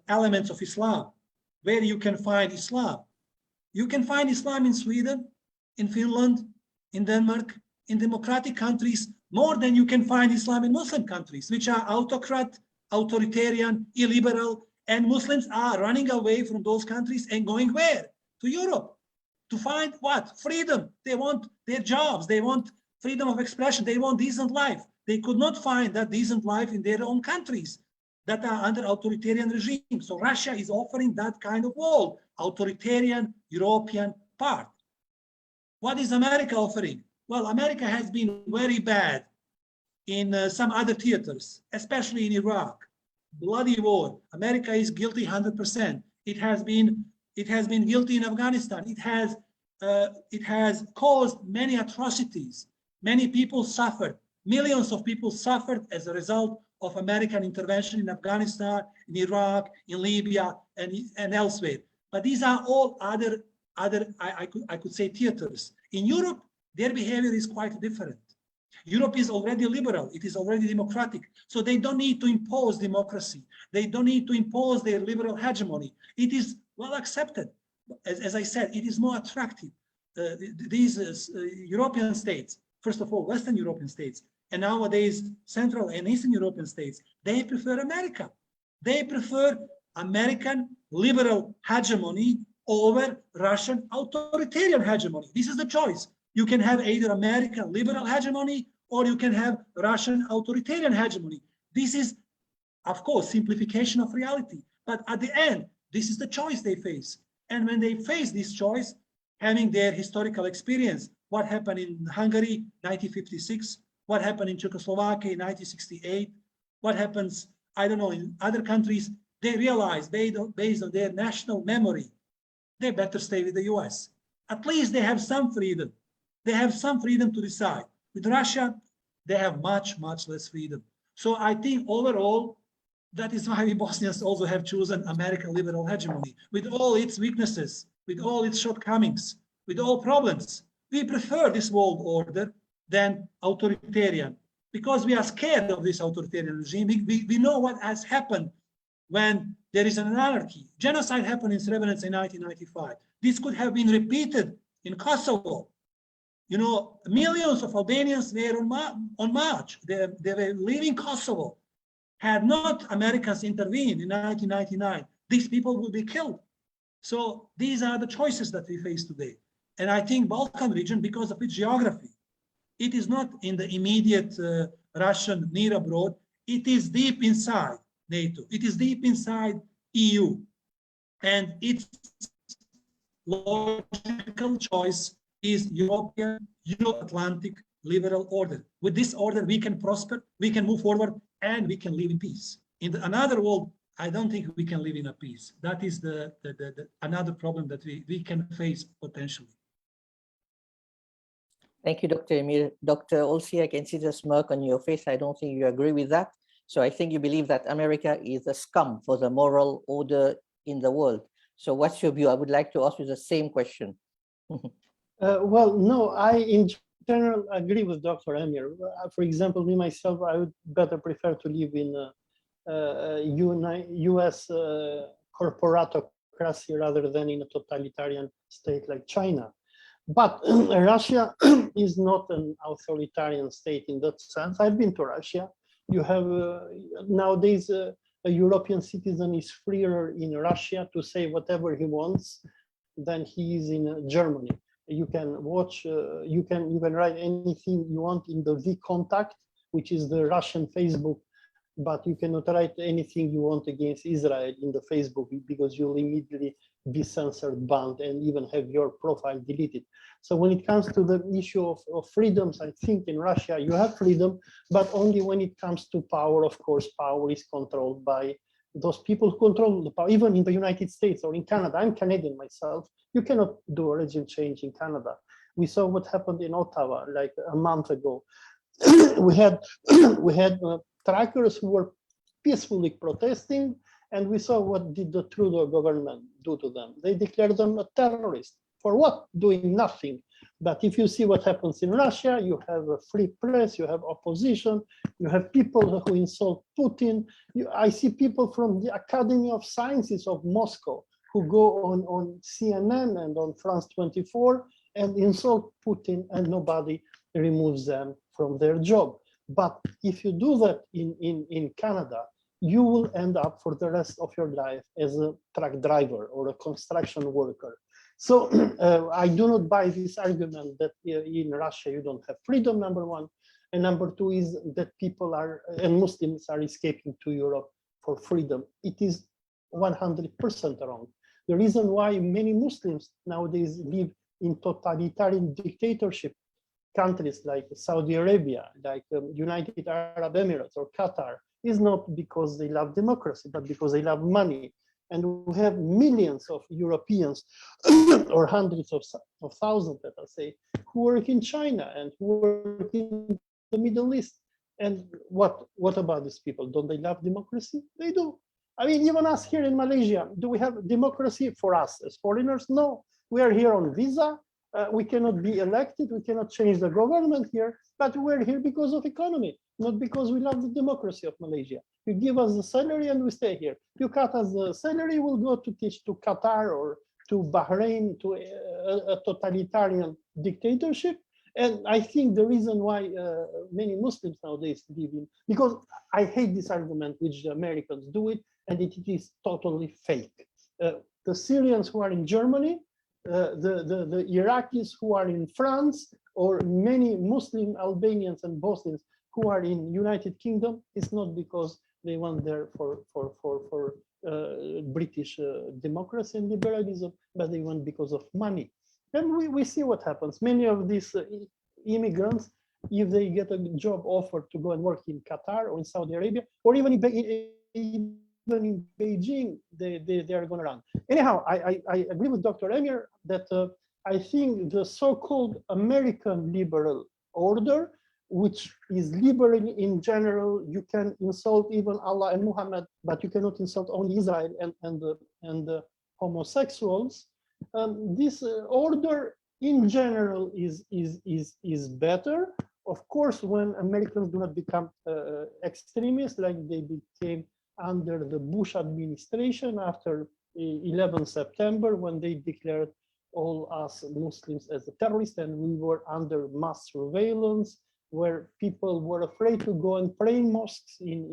elements of Islam, where you can find Islam, you can find Islam in Sweden, in Finland, in Denmark, in democratic countries, more than you can find Islam in Muslim countries, which are autocrat, authoritarian, illiberal, and Muslims are running away from those countries and going where? To Europe, to find what? Freedom. They want their jobs. They want freedom of expression. They want decent life. They could not find that decent life in their own countries that are under authoritarian regime. So Russia is offering that kind of wall, authoritarian European part. What is America offering? Well, America has been very bad in some other theaters, especially in Iraq. Bloody war. America is guilty 100%. It has been guilty in Afghanistan. It has caused many atrocities. Many people suffered. Millions of people suffered as a result of American intervention in Afghanistan, in Iraq, in Libya, and elsewhere. But these are all other I could say theaters. In Europe, their behavior is quite different. Europe is already liberal. It is already democratic. So they don't need to impose democracy. They don't need to impose their liberal hegemony. It is well accepted. As I said, it is more attractive. These European states, first of all, Western European states, and nowadays Central and Eastern European states, they prefer America. They prefer American liberal hegemony over Russian authoritarian hegemony. This is the choice. You can have either American liberal hegemony or you can have Russian authoritarian hegemony. This is, of course, simplification of reality. But at the end, this is the choice they face. And when they face this choice, having their historical experience, what happened in Hungary, 1956, what happened in Czechoslovakia in 1968, what happens, I don't know, in other countries, they realize based on their national memory, they better stay with the US. At least they have some freedom. They have some freedom to decide. With Russia, they have much, much less freedom. So I think overall, that is why we Bosnians also have chosen American liberal hegemony. With all its weaknesses, with all its shortcomings, with all problems, we prefer this world order than authoritarian, because we are scared of this authoritarian regime. We know what has happened when there is an anarchy. Genocide happened in Srebrenica in 1995. This could have been repeated in Kosovo. You know, millions of Albanians were on march. They were leaving Kosovo. Had not Americans intervened in 1999, these people would be killed. So these are the choices that we face today. And I think Balkan region, because of its geography, it is not in the immediate Russian near abroad. It is deep inside NATO. It is deep inside EU. And its logical choice is European, Euro-Atlantic liberal order. With this order, we can prosper, we can move forward, and we can live in peace. In another world, I don't think we can live in a peace. That is another problem that we can face potentially. Thank you, Dr. Emir. Dr. Olsi, I can see the smirk on your face. I don't think you agree with that. So I think you believe that America is a scum for the moral order in the world. So what's your view? I would like to ask you the same question. Well, no, I in general agree with Dr. Emir. For example, me myself, I would better prefer to live in US corporatocracy rather than in a totalitarian state like China. But Russia is not an authoritarian state in that sense. I've been to Russia. You have nowadays a European citizen is freer in Russia to say whatever he wants than he is in Germany. You can watch, you can write anything you want in the VKontakte, which is the Russian Facebook, but you cannot write anything you want against Israel in the Facebook because you'll immediately be censored, banned, and even have your profile deleted. So when it comes to the issue of freedoms, I think in Russia you have freedom, but only when it comes to power. Of course, power is controlled by those people who control the power. Even in the United States or in Canada, I'm Canadian myself, you cannot do a regime change in Canada. We saw what happened in Ottawa like a month ago. we had trackers who were peacefully protesting, and we saw what did the Trudeau government do to them. They declared them a terrorist. For what? Doing nothing. But if you see what happens in Russia, you have a free press, you have opposition, you have people who insult Putin. I see people from the Academy of Sciences of Moscow who go on CNN and on France 24 and insult Putin, and nobody removes them from their job. But if you do that in Canada, you will end up for the rest of your life as a truck driver or a construction worker. So I do not buy this argument that in Russia you don't have freedom, number one. And number two is that people are, and Muslims are escaping to Europe for freedom. It is 100% wrong. The reason why many Muslims nowadays live in totalitarian dictatorship countries like Saudi Arabia, like United Arab Emirates or Qatar, is not because they love democracy, but because they love money. And we have millions of Europeans or hundreds of thousands, let us say, who work in China and who work in the Middle East. And what about these people? Don't they love democracy? They do. I mean, even us here in Malaysia, do we have democracy for us as foreigners? No, we are here on visa. We cannot be elected. We cannot change the government here, but we're here because of economy, not because we love the democracy of Malaysia. You give us the salary and we stay here. You cut us the salary, we'll go to teach to Qatar or to Bahrain, to a totalitarian dictatorship. And I think the reason why many Muslims nowadays live in, because I hate this argument which the Americans do it, and it is totally fake. The Syrians who are in Germany, the Iraqis who are in France, or many Muslim Albanians and Bosnians who are in United Kingdom, it's not because they want there for British democracy and liberalism, but they want because of money. And we see what happens. Many of these immigrants, if they get a job offer to go and work in Qatar or in Saudi Arabia, or even in Beijing, they are going to run. Anyhow, I agree with Dr. Emir that I think the so-called American liberal order, which is liberal in general, you can insult even Allah and Muhammad, but you cannot insult only Israel and the homosexuals. This order in general is better. Of course, when Americans do not become extremists like they became under the Bush administration after 11 September, when they declared all us Muslims as a terrorist, and we were under mass surveillance, where people were afraid to go and pray in mosques in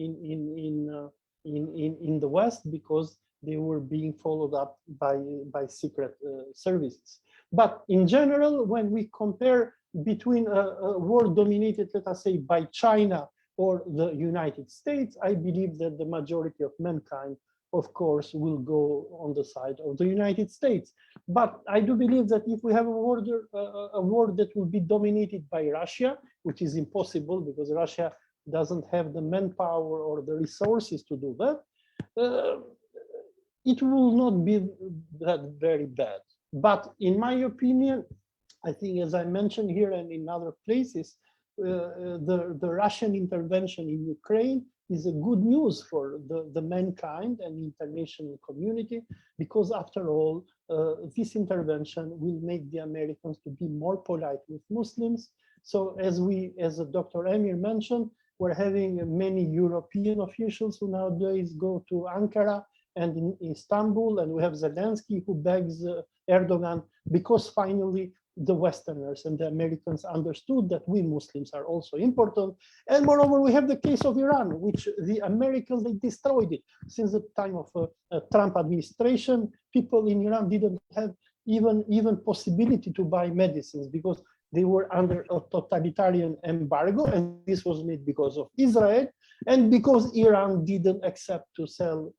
the West because they were being followed up by secret services. But in general, when we compare between a world dominated, let us say, by China or the United States, I believe that the majority of mankind, of course, will go on the side of the United States. But I do believe that if we have a world that will be dominated by Russia, which is impossible because Russia doesn't have the manpower or the resources to do that, it will not be that very bad. But in my opinion, I think, as I mentioned here and in other places, the Russian intervention in Ukraine is a good news for the mankind and the international community, because after all, this intervention will make the Americans to be more polite with Muslims. So as Dr. Emir mentioned, we're having many European officials who nowadays go to Ankara and in Istanbul, and we have Zelensky who begs Erdogan, because finally the Westerners and the Americans understood that we Muslims are also important. And moreover, we have the case of Iran, which the Americans, they destroyed it. Since the time of Trump administration, people in Iran didn't have even possibility to buy medicines because they were under a totalitarian embargo, and this was made because of Israel and because Iran didn't accept to sell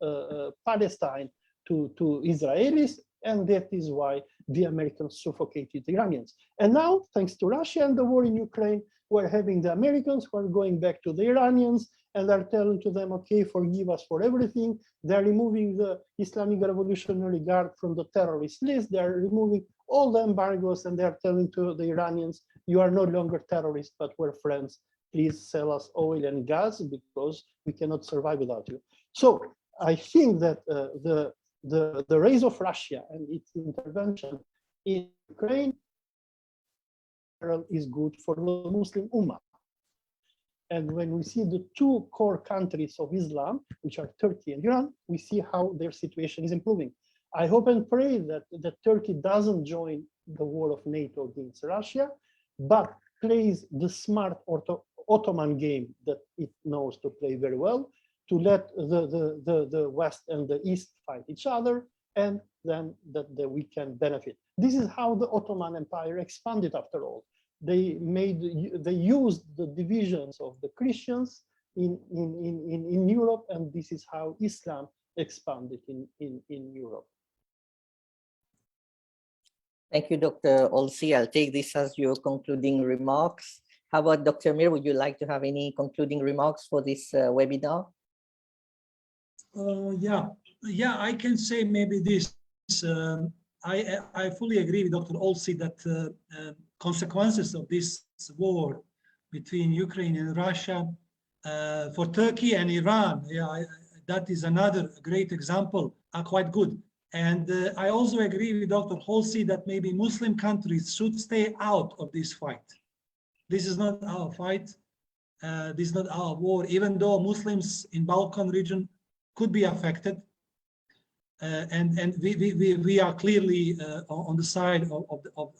Palestine to Israelis, and that is why the Americans suffocated the Iranians. And now, thanks to Russia and the war in Ukraine, we're having the Americans who are going back to the Iranians and are telling to them, okay, forgive us for everything. They're removing the Islamic Revolutionary Guard from the terrorist list. They're removing all the embargoes, and they're telling to the Iranians, you are no longer terrorists, but we're friends. Please sell us oil and gas because we cannot survive without you. So I think that the rise of Russia and its intervention in Ukraine is good for the Muslim Ummah. And when we see the two core countries of Islam, which are Turkey and Iran, we see how their situation is improving. I hope and pray that Turkey doesn't join the war of NATO against Russia, but plays the smart Ottoman game that it knows to play very well, to let the West and the East fight each other, and then that we can benefit. This is how the Ottoman Empire expanded after all. They used the divisions of the Christians in Europe, and this is how Islam expanded in Europe. Thank you, Dr. Olsi. I'll take this as your concluding remarks. How about Dr. Emir? Would you like to have any concluding remarks for this webinar? Yeah, I can say maybe this. I fully agree with Dr. Olsi that consequences of this war between Ukraine and Russia for Turkey and Iran, that is another great example, are quite good. And I also agree with Dr. Olsi that maybe Muslim countries should stay out of this fight. This is not our fight. This is not our war, even though Muslims in Balkan region could be affected. And we are clearly on the side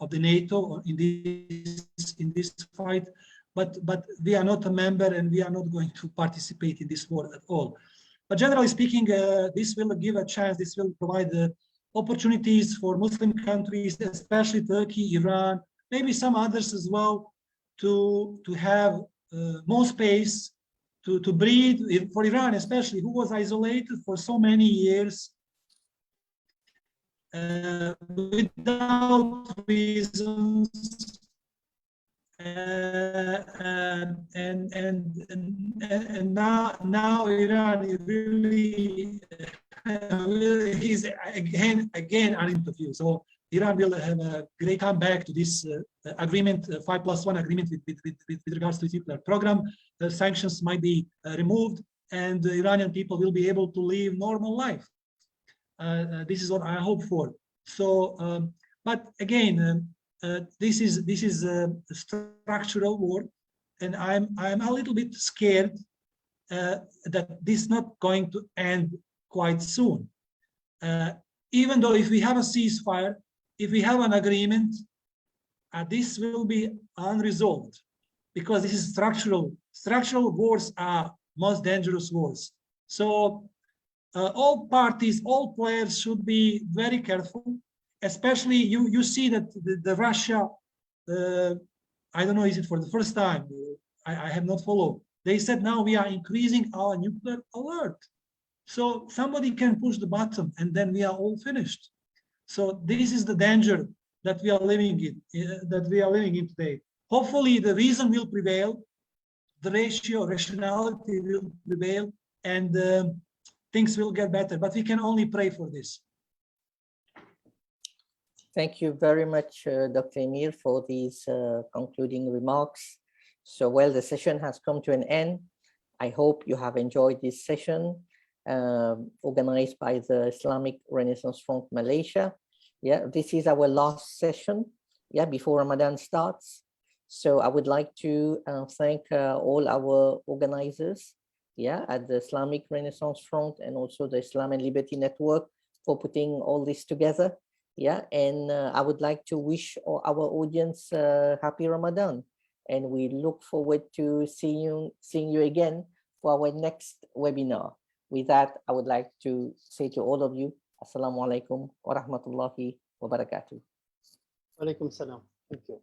of the NATO in this fight, but we are not a member and we are not going to participate in this war at all. But generally speaking, this will give a chance, this will provide opportunities for Muslim countries, especially Turkey, Iran, maybe some others as well, to have more space to breathe. For Iran especially, who was isolated for so many years without reasons, and now Iran is really is again an interview. So Iran will have a great comeback to this agreement, 5+1 agreement with regards to its nuclear program. The sanctions might be removed, and the Iranian people will be able to live normal life. This is what I hope for. So, but again, this is a structural war, and I'm a little bit scared that this is not going to end quite soon. Even though if we have a ceasefire, if we have an agreement, this will be unresolved, because this is structural. Structural wars are most dangerous wars. So all parties, all players should be very careful. Especially you see that the Russia, I don't know, is it for the first time? I have not followed. They said now we are increasing our nuclear alert. So somebody can push the button and then we are all finished. So this is the danger that we are living in, today. Hopefully the reason will prevail, the rationality will prevail, and things will get better. But we can only pray for this. Thank you very much, Dr. Emir, for these concluding remarks. So, well, the session has come to an end. I hope you have enjoyed this session organized by the Islamic Renaissance Front Malaysia. Yeah, this is our last session, yeah, before Ramadan starts. So I would like to thank all our organizers, yeah, at the Islamic Renaissance Front and also the Islam and Liberty Network for putting all this together. Yeah, and I would like to wish our audience happy Ramadan, and we look forward to seeing you again for our next webinar. With that, I would like to say to all of you, Assalamu alaikum wa rahmatullahi wa barakatuh. Alaikum salam. Thank you.